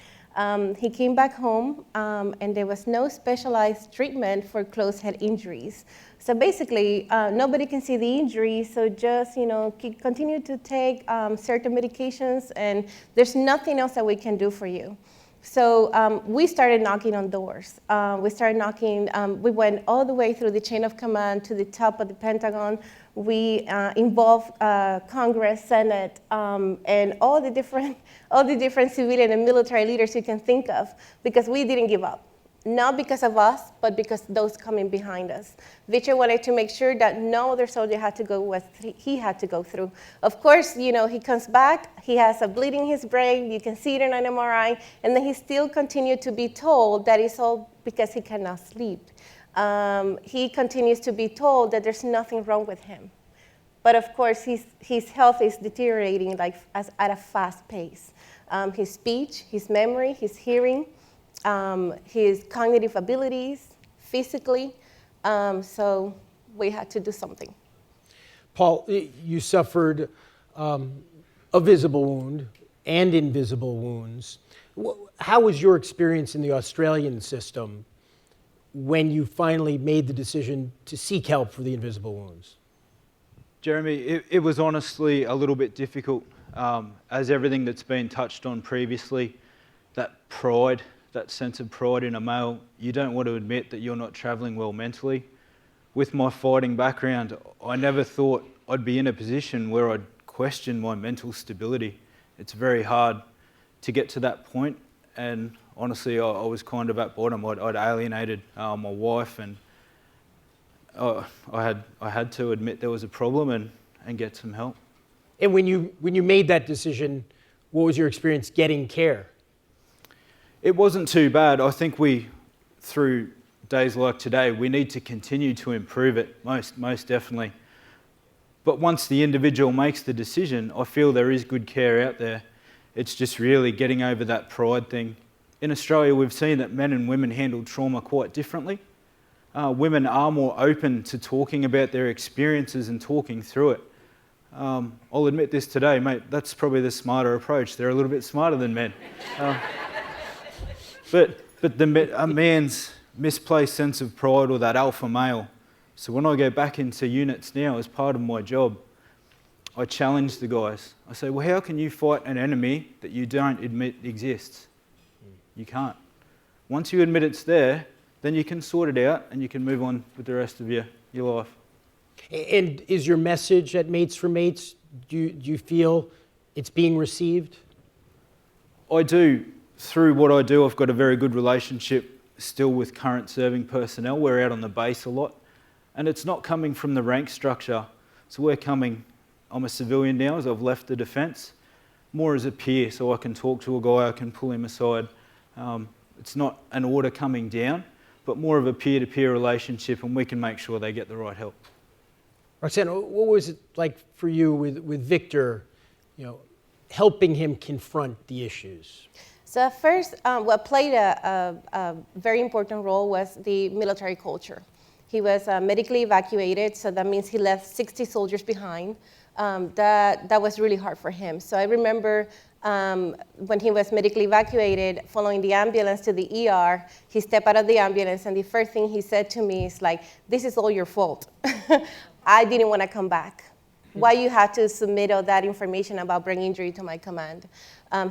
He came back home, and there was no specialized treatment for closed head injuries. So basically, nobody can see the injury, so just continue to take certain medications, and there's nothing else that we can do for you. So we started knocking on doors. We went all the way through the chain of command to the top of the Pentagon. We involved Congress, Senate, and all the different civilian and military leaders you can think of, because we didn't give up. Not because of us, but because those coming behind us. Victor wanted to make sure that no other soldier had to go what he had to go through. Of course, he comes back, he has a bleed in his brain, you can see it in an MRI, and then he still continued to be told that it's all because he cannot sleep. He continues to be told that there's nothing wrong with him. But of course, his health is deteriorating at a fast pace. His speech, his memory, his hearing, his cognitive abilities, physically, so we had to do something. Paul, you suffered a visible wound and invisible wounds. How was your experience in the Australian system when you finally made the decision to seek help for the invisible wounds? Jeremy, it was honestly a little bit difficult, as everything that's been touched on previously, that pride, that sense of pride in a male, you don't want to admit that you're not travelling well mentally. With my fighting background, I never thought I'd be in a position where I'd question my mental stability. It's very hard to get to that point, and honestly, I was kind of at bottom. I'd alienated my wife, and I had to admit there was a problem and get some help. And when you made that decision, what was your experience getting care? It wasn't too bad. I think through days like today, we need to continue to improve it, most definitely. But once the individual makes the decision, I feel there is good care out there. It's just really getting over that pride thing. In Australia, we've seen that men and women handle trauma quite differently. Women are more open to talking about their experiences and talking through it. I'll admit this today, mate, that's probably the smarter approach. They're a little bit smarter than men. But a man's misplaced sense of pride, or that alpha male. So when I go back into units now as part of my job, I challenge the guys. I say, well, how can you fight an enemy that you don't admit exists? You can't. Once you admit it's there, then you can sort it out and you can move on with the rest of your life. And is your message at Mates for Mates, do you feel it's being received? I do. Through what I do, I've got a very good relationship still with current serving personnel. We're out on the base a lot. And it's not coming from the rank structure. So I'm a civilian now as I've left the defence, more as a peer, so I can talk to a guy, I can pull him aside. It's not an order coming down, but more of a peer-to-peer relationship, and we can make sure they get the right help. Roxanne, what was it like for you with Victor, helping him confront the issues? So at first, what played a very important role was the military culture. He was medically evacuated, so that means he left 60 soldiers behind. That was really hard for him. So I remember when he was medically evacuated, following the ambulance to the ER, he stepped out of the ambulance, and the first thing he said to me is like, "This is all your fault. I didn't want to come back. Why you had to submit all that information about brain injury to my command?"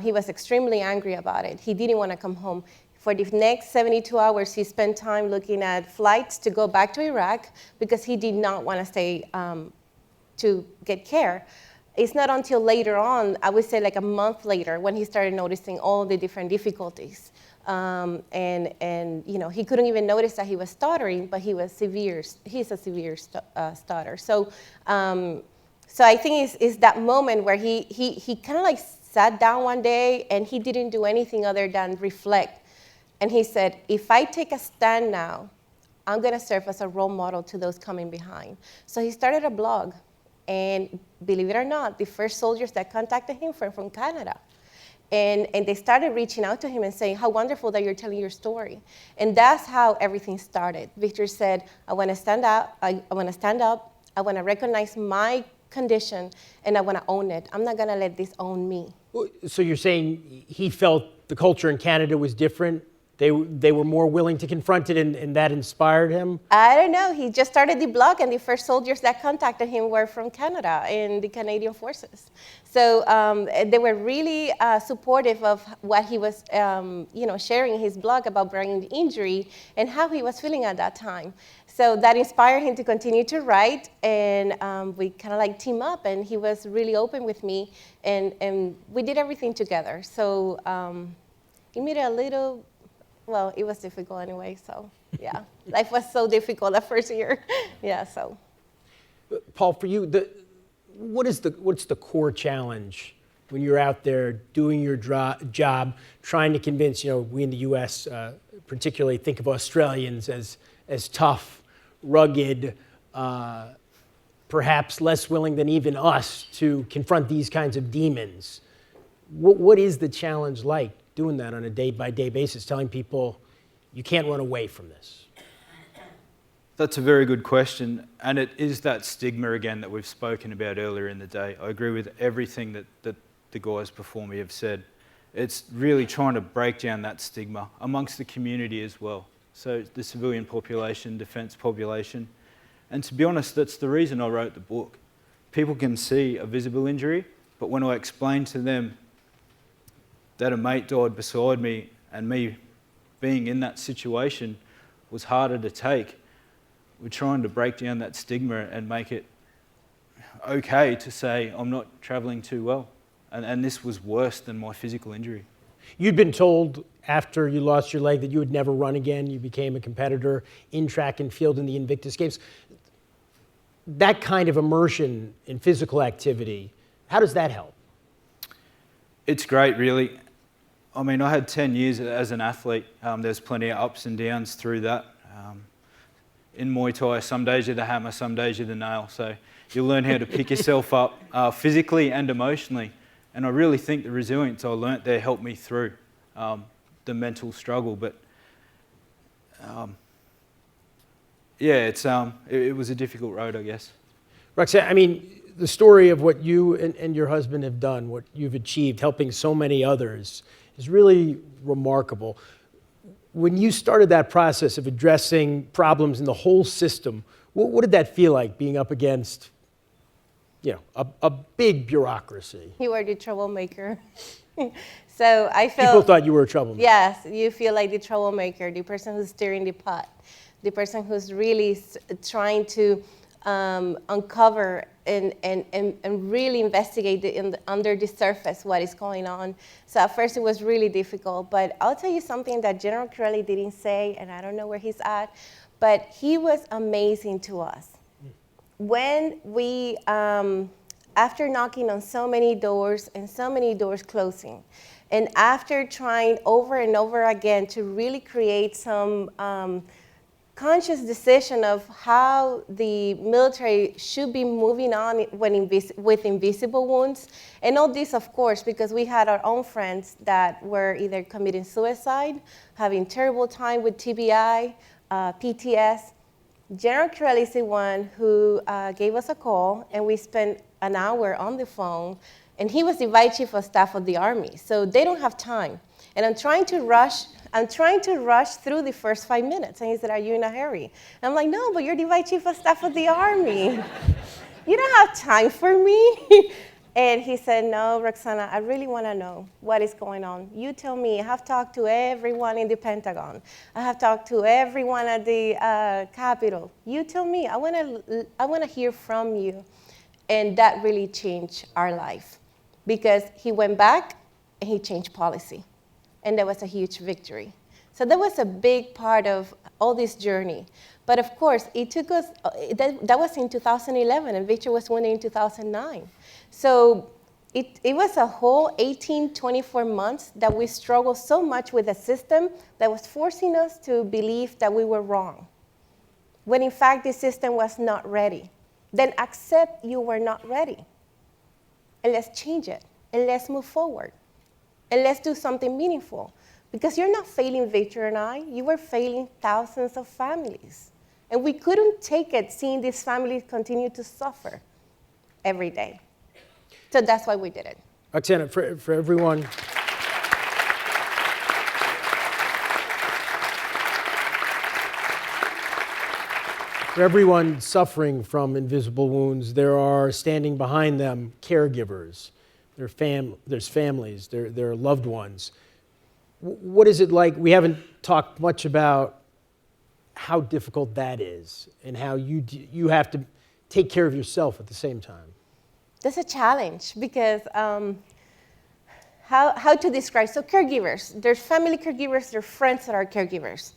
He was extremely angry about it. He didn't want to come home. For the next 72 hours, he spent time looking at flights to go back to Iraq because he did not want to stay to get care. It's not until later on, I would say like a month later, when he started noticing all the different difficulties. He couldn't even notice that he was stuttering, but he's a severe stutter. So I think it's that moment where he kind of like sat down one day and he didn't do anything other than reflect. And he said, if I take a stand now, I'm going to serve as a role model to those coming behind. So he started a blog. And believe it or not, the first soldiers that contacted him were from Canada. And they started reaching out to him and saying, how wonderful that you're telling your story. And that's how everything started. Victor said, I want to stand up, I want to recognize my condition, and I want to own it. I'm not going to let this own me. So you're saying he felt the culture in Canada was different? They were more willing to confront it, and that inspired him? I don't know. He just started the blog, and the first soldiers that contacted him were from Canada in the Canadian Forces. So they were really supportive of what he was, sharing in his blog about brain injury and how he was feeling at that time. So that inspired him to continue to write, and we kind of like team up, and he was really open with me, and we did everything together. So it made it a little. Well, it was difficult anyway, so yeah. Life was so difficult that first year. Yeah, so. Paul, for you, what's the core challenge when you're out there doing your job, trying to convince, we in the U.S. Particularly think of Australians as tough, rugged, perhaps less willing than even us to confront these kinds of demons. What is the challenge like? Doing that on a day-by-day basis, telling people you can't run away from this? That's a very good question, and it is that stigma again that we've spoken about earlier in the day. I agree with everything that the guys before me have said. It's really trying to break down that stigma amongst the community as well. So the civilian population, defence population, and to be honest, that's the reason I wrote the book. People can see a visible injury, but when I explain to them that a mate died beside me and me being in that situation was harder to take, we're trying to break down that stigma and make it okay to say I'm not travelling too well. And this was worse than my physical injury. You'd been told after you lost your leg that you would never run again. You became a competitor in track and field in the Invictus Games. That kind of immersion in physical activity, how does that help? It's great, really. I mean, I had 10 years as an athlete. There's plenty of ups and downs through that. In Muay Thai, some days you're the hammer, some days you're the nail. So you learn how to pick yourself up physically and emotionally. And I really think the resilience I learnt there helped me through the mental struggle. But it was a difficult road, I guess. Roxanne, I mean, the story of what you and your husband have done, what you've achieved, helping so many others, is really remarkable. When you started that process of addressing problems in the whole system, what did that feel like, being up against, a big bureaucracy? You were the troublemaker. So I felt... People thought you were a troublemaker. Yes, you feel like the troublemaker, the person who's stirring the pot, the person who's really trying to uncover and really investigate under the surface what is going on. So at first it was really difficult, but I'll tell you something that General Corelli didn't say, and I don't know where he's at, but he was amazing to us. When we, after knocking on so many doors and so many doors closing, and after trying over and over again to really create some conscious decision of how the military should be moving on with invisible wounds. And all this, of course, because we had our own friends that were either committing suicide, having terrible time with TBI, PTSD. General Corelli is the one who gave us a call, and we spent an hour on the phone, and he was the Vice Chief of Staff of the Army, so they don't have time. And I'm trying to rush through the first 5 minutes. And he said, are you in a hurry? And I'm like, no, but you're the Vice Chief of Staff of the Army. You don't have time for me. And he said, no, Roxana, I really want to know what is going on. You tell me. I have talked to everyone in the Pentagon. I have talked to everyone at the Capitol. You tell me. I want to hear from you. And that really changed our life, because he went back and he changed policy. And that was a huge victory. So that was a big part of all this journey. But of course, it took us, that was in 2011, and Victor was winning in 2009. So it was a whole 18, 24 months that we struggled so much with a system that was forcing us to believe that we were wrong, when in fact the system was not ready. Then accept you were not ready. And let's change it, and let's move forward. And let's do something meaningful. Because you're not failing Victor and I, you were failing thousands of families. And we couldn't take it seeing these families continue to suffer every day. So that's why we did it. Roxana, for everyone, suffering from invisible wounds, there are standing behind them caregivers. There's families, their loved ones. What is it like? We haven't talked much about how difficult that is and how you have to take care of yourself at the same time. That's a challenge, because how to describe? So caregivers, there's family caregivers, there's friends that are caregivers.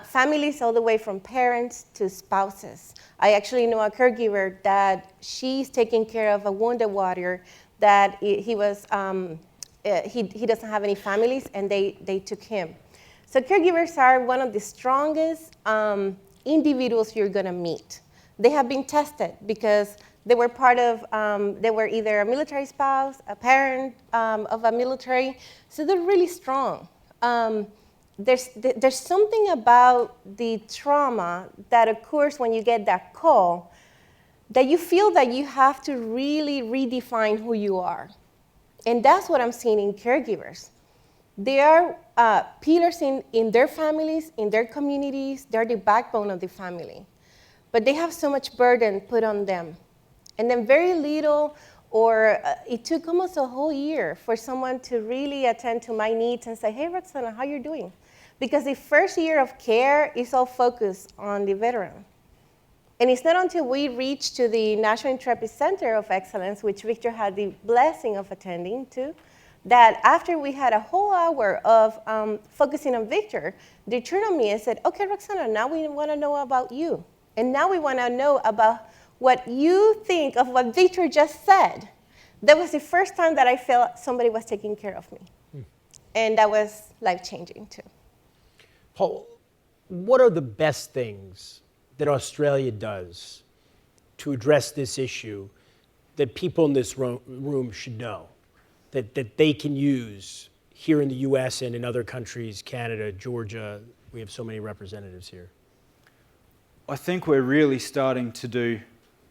Families all the way from parents to spouses. I actually know a caregiver that she's taking care of a wounded warrior that he doesn't have any families, and they took him. So caregivers are one of the strongest individuals you're gonna meet. They have been tested because they were part of, they were either a military spouse, a parent of a military, so they're really strong. There's something about the trauma that occurs when you get that call that you feel that you have to really redefine who you are. And that's what I'm seeing in caregivers. They are pillars in their families, in their communities. They're the backbone of the family. But they have so much burden put on them. And then very little, or it took almost a whole year for someone to really attend to my needs and say, hey, Roxana, how you doing? Because the first year of care is all focused on the veteran. And it's not until we reach to the National Intrepid Center of Excellence, which Victor had the blessing of attending to, that after we had a whole hour of focusing on Victor, they turned on me and said, okay, Roxana, now we want to know about you. And now we want to know about what you think of what Victor just said. That was the first time that I felt somebody was taking care of me. And that was life-changing too. Paul, what are the best things that Australia does to address this issue that people in this room should know, that they can use here in the US and in other countries, Canada, Georgia? We have so many representatives here. I think we're really starting to do,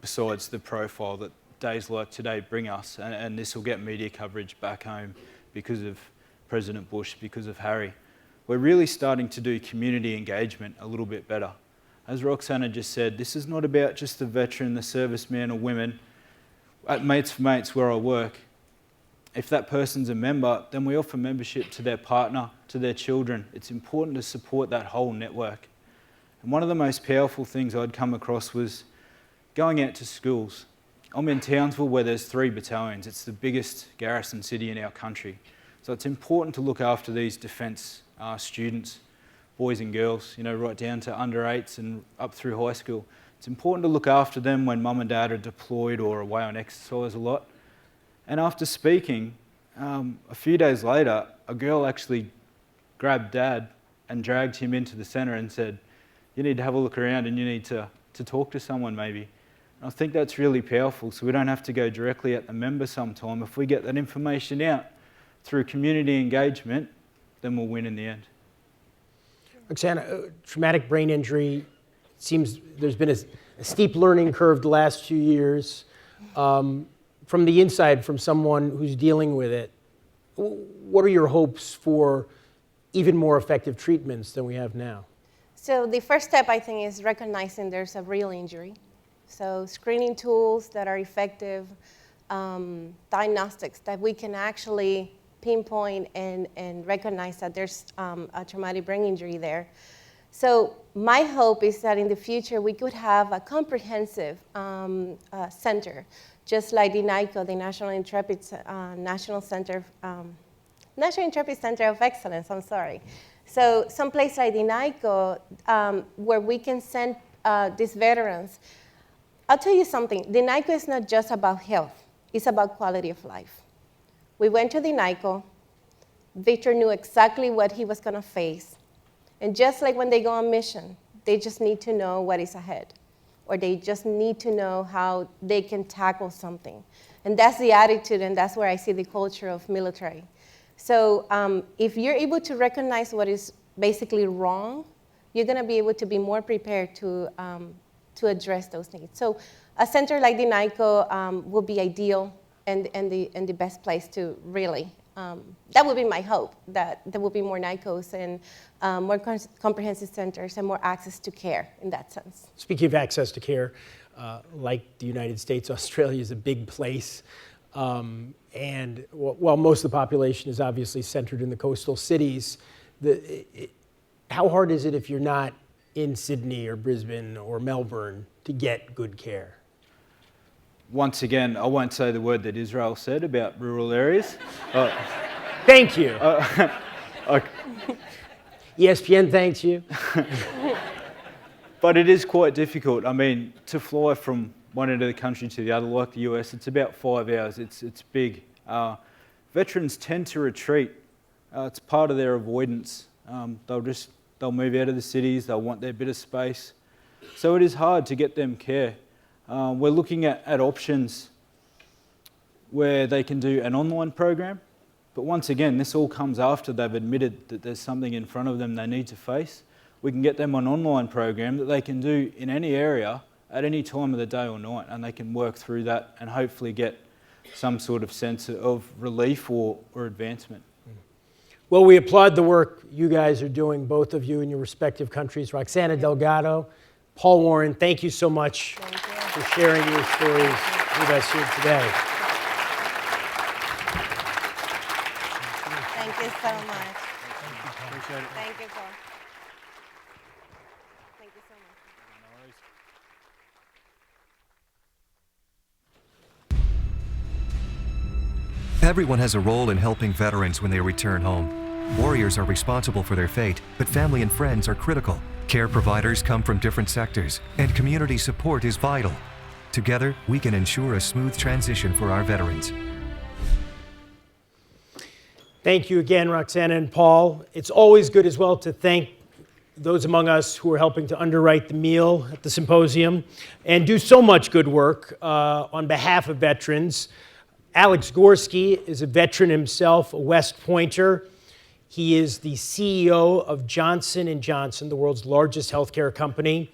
besides the profile that days like today bring us, and this will get media coverage back home because of President Bush, because of Harry, we're really starting to do community engagement a little bit better. As Roxana just said, this is not about just the veteran, the serviceman or women. At Mates for Mates, where I work, if that person's a member, then we offer membership to their partner, to their children. It's important to support that whole network. And one of the most powerful things I'd come across was going out to schools. I'm in Townsville where there's 3 battalions. It's the biggest garrison city in our country. So it's important to look after these defence students, boys and girls, you know, right down to under 8s and up through high school. It's important to look after them when mum and dad are deployed or away on exercise a lot. And after speaking, a few days later, a girl actually grabbed dad and dragged him into the centre and said, you need to have a look around and you need to talk to someone maybe. And I think that's really powerful, so we don't have to go directly at the member sometime. If we get that information out through community engagement, then we'll win in the end. Roxana, traumatic brain injury, seems there's been a steep learning curve the last few years. From the inside, from someone who's dealing with it, what are your hopes for even more effective treatments than we have now? So the first step, I think, is recognizing there's a real injury. So screening tools that are effective, diagnostics that we can actually pinpoint and recognize that there's a traumatic brain injury there. So my hope is that in the future we could have a comprehensive center, just like the NICO, the National Intrepid Center of Excellence, I'm sorry. So someplace like the NICO where we can send these veterans. I'll tell you something, the NICO is not just about health, it's about quality of life. We went to the NICO, Victor knew exactly what he was gonna face. And just like when they go on mission, they just need to know what is ahead, or they just need to know how they can tackle something. And that's the attitude, and that's where I see the culture of military. So if you're able to recognize what is basically wrong, you're gonna be able to be more prepared to address those needs. So a center like the NICO will be ideal and the best place to really, that would be my hope, that there will be more NICOs and more comprehensive centers and more access to care in that sense. Speaking of access to care, like the United States, Australia is a big place. And while most of the population is obviously centered in the coastal cities, how hard is it if you're not in Sydney or Brisbane or Melbourne to get good care? Once again, I won't say the word that Israel said about rural areas. Thank you. ESPN thanks you. But it is quite difficult. I mean, to fly from one end of the country to the other, like the US, it's about 5 hours. It's big. Veterans tend to retreat. It's part of their avoidance. They'll move out of the cities. They'll want their bit of space. So it is hard to get them care. We're looking at options where they can do an online program. But once again, this all comes after they've admitted that there's something in front of them they need to face. We can get them an online program that they can do in any area at any time of the day or night, and they can work through that and hopefully get some sort of sense of relief or advancement. Well, we applaud the work you guys are doing, both of you in your respective countries. Roxana Delgado, Paul Warren, thank you so much for sharing your stories with us here today. Thank you so much. Appreciate it. Thank you, Paul. Thank you so much. Everyone has a role in helping veterans when they return home. Warriors are responsible for their fate, but family and friends are critical. Care providers come from different sectors, and community support is vital. Together, we can ensure a smooth transition for our veterans. Thank you again, Roxana and Paul. It's always good as well to thank those among us who are helping to underwrite the meal at the symposium and do so much good work on behalf of veterans. Alex Gorski is a veteran himself, a West Pointer. He is the CEO of Johnson & Johnson, the world's largest healthcare company.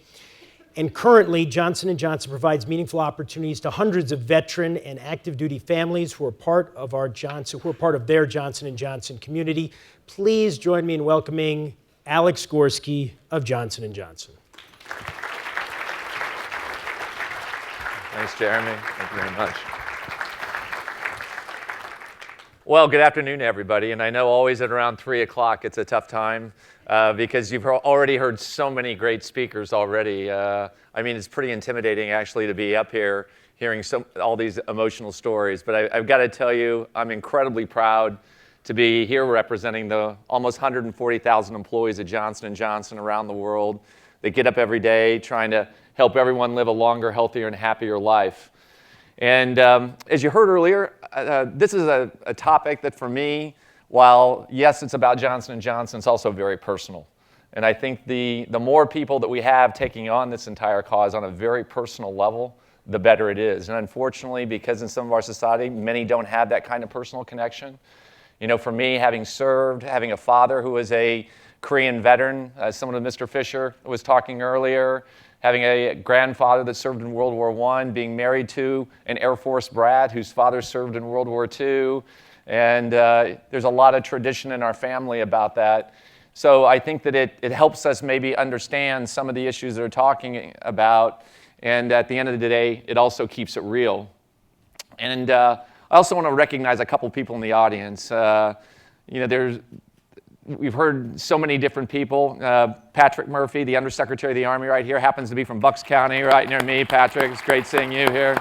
And currently, Johnson & Johnson provides meaningful opportunities to hundreds of veteran and active duty families who are part of their Johnson & Johnson community. Please join me in welcoming Alex Gorski of Johnson & Johnson. Thanks, Jeremy. Thank you very much. Well, good afternoon, everybody. And I know always at around 3 o'clock it's a tough time because you've already heard so many great speakers already. I mean, it's pretty intimidating actually to be up here hearing all these emotional stories. But I've got to tell you, I'm incredibly proud to be here representing the almost 140,000 employees at Johnson & Johnson around the world. They get up every day trying to help everyone live a longer, healthier, and happier life. And as you heard earlier, this is a topic that for me, while yes, it's about Johnson & Johnson, it's also very personal. And I think the more people that we have taking on this entire cause on a very personal level, the better it is. And unfortunately, because in some of our society, many don't have that kind of personal connection. You know, for me, having served, having a father who was a Korean veteran, someone of Mr. Fisher was talking earlier, having a grandfather that served in World War I, being married to an Air Force brat whose father served in World War II. And there's a lot of tradition in our family about that. So I think that it helps us maybe understand some of the issues they're talking about. And at the end of the day, it also keeps it real. And I also want to recognize a couple people in the audience. You know, we've heard so many different people. Patrick Murphy, the Undersecretary of the Army right here, happens to be from Bucks County, right near me. Patrick, it's great seeing you here.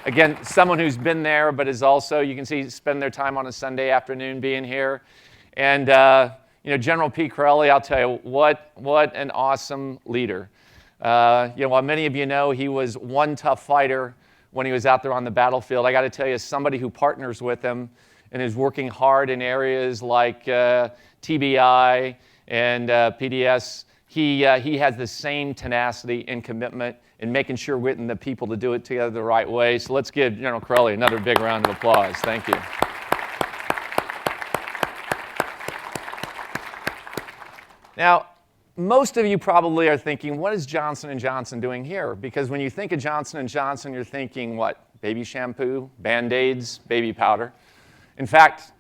Again, someone who's been there, but is also, you can see, spend their time on a Sunday afternoon being here. And, you know, General P. Corelli, I'll tell you, what an awesome leader. You know, while many of you know he was one tough fighter when he was out there on the battlefield, I got to tell you, as somebody who partners with him and is working hard in areas like TBI and PTSD, he has the same tenacity and commitment in making sure we're getting the people to do it together the right way. So let's give General Corelli another big round of applause. Thank you. Now, most of you probably are thinking, what is Johnson & Johnson doing here? Because when you think of Johnson & Johnson, you're thinking, what? Baby shampoo, Band-Aids, baby powder. In fact,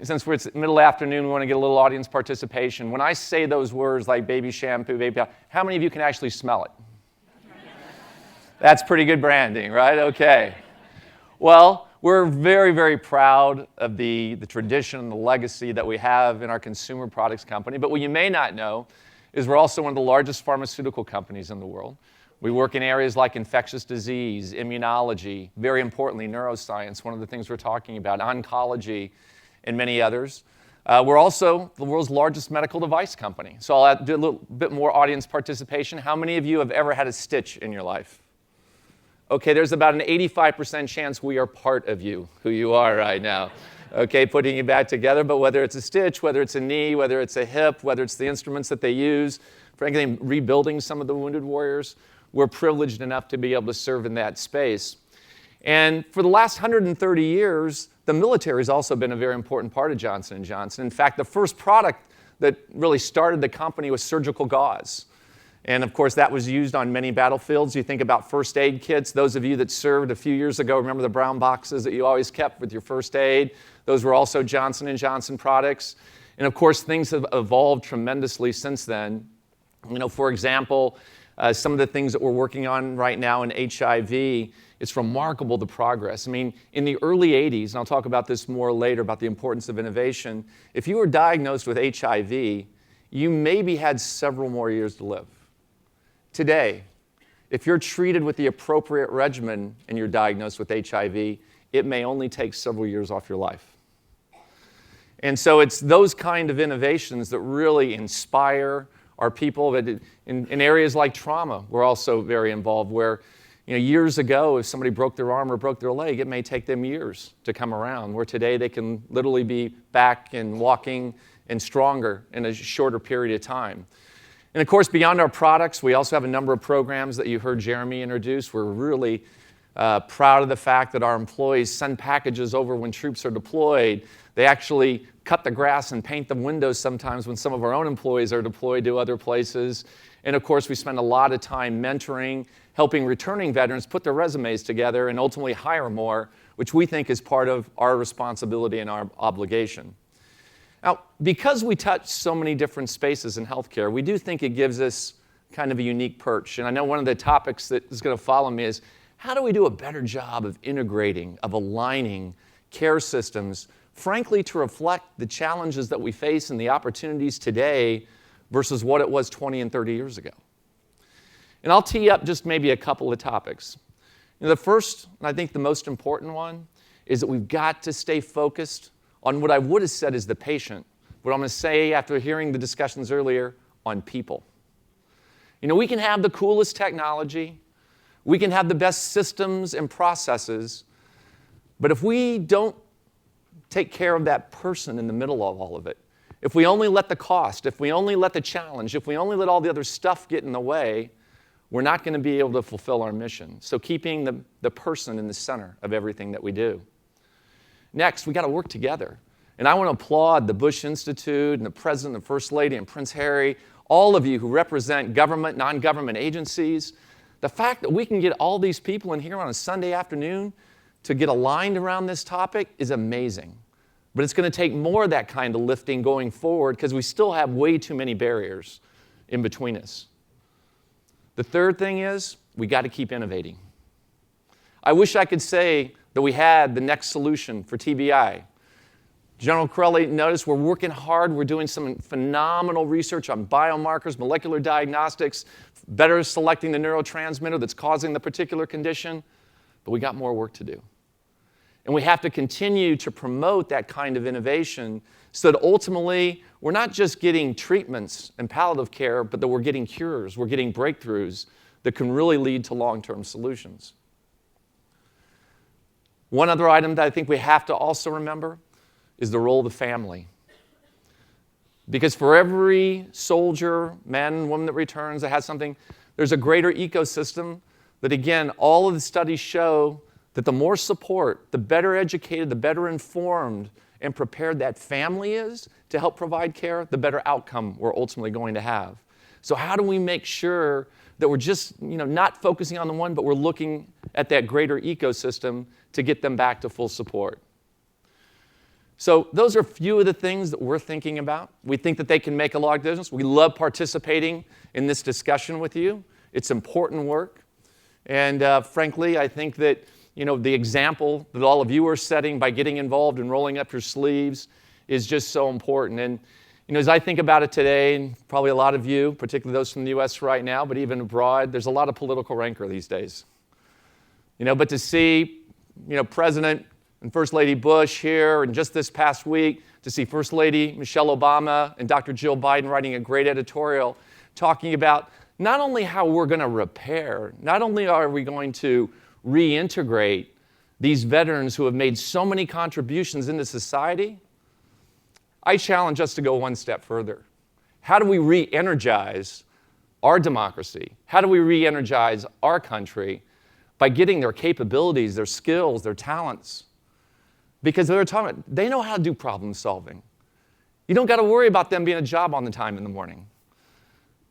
since it's middle afternoon, we want to get a little audience participation. When I say those words like baby shampoo, baby powder, how many of you can actually smell it? That's pretty good branding, right? Okay. Well, we're very, very proud of the tradition and the legacy that we have in our consumer products company. But what you may not know is we're also one of the largest pharmaceutical companies in the world. We work in areas like infectious disease, immunology, very importantly, neuroscience, one of the things we're talking about, oncology, and many others. We're also the world's largest medical device company. So I'll do a little bit more audience participation. How many of you have ever had a stitch in your life? Okay, there's about an 85% chance we are part of you, who you are right now. Okay, putting you back together, but whether it's a stitch, whether it's a knee, whether it's a hip, whether it's the instruments that they use, frankly, rebuilding some of the wounded warriors, we're privileged enough to be able to serve in that space. And for the last 130 years, the military has also been a very important part of Johnson & Johnson. In fact, the first product that really started the company was surgical gauze. And of course, that was used on many battlefields. You think about first aid kits. Those of you that served a few years ago, remember the brown boxes that you always kept with your first aid? Those were also Johnson & Johnson products. And of course, things have evolved tremendously since then. You know, for example, some of the things that we're working on right now in HIV, it's remarkable the progress. I mean, in the early 80s, and I'll talk about this more later about the importance of innovation, if you were diagnosed with HIV, you maybe had several more years to live. Today, if you're treated with the appropriate regimen and you're diagnosed with HIV, it may only take several years off your life. And so it's those kind of innovations that really inspire our people. In areas like trauma, we're also very involved where, you know, years ago, if somebody broke their arm or broke their leg, it may take them years to come around, where today they can literally be back and walking and stronger in a shorter period of time. And of course, beyond our products, we also have a number of programs that you heard Jeremy introduce. We're really proud of the fact that our employees send packages over when troops are deployed. They actually cut the grass and paint the windows sometimes when some of our own employees are deployed to other places. And of course, we spend a lot of time mentoring, helping returning veterans put their resumes together and ultimately hire more, which we think is part of our responsibility and our obligation. Now, because we touch so many different spaces in healthcare, we do think it gives us kind of a unique perch. And I know one of the topics that is going to follow me is, how do we do a better job of integrating, of aligning care systems, frankly, to reflect the challenges that we face and the opportunities today versus what it was 20 and 30 years ago? And I'll tee up just maybe a couple of topics. The first, and I think the most important one, is that we've got to stay focused on what I would have said is the patient, what I'm going to say after hearing the discussions earlier, on people. We can have the coolest technology, we can have the best systems and processes, but if we don't take care of that person in the middle of all of it, if we only let the cost, if we only let the challenge, if we only let all the other stuff get in the way, we're not going to be able to fulfill our mission. So keeping the person in the center of everything that we do. Next, we got to work together. And I want to applaud the Bush Institute and the President and First Lady and Prince Harry, all of you who represent government, non-government agencies. The fact that we can get all these people in here on a Sunday afternoon to get aligned around this topic is amazing. But it's going to take more of that kind of lifting going forward because we still have way too many barriers in between us. The third thing is we got to keep innovating. I wish I could say that we had the next solution for TBI. General Corelli, notice we're working hard. We're doing some phenomenal research on biomarkers, molecular diagnostics, better selecting the neurotransmitter that's causing the particular condition. But we got more work to do. And we have to continue to promote that kind of innovation so that ultimately we're not just getting treatments and palliative care, but that we're getting cures, we're getting breakthroughs that can really lead to long-term solutions. One other item that I think we have to also remember is the role of the family. Because for every soldier, man, woman that returns that has something, there's a greater ecosystem that, again, all of the studies show that the more support, the better educated, the better informed and prepared that family is to help provide care, the better outcome we're ultimately going to have. So how do we make sure that we're just not focusing on the one, but we're looking at that greater ecosystem to get them back to full support? So those are a few of the things that we're thinking about. We think that they can make a lot of difference. We love participating in this discussion with you. It's important work. And frankly, I think that the example that all of you are setting by getting involved and rolling up your sleeves is just so important. And as I think about it today, and probably a lot of you, particularly those from the U.S. right now, but even abroad, there's a lot of political rancor these days. But to see, President and First Lady Bush here, and just this past week, to see First Lady Michelle Obama and Dr. Jill Biden writing a great editorial talking about not only how we're going to repair, not only are we going to reintegrate these veterans who have made so many contributions into society, I challenge us to go one step further. How do we re-energize our democracy? How do we re-energize our country by getting their capabilities, their skills, their talents? Because they know how to do problem solving. You don't got to worry about them being a job on the time in the morning.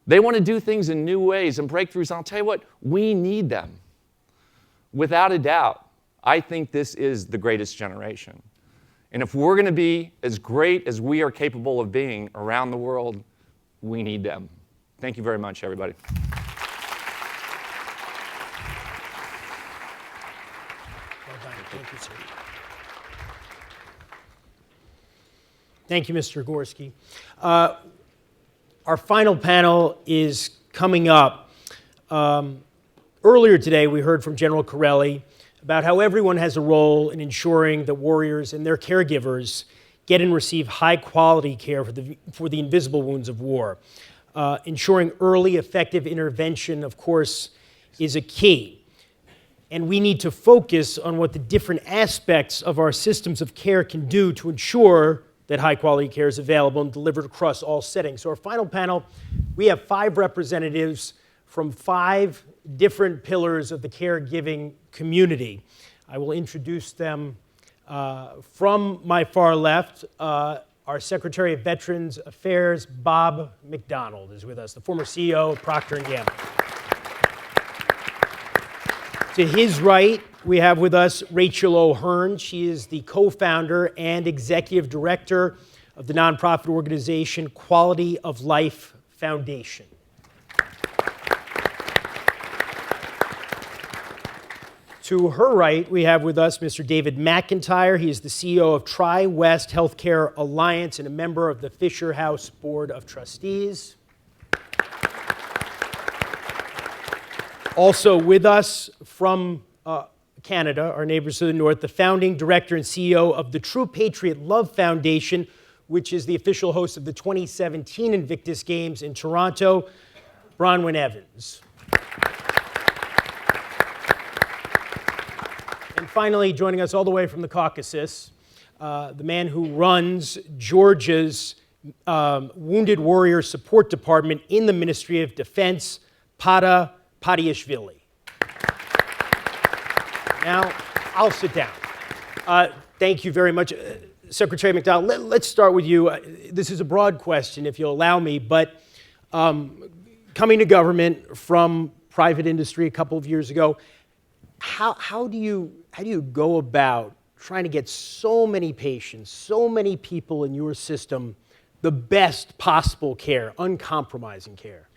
They want to do things in new ways and breakthroughs. And I'll tell you what, we need them. Without a doubt, I think this is the greatest generation. And if we're going to be as great as we are capable of being around the world, we need them. Thank you very much, everybody. Well done. Thank you, sir. Thank you, Mr. Gorski. Our final panel is coming up. Earlier today, we heard from General Corelli about how everyone has a role in ensuring that warriors and their caregivers get and receive high-quality care for the invisible wounds of war. Ensuring early, effective intervention, of course, is a key. And we need to focus on what the different aspects of our systems of care can do to ensure that high-quality care is available and delivered across all settings. So our final panel, we have 5 representatives from 5 different pillars of the caregiving community. I will introduce them from my far left. Our Secretary of Veterans Affairs, Bob McDonald, is with us, the former CEO of Procter & Gamble. To his right, we have with us Rachel O'Hearn. She is the co-founder and executive director of the nonprofit organization Quality of Life Foundation. To her right, we have with us Mr. David McIntyre. He is the CEO of Tri-West Healthcare Alliance and a member of the Fisher House Board of Trustees. Also with us from Canada, our neighbors to the north, the founding director and CEO of the True Patriot Love Foundation, which is the official host of the 2017 Invictus Games in Toronto, Bronwyn Evans. And finally, joining us all the way from the Caucasus, the man who runs Georgia's Wounded Warrior Support Department in the Ministry of Defense, Pada Padiashvili. Now, I'll sit down. Thank you very much. Secretary McDonald, let's start with you. This is a broad question, if you'll allow me, but coming to government from private industry a couple of years ago, how do you go about trying to get so many patients, so many people in your system, the best possible care, uncompromising care?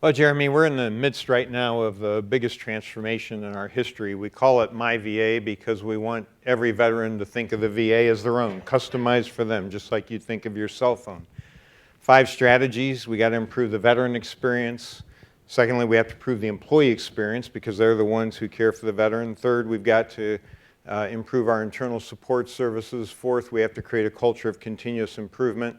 Well, Jeremy, we're in the midst right now of the biggest transformation in our history. We call it My VA because we want every veteran to think of the VA as their own, customized for them, just like you'd think of your cell phone. 5 strategies. We got to improve the veteran experience. Secondly, we have to improve the employee experience because they're the ones who care for the veteran. Third, we've got to improve our internal support services. Fourth, we have to create a culture of continuous improvement.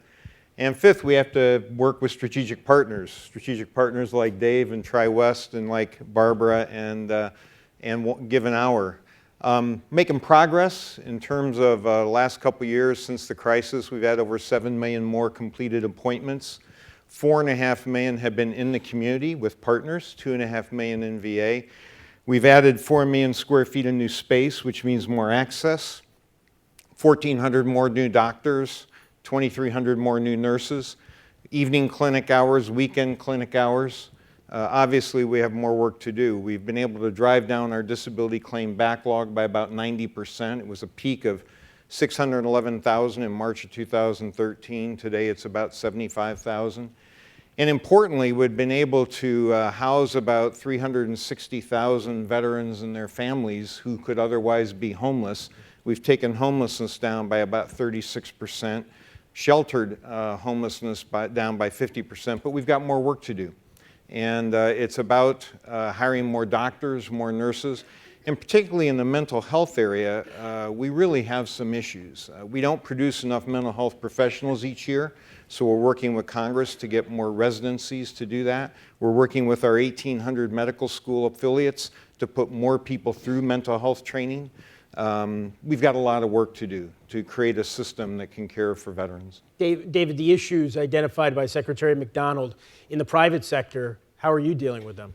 And fifth, we have to work with strategic partners like Dave and Tri-West and like Barbara and Give an Hour. Making progress in terms of the last couple years since the crisis. We've had over 7 million more completed appointments. 4.5 million have been in the community with partners, 2.5 million in VA. We've added 4 million square feet of new space, which means more access, 1,400 more new doctors, 2,300 more new nurses, evening clinic hours, weekend clinic hours. Obviously, we have more work to do. We've been able to drive down our disability claim backlog by about 90%. It was a peak of 611,000 in March of 2013. Today, it's about 75,000. And importantly, we've been able to house about 360,000 veterans and their families who could otherwise be homeless. We've taken homelessness down by about 36%, sheltered homelessness down by 50%, but we've got more work to do. And it's about hiring more doctors, more nurses, and particularly in the mental health area, we really have some issues. We don't produce enough mental health professionals each year, so we're working with Congress to get more residencies to do that. We're working with our 1,800 medical school affiliates to put more people through mental health training. We've got a lot of work to do to create a system that can care for veterans. David, the issues identified by Secretary McDonald in the private sector, how are you dealing with them?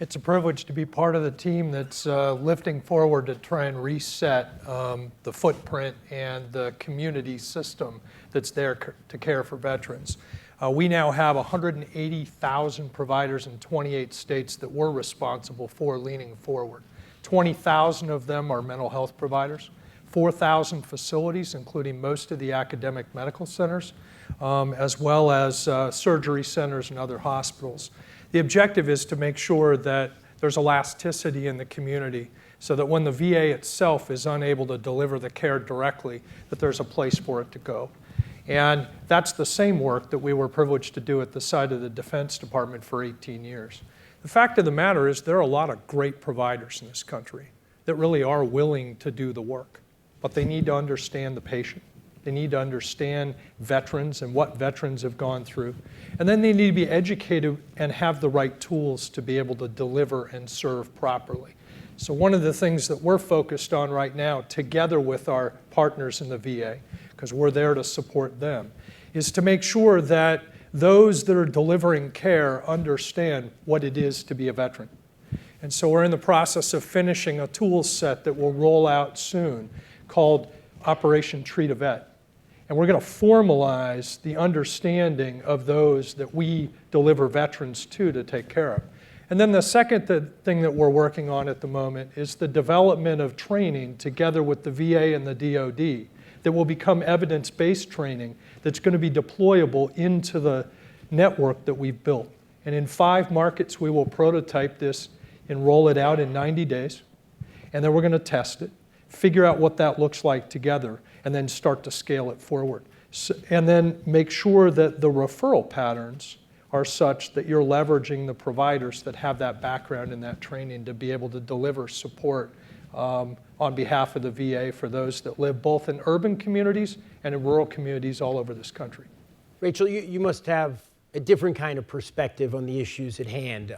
It's a privilege to be part of the team that's lifting forward to try and reset the footprint and the community system that's there to care for veterans. We now have 180,000 providers in 28 states that we're responsible for leaning forward. 20,000 of them are mental health providers, 4,000 facilities, including most of the academic medical centers, as well as surgery centers and other hospitals. The objective is to make sure that there's elasticity in the community so that when the VA itself is unable to deliver the care directly, that there's a place for it to go. And that's the same work that we were privileged to do at the side of the Defense Department for 18 years. The fact of the matter is there are a lot of great providers in this country that really are willing to do the work, but they need to understand the patient. They need to understand veterans and what veterans have gone through. And then they need to be educated and have the right tools to be able to deliver and serve properly. So one of the things that we're focused on right now, together with our partners in the VA, because we're there to support them, is to make sure that those that are delivering care understand what it is to be a veteran. And so we're in the process of finishing a tool set that will roll out soon called Operation Treat a Vet. And we're going to formalize the understanding of those that we deliver veterans to take care of. And then the second thing that we're working on at the moment is the development of training together with the VA and the DoD that will become evidence-based training that's going to be deployable into the network that we've built. And in 5 markets, we will prototype this and roll it out in 90 days. And then we're going to test it, figure out what that looks like together, and then start to scale it forward. So, and then make sure that the referral patterns are such that you're leveraging the providers that have that background and that training to be able to deliver support on behalf of the VA for those that live both in urban communities and in rural communities all over this country. Rachel, you must have a different kind of perspective on the issues at hand.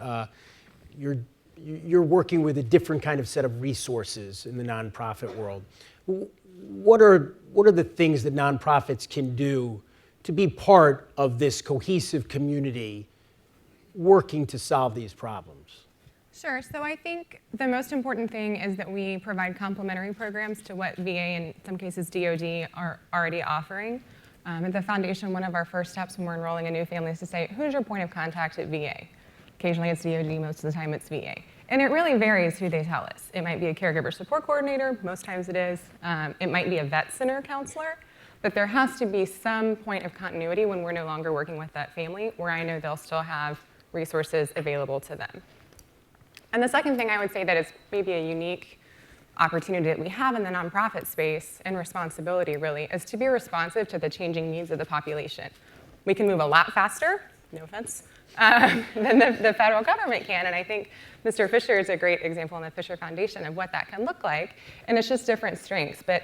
You're working with a different kind of set of resources in the nonprofit world. What are the things that nonprofits can do to be part of this cohesive community working to solve these problems? Sure. So I think the most important thing is that we provide complementary programs to what VA and in some cases DoD are already offering. At the foundation, one of our first steps when we're enrolling a new family is to say, who's your point of contact at VA? Occasionally it's DoD, most of the time it's VA. And it really varies who they tell us. It might be a caregiver support coordinator, most times it is. It might be a vet center counselor, but there has to be some point of continuity when we're no longer working with that family where I know they'll still have resources available to them. And the second thing I would say that is maybe a unique opportunity that we have in the nonprofit space and responsibility really is to be responsive to the changing needs of the population. We can move a lot faster, no offense, than the federal government can. And I think Mr. Fisher is a great example in the Fisher Foundation of what that can look like. And it's just different strengths. But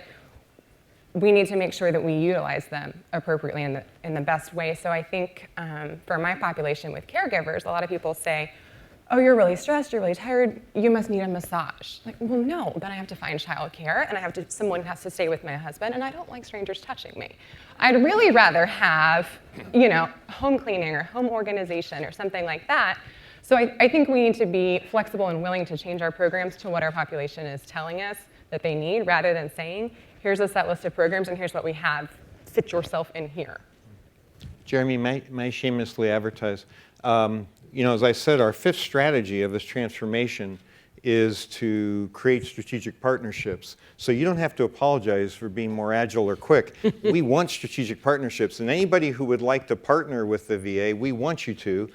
we need to make sure that we utilize them appropriately in the best way. So I think for my population with caregivers, a lot of people say, oh, you're really stressed, you're really tired, you must need a massage. Like, well, no, then I have to find childcare and someone has to stay with my husband and I don't like strangers touching me. I'd really rather have, home cleaning or home organization or something like that. So I think we need to be flexible and willing to change our programs to what our population is telling us that they need rather than saying, here's a set list of programs and here's what we have, fit yourself in here. Jeremy, may I shamelessly advertise? As I said, our fifth strategy of this transformation is to create strategic partnerships. So you don't have to apologize for being more agile or quick. We want strategic partnerships. And anybody who would like to partner with the VA, we want you to.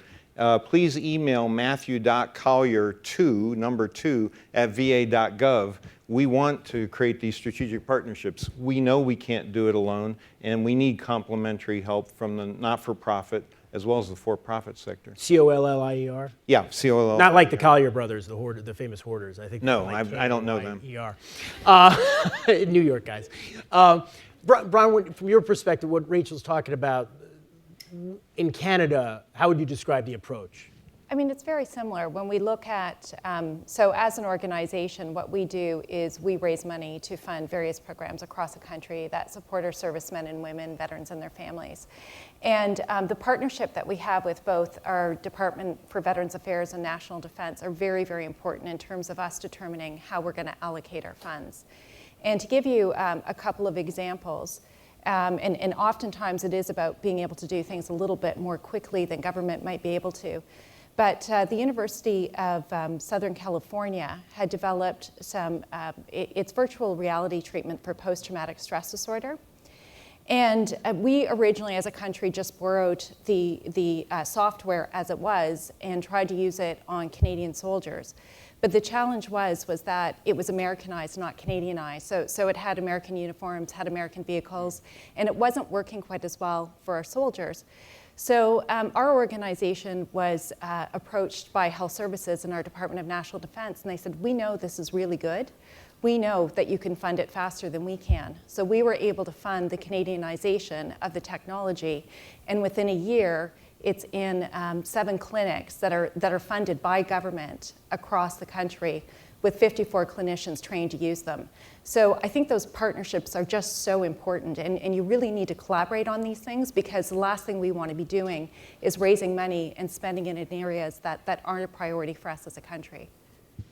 Please email matthew.collier2 We want to create these strategic partnerships. We know we can't do it alone, and we need complementary help from the not-for-profit as well as the for-profit sector. C-O-L-L-I-E-R? Yeah, C-O-L-L-I-E-R. Not like the Collier brothers, the famous hoarders. I think. No, like I don't know them. New York guys. Brian, from your perspective, what Rachel's talking about, in Canada, how would you describe the approach? I mean, it's very similar. When we look at, so as an organization, what we do is we raise money to fund various programs across the country that support our servicemen and women, veterans and their families. And the partnership that we have with both our Department for Veterans Affairs and National Defense are very, very important in terms of us determining how we're going to allocate our funds. And to give you a couple of examples, and oftentimes it is about being able to do things a little bit more quickly than government might be able to. But the University of Southern California had developed its virtual reality treatment for post-traumatic stress disorder. And we originally, as a country, just borrowed the software as it was and tried to use it on Canadian soldiers. But the challenge was that it was Americanized, not Canadianized. So it had American uniforms, had American vehicles, and it wasn't working quite as well for our soldiers. So our organization was approached by Health Services and our Department of National Defense, and they said, we know this is really good. We know that you can fund it faster than we can. So we were able to fund the Canadianization of the technology, and within a year, it's in 7 clinics that are funded by government across the country with 54 clinicians trained to use them. So I think those partnerships are just so important, and you really need to collaborate on these things, because the last thing we want to be doing is raising money and spending it in areas that aren't a priority for us as a country.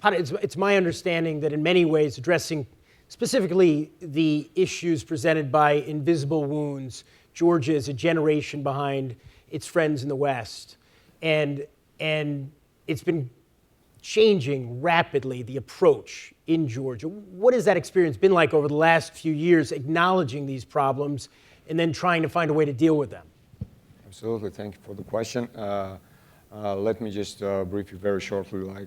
It's my understanding that in many ways addressing specifically the issues presented by invisible wounds, Georgia is a generation behind its friends in the West, and it's been changing rapidly, the approach in Georgia. What has that experience been like over the last few years, acknowledging these problems and then trying to find a way to deal with them? Absolutely, thank you for the question. Let me just brief you very shortly,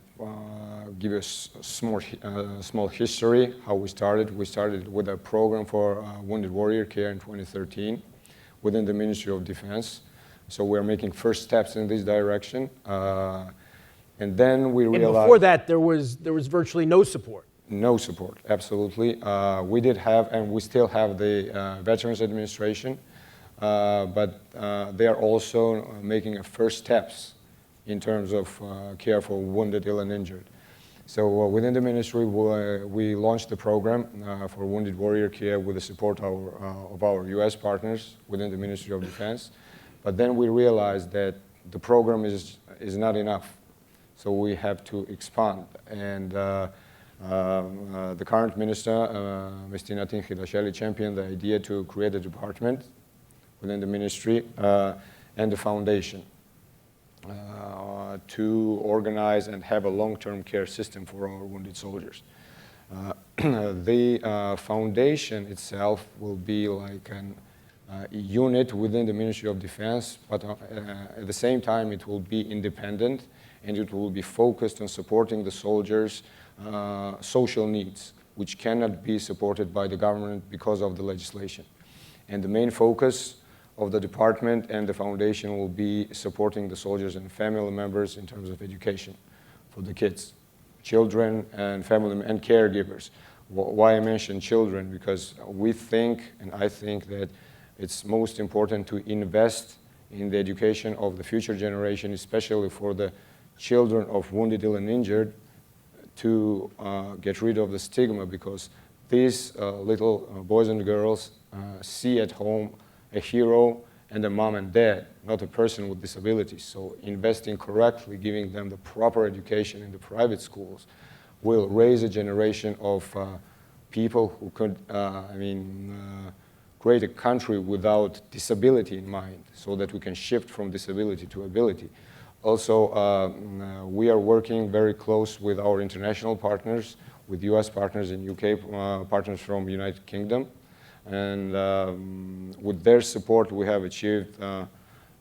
give you a small history, how we started. We started with a program for wounded warrior care in 2013 within the Ministry of Defense. So we're making first steps in this direction. And then we realized... And before that, there was virtually no support. No support, absolutely. We did have, and we still have, the Veterans Administration, but they are also making first steps in terms of care for wounded, ill, and injured. So within the ministry, we launched the program for wounded warrior care with the support of our US partners within the Ministry of Defense. But then we realized that the program is not enough. So we have to expand. And the current minister, Ms. Tinatin Khidasheli, championed the idea to create a department within the ministry and the foundation to organize and have a long-term care system for our wounded soldiers. The foundation itself will be like an unit within the Ministry of Defense, but at the same time it will be independent and it will be focused on supporting the soldiers' social needs, which cannot be supported by the government because of the legislation. And the main focus of the department and the foundation will be supporting the soldiers and family members in terms of education for the kids, children and family and caregivers. Why I mention children? Because we think, and I think, that it's most important to invest in the education of the future generation, especially for the children of wounded, ill, and injured, to get rid of the stigma, because these little boys and girls see at home a hero and a mom and dad, not a person with disabilities. So investing correctly, giving them the proper education in the private schools, will raise a generation of people who could, create a country without disability in mind, so that we can shift from disability to ability. Also, we are working very close with our international partners, with US partners and UK partners from United Kingdom. And with their support, we have achieved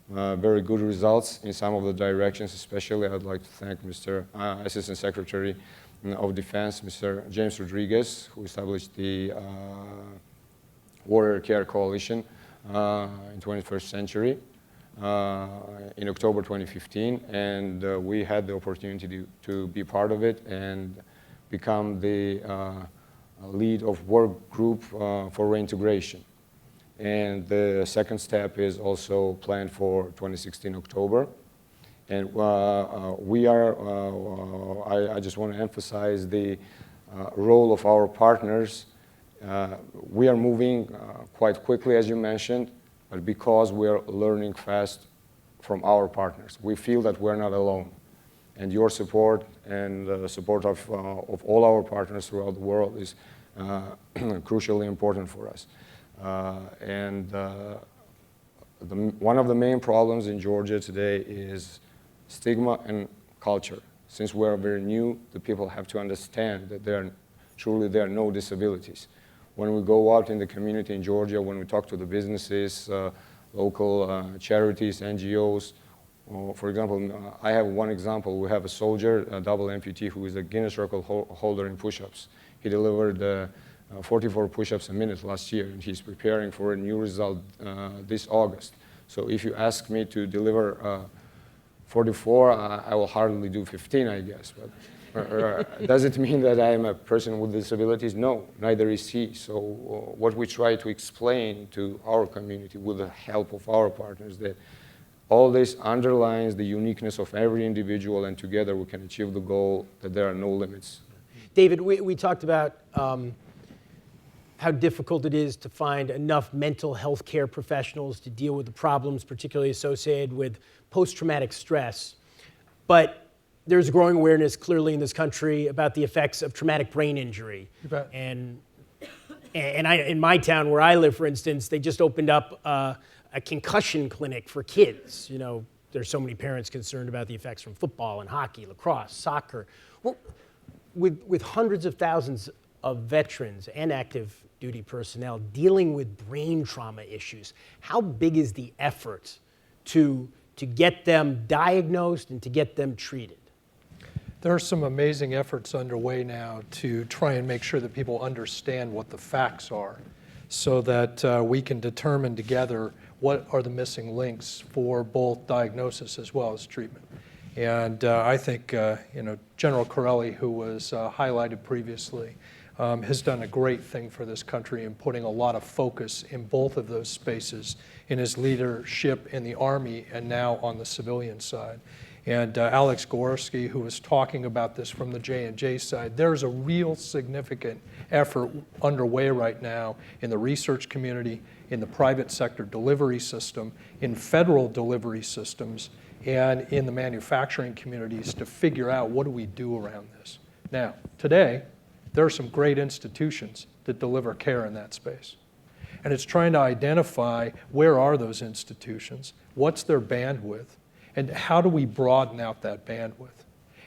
very good results in some of the directions. Especially, I'd like to thank Mr. Assistant Secretary of Defense, Mr. James Rodriguez, who established the Warrior Care Coalition in 21st century in October 2015. And we had the opportunity to be part of it and become the lead of work group for reintegration. And the second step is also planned for 2016 October. And I just want to emphasize the role of our partners. We are moving quite quickly, as you mentioned, but because we are learning fast from our partners. We feel that we're not alone. And your support and the support of all our partners throughout the world is crucially important for us. One of the main problems in Georgia today is stigma and culture. Since we're very new, the people have to understand that there are no disabilities. When we go out in the community in Georgia, when we talk to the businesses, local charities, NGOs, for example, I have one example. We have a soldier, a double amputee, who is a Guinness record holder in push-ups. He delivered 44 push-ups a minute last year, and he's preparing for a new result this August. So if you ask me to deliver 44, I will hardly do 15, I guess. But does it mean that I am a person with disabilities? No, neither is he. So what we try to explain to our community with the help of our partners, that all this underlines the uniqueness of every individual, and together we can achieve the goal that there are no limits. David, we talked about how difficult it is to find enough mental health care professionals to deal with the problems particularly associated with post-traumatic stress. But there's growing awareness clearly in this country about the effects of traumatic brain injury. You bet. And in my town where I live, for instance, they just opened up a concussion clinic for kids. You know, there's so many parents concerned about the effects from football and hockey, lacrosse, soccer. Well, with hundreds of thousands of veterans and active duty personnel dealing with brain trauma issues, how big is the effort to to get them diagnosed and to get them treated? There are some amazing efforts underway now to try and make sure that people understand what the facts are so that we can determine together what are the missing links for both diagnosis as well as treatment. And I think General Corelli, who was highlighted previously, has done a great thing for this country in putting a lot of focus in both of those spaces in his leadership in the Army and now on the civilian side. And Alex Gorski, who was talking about this from the J&J side, there's a real significant effort underway right now in the research community, in the private sector delivery system, in federal delivery systems, and in the manufacturing communities to figure out what do we do around this. Now, today, there are some great institutions that deliver care in that space. And it's trying to identify where are those institutions, what's their bandwidth, and how do we broaden out that bandwidth?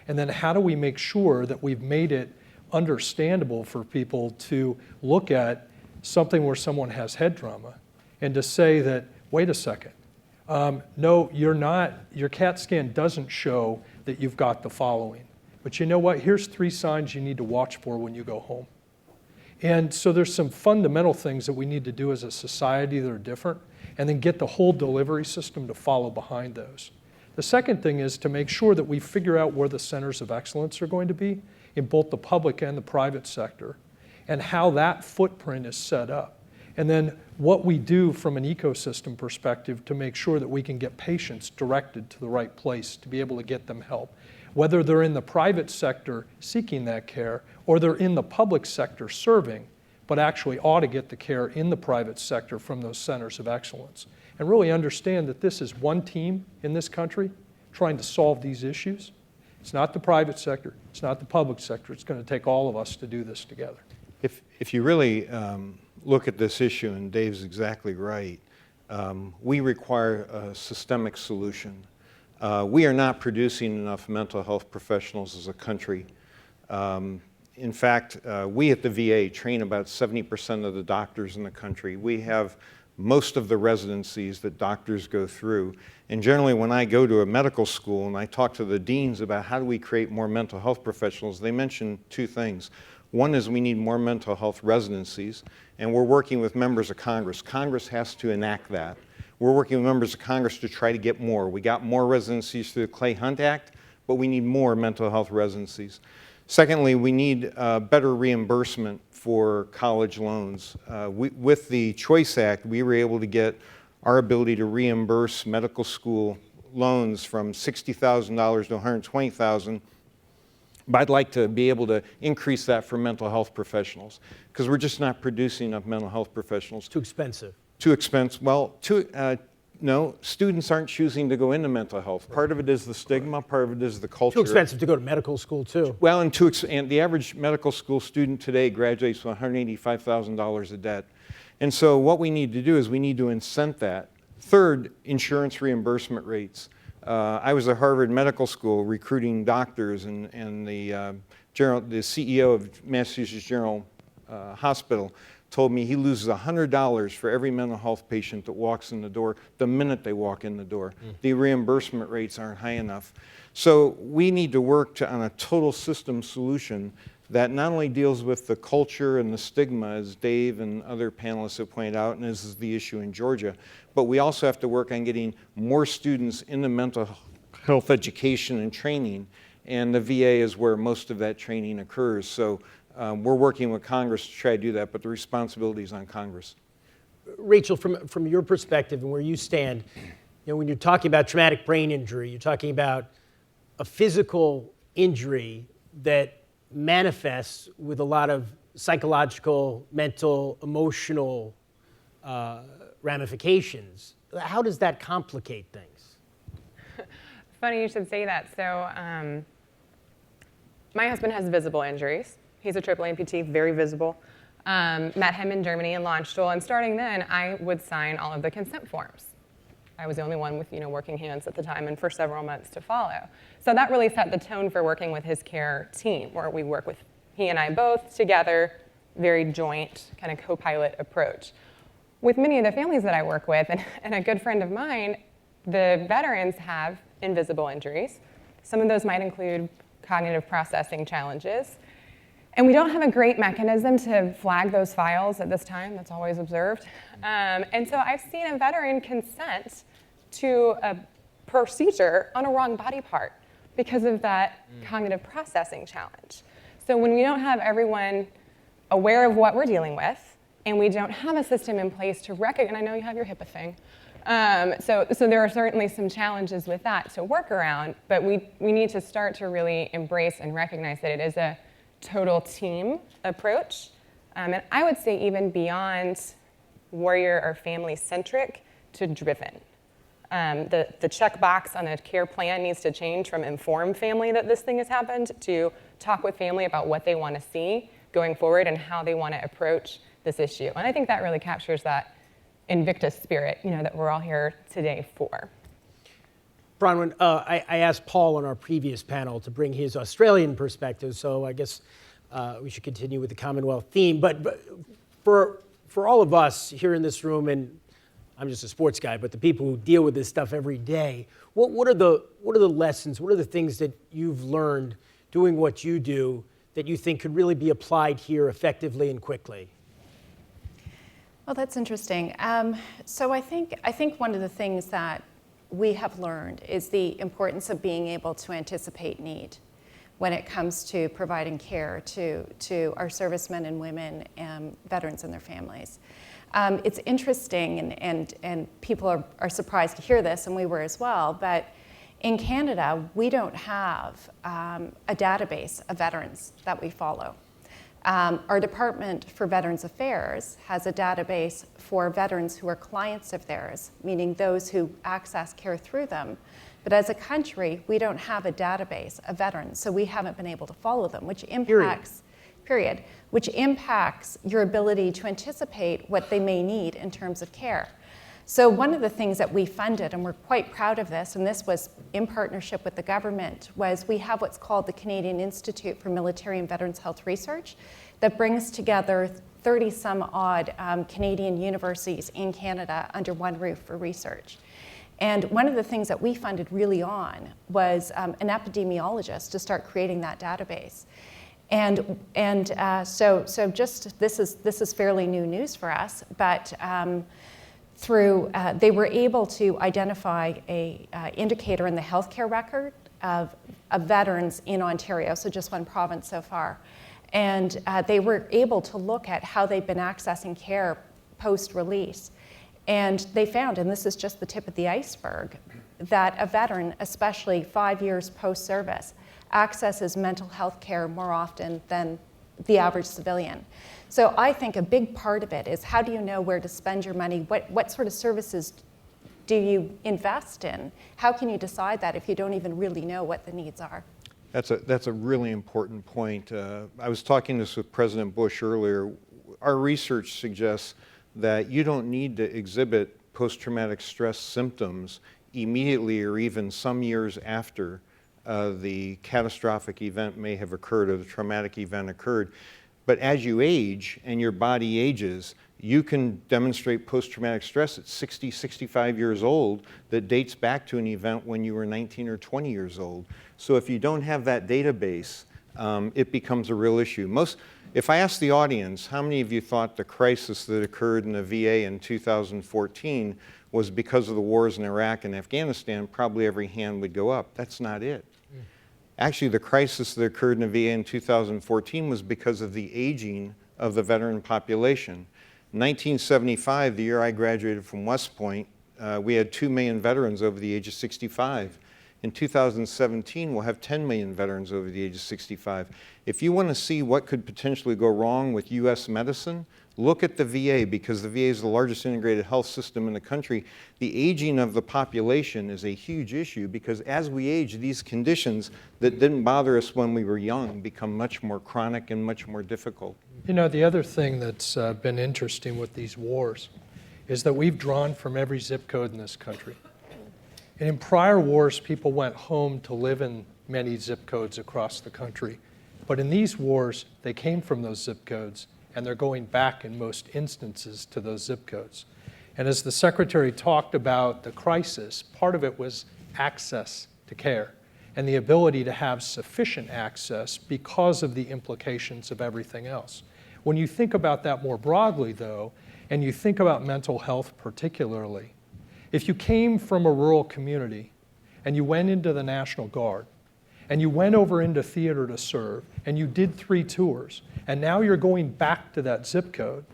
And then how do we make sure that we've made it understandable for people to look at something where someone has head trauma and to say that, wait a second, no, you're not, your CAT scan doesn't show that you've got the following. But you know what? Here's 3 signs you need to watch for when you go home. And so there's some fundamental things that we need to do as a society that are different, and then get the whole delivery system to follow behind those. The second thing is to make sure that we figure out where the centers of excellence are going to be in both the public and the private sector, and how that footprint is set up. And then what we do from an ecosystem perspective to make sure that we can get patients directed to the right place to be able to get them help. Whether they're in the private sector seeking that care or they're in the public sector serving, but actually ought to get the care in the private sector from those centers of excellence. And really understand that this is one team in this country trying to solve these issues. It's not the private sector, it's not the public sector. It's going to take all of us to do this together. If you really look at this issue, and Dave's exactly right, we require a systemic solution. We are not producing enough mental health professionals as a country. In fact, we at the VA train about 70% of the doctors in the country. We have most of the residencies that doctors go through. And generally, when I go to a medical school and I talk to the deans about how do we create more mental health professionals, they mention 2 things. One is we need more mental health residencies, and we're working with members of Congress. Congress has to enact that. We're working with members of Congress to try to get more. We got more residencies through the Clay-Hunt Act, but we need more mental health residencies. Secondly, we need better reimbursement for college loans. With the Choice Act, we were able to get our ability to reimburse medical school loans from $60,000 to $120,000. But I'd like to be able to increase that for mental health professionals because we're just not producing enough mental health professionals. Too expensive. Too expensive. Well, no, students aren't choosing to go into mental health. Part of it is the stigma, part of it is the culture. Too expensive to go to medical school, too. Well, and the average medical school student today graduates with $185,000 of debt. And so what we need to do is we need to incent that. Third, insurance reimbursement rates. I was at Harvard Medical School recruiting doctors, and the CEO of Massachusetts General Hospital told me he loses $100 for every mental health patient that walks in the door the minute they walk in the door. The reimbursement rates aren't high enough. So we need to work on a total system solution that not only deals with the culture and the stigma, as Dave and other panelists have pointed out, and this is the issue in Georgia, but we also have to work on getting more students into mental health education and training, and the VA is where most of that training occurs. So we're working with Congress to try to do that, but the responsibility is on Congress. Rachel, from your perspective and where you stand, when you're talking about traumatic brain injury, you're talking about a physical injury that manifests with a lot of psychological, mental, emotional ramifications. How does that complicate things? Funny you should say that. So my husband has visible injuries. He's a triple amputee, very visible. Met him in Germany in Launchstuhl, and starting then, I would sign all of the consent forms. I was the only one with working hands at the time, and for several months to follow. So that really set the tone for working with his care team, where we work with he and I both together, very joint kind of co-pilot approach. With many of the families that I work with, and a good friend of mine, the veterans have invisible injuries. Some of those might include cognitive processing challenges. And we don't have a great mechanism to flag those files at this time. That's always observed. And so I've seen a veteran consent to a procedure on a wrong body part because of that cognitive processing challenge. So when we don't have everyone aware of what we're dealing with, and we don't have a system in place to recognize, and I know you have your HIPAA thing, so there are certainly some challenges with that to work around, but we need to start to really embrace and recognize that it is a total team approach. And I would say even beyond warrior or family-centric to driven. The checkbox on a care plan needs to change from inform family that this thing has happened to talk with family about what they want to see going forward and how they want to approach this issue. And I think that really captures that Invictus spirit, that we're all here today for. Bronwyn, I asked Paul on our previous panel to bring his Australian perspective, so I guess we should continue with the Commonwealth theme. But for all of us here in this room, and I'm just a sports guy, but the people who deal with this stuff every day, what are the lessons, what are the things that you've learned doing what you do that you think could really be applied here effectively and quickly? Well, that's interesting. So I think one of the things that we have learned is the importance of being able to anticipate need when it comes to providing care to our servicemen and women, veterans and their families. It's interesting, and people are surprised to hear this, and we were as well, but in Canada, we don't have a database of veterans that we follow. Our Department for Veterans Affairs has a database for veterans who are clients of theirs, meaning those who access care through them. But as a country, we don't have a database of veterans, so we haven't been able to follow them, which impacts, which impacts your ability to anticipate what they may need in terms of care. So one of the things that we funded, and we're quite proud of this, and this was in partnership with the government, was we have what's called the Canadian Institute for Military and Veterans Health Research that brings together 30-some-odd Canadian universities in Canada under one roof for research. And one of the things that we funded really on was an epidemiologist to start creating that database. So just this is fairly new news for us, but they were able to identify a indicator in the healthcare record of veterans in Ontario, so just one province so far. And they were able to look at how they've been accessing care post-release. And they found, and this is just the tip of the iceberg, that a veteran, especially 5 years post-service, accesses mental health care more often than the average civilian. So I think a big part of it is how do you know where to spend your money? What sort of services do you invest in? How can you decide that if you don't even really know what the needs are? That's a really important point. I was talking this with President Bush earlier. Our research suggests that you don't need to exhibit post-traumatic stress symptoms immediately or even some years after the catastrophic event may have occurred or the traumatic event occurred. But as you age and your body ages, you can demonstrate post-traumatic stress at 60, 65 years old that dates back to an event when you were 19 or 20 years old. So if you don't have that database, it becomes a real issue. If I ask the audience, how many of you thought the crisis that occurred in the VA in 2014 was because of the wars in Iraq and Afghanistan, probably every hand would go up. That's not it. Actually, the crisis that occurred in the VA in 2014 was because of the aging of the veteran population. In 1975, the year I graduated from West Point, we had 2 million veterans over the age of 65. In 2017, we'll have 10 million veterans over the age of 65. If you want to see what could potentially go wrong with U.S. medicine, look at the VA, because the VA is the largest integrated health system in the country. The aging of the population is a huge issue because as we age, these conditions that didn't bother us when we were young become much more chronic and much more difficult. You know, the other thing that's been interesting with these wars is that we've drawn from every zip code in this country. And in prior wars, people went home to live in many zip codes across the country. But in these wars, they came from those zip codes, and they're going back in most instances to those zip codes. And as the Secretary talked about the crisis, part of it was access to care and the ability to have sufficient access because of the implications of everything else. When you think about that more broadly, though, and you think about mental health particularly, if you came from a rural community and you went into the National Guard and you went over into theater to serve and you did 3 tours and now you're going back to that zip code,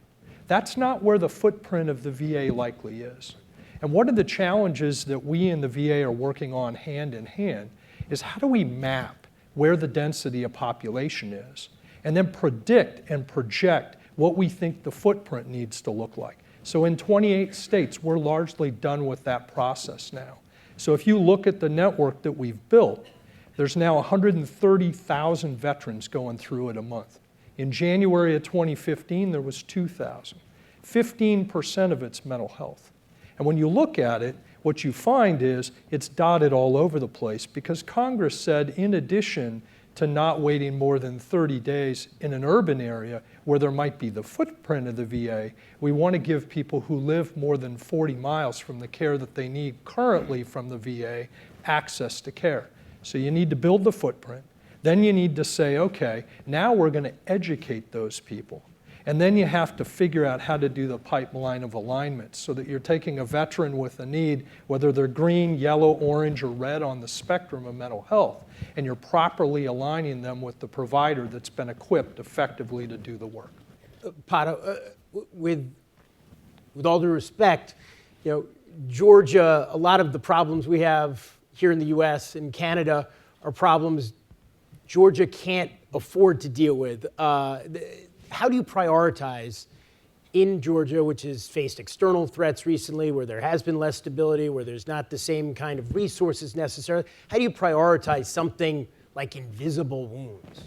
that's not where the footprint of the VA likely is. And one of the challenges that we in the VA are working on hand in hand is how do we map where the density of population is and then predict and project what we think the footprint needs to look like. So in 28 states, we're largely done with that process now. So if you look at the network that we've built, there's now 130,000 veterans going through it a month. In January of 2015, there was 2,000. 15% of it's mental health. And when you look at it, what you find is it's dotted all over the place because Congress said, in addition to not waiting more than 30 days in an urban area where there might be the footprint of the VA, we want to give people who live more than 40 miles from the care that they need currently from the VA access to care. So you need to build the footprint. Then you need to say, okay, now we're going to educate those people. And then you have to figure out how to do the pipeline of alignment so that you're taking a veteran with a need, whether they're green, yellow, orange, or red on the spectrum of mental health, and you're properly aligning them with the provider that's been equipped effectively to do the work. Pato, with all due respect, Georgia, a lot of the problems we have here in the US and Canada are problems Georgia can't afford to deal with. How do you prioritize in Georgia, which has faced external threats recently, where there has been less stability, where there's not the same kind of resources necessary? How do you prioritize something like invisible wounds?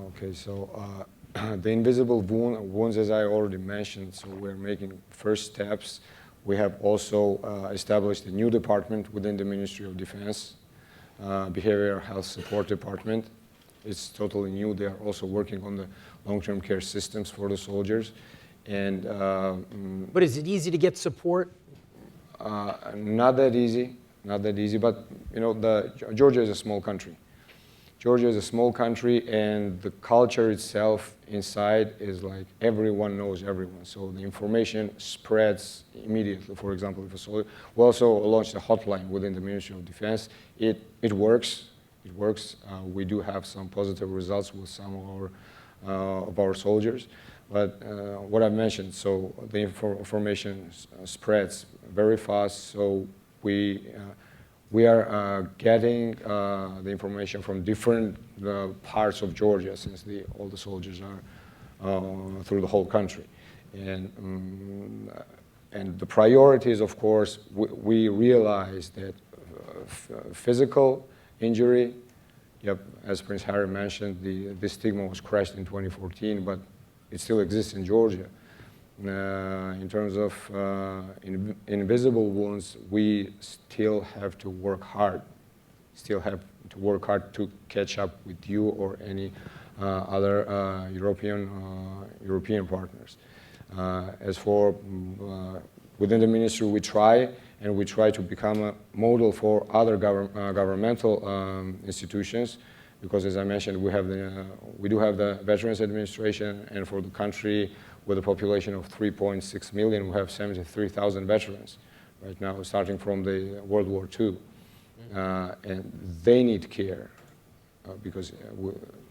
Okay, so the invisible wounds, as I already mentioned, so we're making first steps. We have also established a new department within the Ministry of Defense, Behavioral Health Support Department. It's totally new. They are also working on the long-term care systems for the soldiers. And but is it easy to get support? Not that easy, but Georgia is a small country. Georgia is a small country, and the culture itself inside is like everyone knows everyone. So the information spreads immediately. For example, if a soldier, we also launched a hotline within the Ministry of Defense. It works. It works. We do have some positive results with some of our soldiers. But what I mentioned, so the information spreads very fast. So we are getting the information from different parts of Georgia, since all the soldiers are through the whole country. And the priorities, of course, we realize that physical injury, as Prince Harry mentioned, the stigma was crushed in 2014, but it still exists in Georgia. In terms of invisible wounds, we still have to work hard. To catch up with you or any other European partners. As for within the ministry, we try to become a model for other governmental institutions, because, as I mentioned, we do have the Veterans Administration, and for the country with a population of 3.6 million, we have 73,000 veterans right now, starting from the World War II, and they need care because.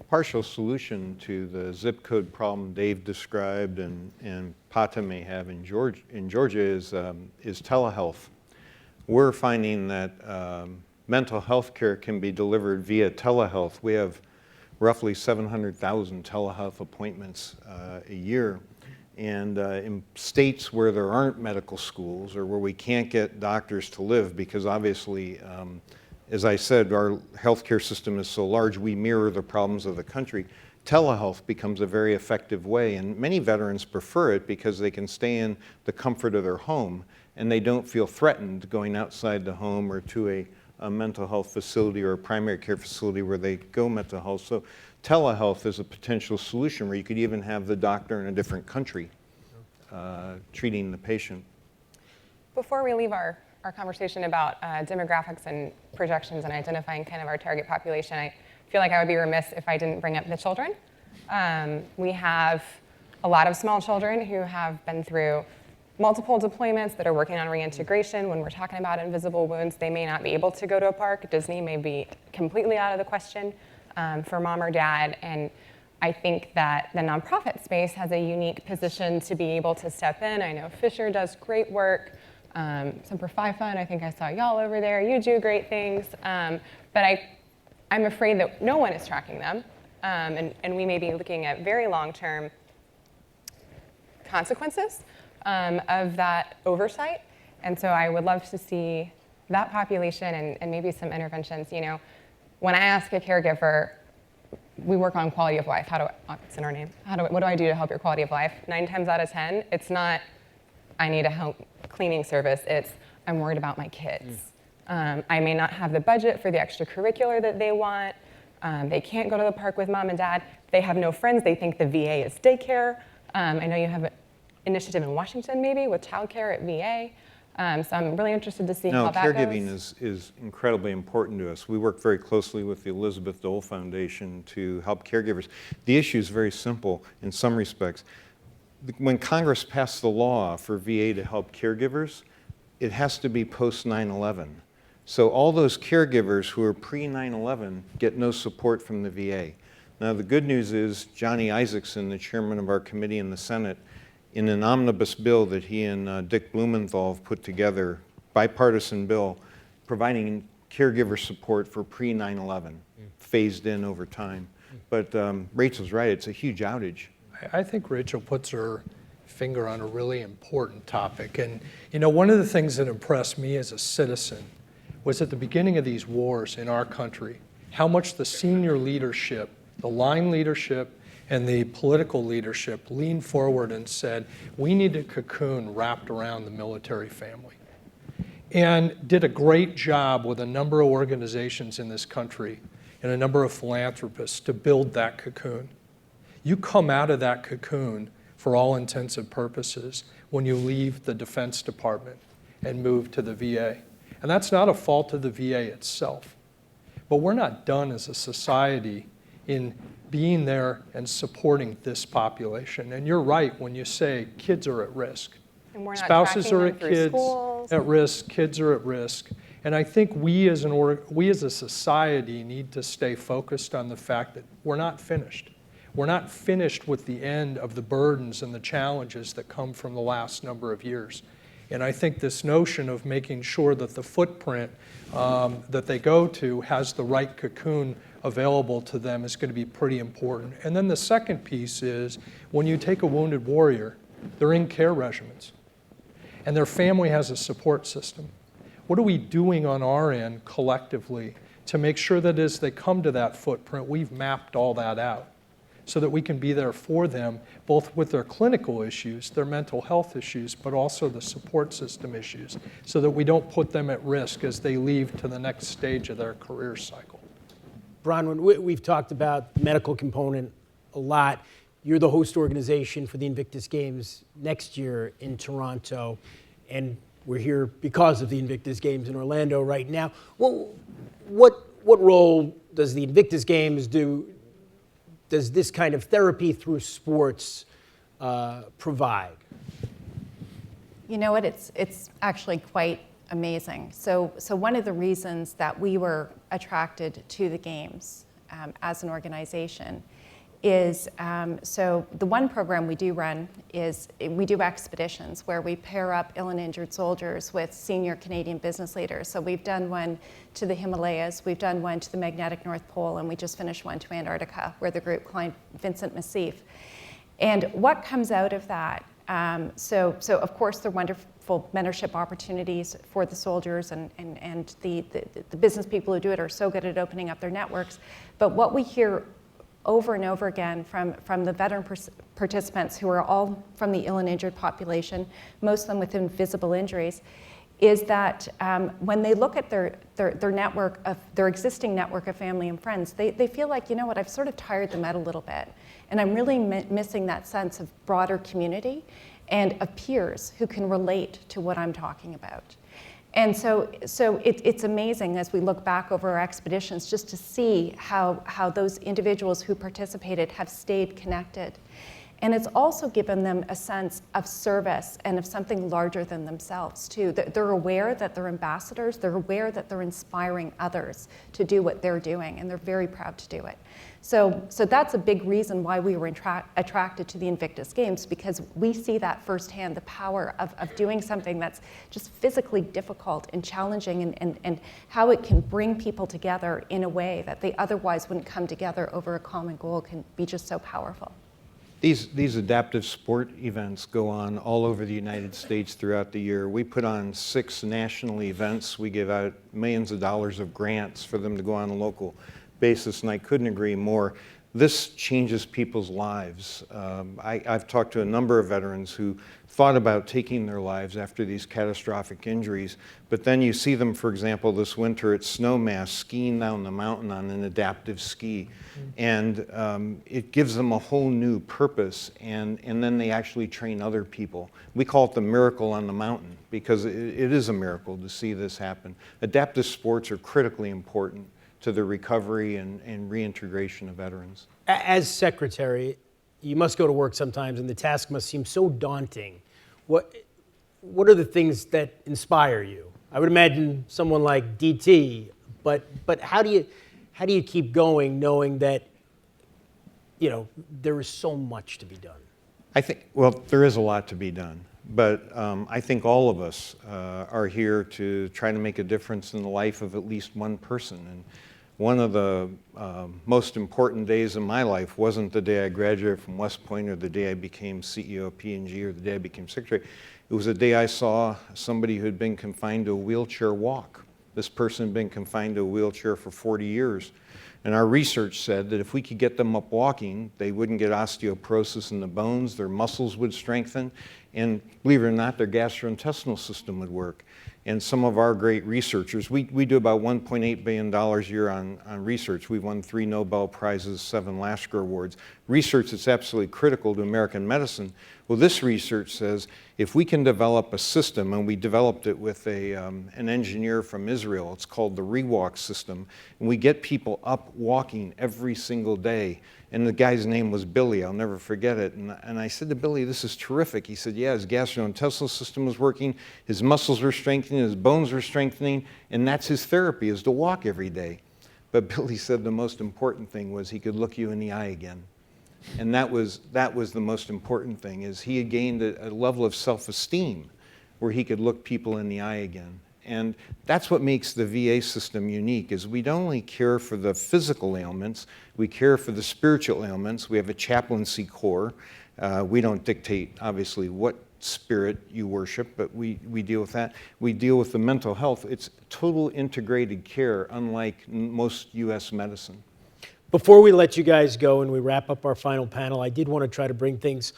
Partial solution to the zip code problem Dave described and Pata may have in Georgia is telehealth. We're finding that mental health care can be delivered via telehealth. We have roughly 700,000 telehealth appointments a year. And in states where there aren't medical schools or where we can't get doctors to live, because obviously, as I said, our healthcare system is so large, we mirror the problems of the country. Telehealth becomes a very effective way, and many veterans prefer it because they can stay in the comfort of their home and they don't feel threatened going outside the home or to a mental health facility or a primary care facility where they go mental health. So telehealth is a potential solution where you could even have the doctor in a different country. treating the patient. Before we leave our conversation about demographics and projections and identifying kind of our target population, I feel like I would be remiss if I didn't bring up the children. We have a lot of small children who have been through multiple deployments that are working on reintegration. When we're talking about invisible wounds, they may not be able to go to a park. Disney may be completely out of the question for mom or dad. And I think that the nonprofit space has a unique position to be able to step in. I know Fisher does great work. Semper Fi Fund, I think I saw y'all over there. You do great things. But I'm afraid that no one is tracking them. And we may be looking at very long-term consequences of that oversight. And so I would love to see that population and maybe some interventions. You know, when I ask a caregiver, we work on quality of life. It's in our name. What do I do to help your quality of life? 9 times out of 10, it's not, I need a help cleaning service. It's, I'm worried about my kids. I may not have the budget for the extracurricular that they want. They can't go to the park with mom and dad. They have no friends. They think the VA is daycare. I know you have an initiative in Washington maybe with childcare at VA. So I'm really interested to see how that goes. Caregiving is incredibly important to us. We work very closely with the Elizabeth Dole Foundation to help caregivers. The issue is very simple in some respects. When Congress passed the law for VA to help caregivers, it has to be post 9/11. So all those caregivers who are pre 9/11 get no support from the VA. Now the good news is Johnny Isaacson, the chairman of our committee in the Senate, in an omnibus bill that he and Dick Blumenthal have put together, bipartisan bill, providing caregiver support for pre 9/11, phased in over time. But Rachel's right, it's a huge outage. I think Rachel puts her finger on a really important topic. And you know, one of the things that impressed me as a citizen was at the beginning of these wars in our country, how much the senior leadership, the line leadership, and the political leadership leaned forward and said, we need a cocoon wrapped around the military family. And did a great job with a number of organizations in this country and a number of philanthropists to build that cocoon. You come out of that cocoon, for all intents and purposes, when you leave the Defense Department and move to the VA. And that's not a fault of the VA itself. But we're not done as a society in being there and supporting this population. And you're right when you say kids are at risk. And we're not Spouses tracking are them at through kids schools. at risk, kids are at risk. And I think we as a society need to stay focused on the fact that we're not finished. We're not finished with the end of the burdens and the challenges that come from the last number of years. And I think this notion of making sure that the footprint that they go to has the right cocoon available to them is going to be pretty important. And then the second piece is when you take a wounded warrior, they're in care regimens, and their family has a support system. What are we doing on our end collectively to make sure that as they come to that footprint, we've mapped all that out so that we can be there for them, both with their clinical issues, their mental health issues, but also the support system issues, so that we don't put them at risk as they leave to the next stage of their career cycle. Bronwyn, we've talked about the medical component a lot. You're the host organization for the Invictus Games next year in Toronto, and we're here because of the Invictus Games in Orlando right now. Well, what role does the Invictus Games do? Does this kind of therapy through sports provide? You know what, it's actually quite amazing. So one of the reasons that we were attracted to the Games as an organization is, so the one program we do run is we do expeditions where we pair up ill and injured soldiers with senior Canadian business leaders. So we've done one to the Himalayas, we've done one to the magnetic North Pole, and we just finished one to Antarctica where the group climbed Vincent Massif. And what comes out of that, so of course they're wonderful mentorship opportunities for the soldiers, and the business people who do it are so good at opening up their networks. But what we hear over and over again from the veteran participants, who are all from the ill and injured population, most of them with invisible injuries, is that when they look at their network of their existing network of family and friends, they feel like, you know what, I've sort of tired them out a little bit, and I'm really missing that sense of broader community. and of peers who can relate to what I'm talking about. And so it's amazing as we look back over our expeditions just to see how those individuals who participated have stayed connected. And it's also given them a sense of service and of something larger than themselves, too. They're aware that they're ambassadors. They're aware that they're inspiring others to do what they're doing, and they're very proud to do it. So that's a big reason why we were attracted to the Invictus Games, because we see that firsthand, the power of doing something that's just physically difficult and challenging, and how it can bring people together in a way that they otherwise wouldn't come together over a common goal can be just so powerful. These adaptive sport events go on all over the United States throughout the year. We put on 6 national events. We give out millions of dollars of grants for them to go on a local basis, and I couldn't agree more. This changes people's lives. I've talked to a number of veterans who thought about taking their lives after these catastrophic injuries, but then you see them, for example, this winter at Snowmass skiing down the mountain on an adaptive ski. And it gives them a whole new purpose, and then they actually train other people. We call it the miracle on the mountain, because it is a miracle to see this happen. Adaptive sports are critically important to the recovery and reintegration of veterans. As secretary, you must go to work sometimes, and the task must seem so daunting. What are the things that inspire you? I would imagine someone like DT, but how do you keep going, knowing that there is so much to be done? I think, well, there is a lot to be done, but I think all of us are here to try to make a difference in the life of at least one person. And one of the most important days in my life wasn't the day I graduated from West Point, or the day I became CEO of P&G, or the day I became secretary. It was the day I saw somebody who had been confined to a wheelchair walk. This person had been confined to a wheelchair for 40 years. And our research said that if we could get them up walking, they wouldn't get osteoporosis in the bones, their muscles would strengthen, and believe it or not, their gastrointestinal system would work. And some of our great researchers, we do about $1.8 billion a year on research. We've won 3 Nobel Prizes, 7 Lasker Awards. Research that's absolutely critical to American medicine. Well, this research says if we can develop a system, and we developed it with an engineer from Israel, it's called the ReWalk system, and we get people up walking every single day. And the guy's name was Billy, I'll never forget it. And I said to Billy, this is terrific. He said, yeah, his gastrointestinal system was working, his muscles were strengthening, his bones were strengthening, and that's his therapy, is to walk every day. But Billy said the most important thing was he could look you in the eye again. And that was the most important thing, is he had gained a level of self-esteem where he could look people in the eye again. And that's what makes the VA system unique, is we don't only care for the physical ailments, we care for the spiritual ailments. We have a chaplaincy corps. We don't dictate, obviously, what spirit you worship, but we deal with that. We deal with the mental health. It's total integrated care, unlike most US medicine. Before we let you guys go and we wrap up our final panel, I did want to try to bring things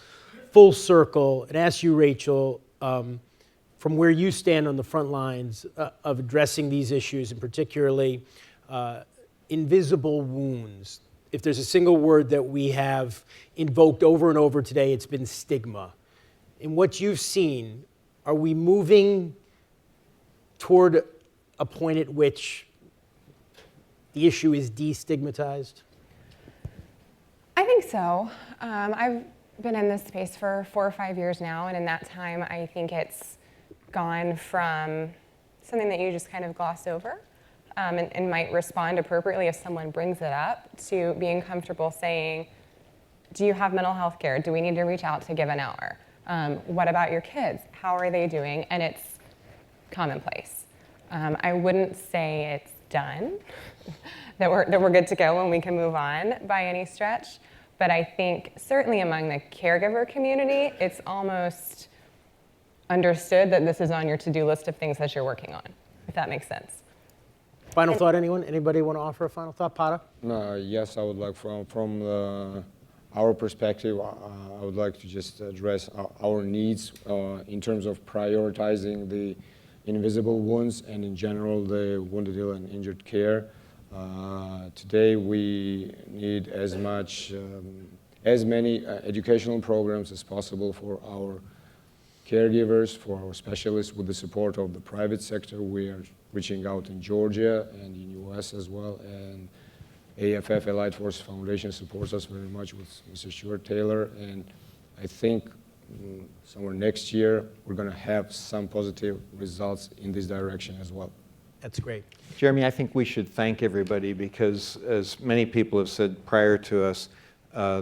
full circle and ask you, Rachel, from where you stand on the front lines of addressing these issues, and particularly invisible wounds. If there's a single word that we have invoked over and over today, it's been stigma. In what you've seen, are we moving toward a point at which the issue is destigmatized? I think so. I've been in this space for 4 or 5 years now, and in that time, I think it's gone from something that you just kind of gloss over and might respond appropriately if someone brings it up, to being comfortable saying, do you have mental health care? Do we need to reach out to give an hour? What about your kids? How are they doing? And it's commonplace. I wouldn't say it's done, that we're good to go and we can move on by any stretch, but I think certainly among the caregiver community, it's almost understood that this is on your to-do list of things that you're working on, if that makes sense. Final thought, anyone? Anybody want to offer a final thought? Pada? Yes, I would like, from our perspective, I would like to just address our needs in terms of prioritizing the invisible wounds and in general the wounded, ill, and injured care. Today we need as many educational programs as possible for our caregivers, for our specialists. With the support of the private sector, we are reaching out in Georgia and in US as well. And AFF, Allied Force Foundation, supports us very much with Mr. Stuart Taylor. And I think somewhere next year, we're going to have some positive results in this direction as well. That's great. Jeremy, I think we should thank everybody because, as many people have said prior to us,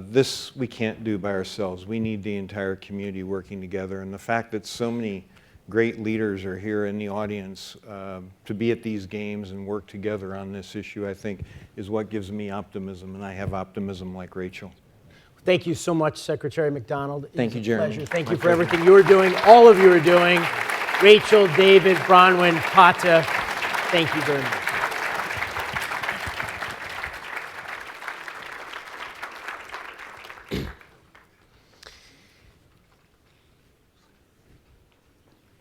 this we can't do by ourselves. We need the entire community working together. And the fact that so many great leaders are here in the audience to be at these games and work together on this issue, I think, is what gives me optimism. And I have optimism like Rachel. Thank you so much, Secretary McDonald. Thank you, Jeremy. Pleasure. Thank you for everything you are doing, all of you are doing. Rachel, David, Bronwyn, Pata, thank you very much.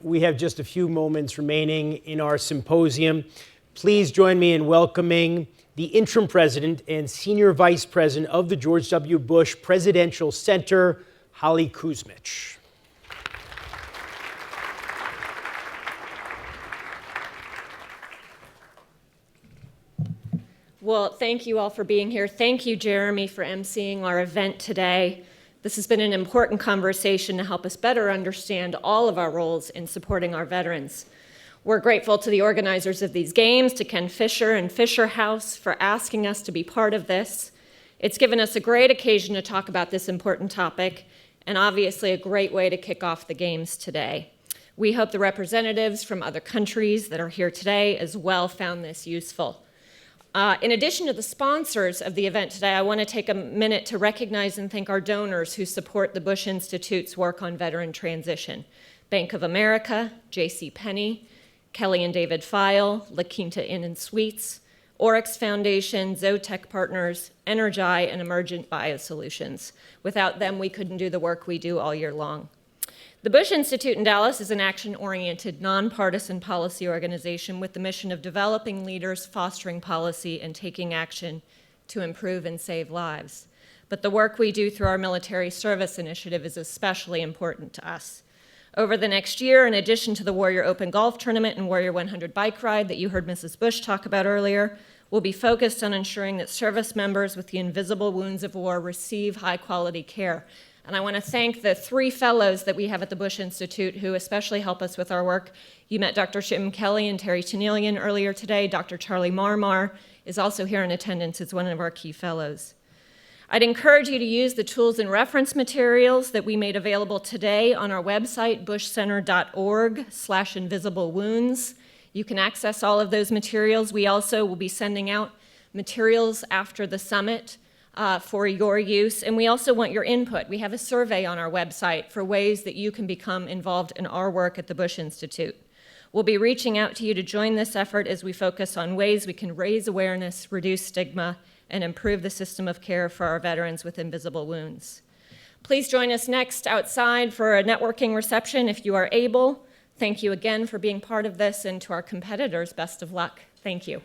We have just a few moments remaining in our symposium. Please join me in welcoming the interim president and senior vice president of the George W. Bush Presidential Center, Holly Kuzmich. Well, thank you all for being here. Thank you, Jeremy, for emceeing our event today. This has been an important conversation to help us better understand all of our roles in supporting our veterans. We're grateful to the organizers of these games, to Ken Fisher and Fisher House, for asking us to be part of this. It's given us a great occasion to talk about this important topic, and obviously a great way to kick off the games today. We hope the representatives from other countries that are here today as well found this useful. In addition to the sponsors of the event today, I want to take a minute to recognize and thank our donors who support the Bush Institute's work on veteran transition. Bank of America, JCPenney, Kelly and David File, La Quinta Inn and Suites, Oryx Foundation, Zootech Partners, Energii, and Emergent Biosolutions. Without them, we couldn't do the work we do all year long. The Bush Institute in Dallas is an action-oriented, nonpartisan policy organization with the mission of developing leaders, fostering policy, and taking action to improve and save lives. But the work we do through our military service initiative is especially important to us. Over the next year, in addition to the Warrior Open Golf Tournament and Warrior 100 Bike Ride that you heard Mrs. Bush talk about earlier, we'll be focused on ensuring that service members with the invisible wounds of war receive high-quality care. And I want to thank the 3 fellows that we have at the Bush Institute who especially help us with our work. You met Dr. Jim Kelly and Terry Tennillian earlier today. Dr. Charlie Marmar is also here in attendance as one of our key fellows. I'd encourage you to use the tools and reference materials that we made available today on our website, bushcenter.org/invisiblewounds. You can access all of those materials. We also will be sending out materials after the summit for your use, and we also want your input. We have a survey on our website for ways that you can become involved in our work at the Bush Institute. We'll be reaching out to you to join this effort as we focus on ways we can raise awareness, reduce stigma, and improve the system of care for our veterans with invisible wounds. Please join us next outside for a networking reception if you are able. Thank you again for being part of this, and to our competitors, best of luck. Thank you.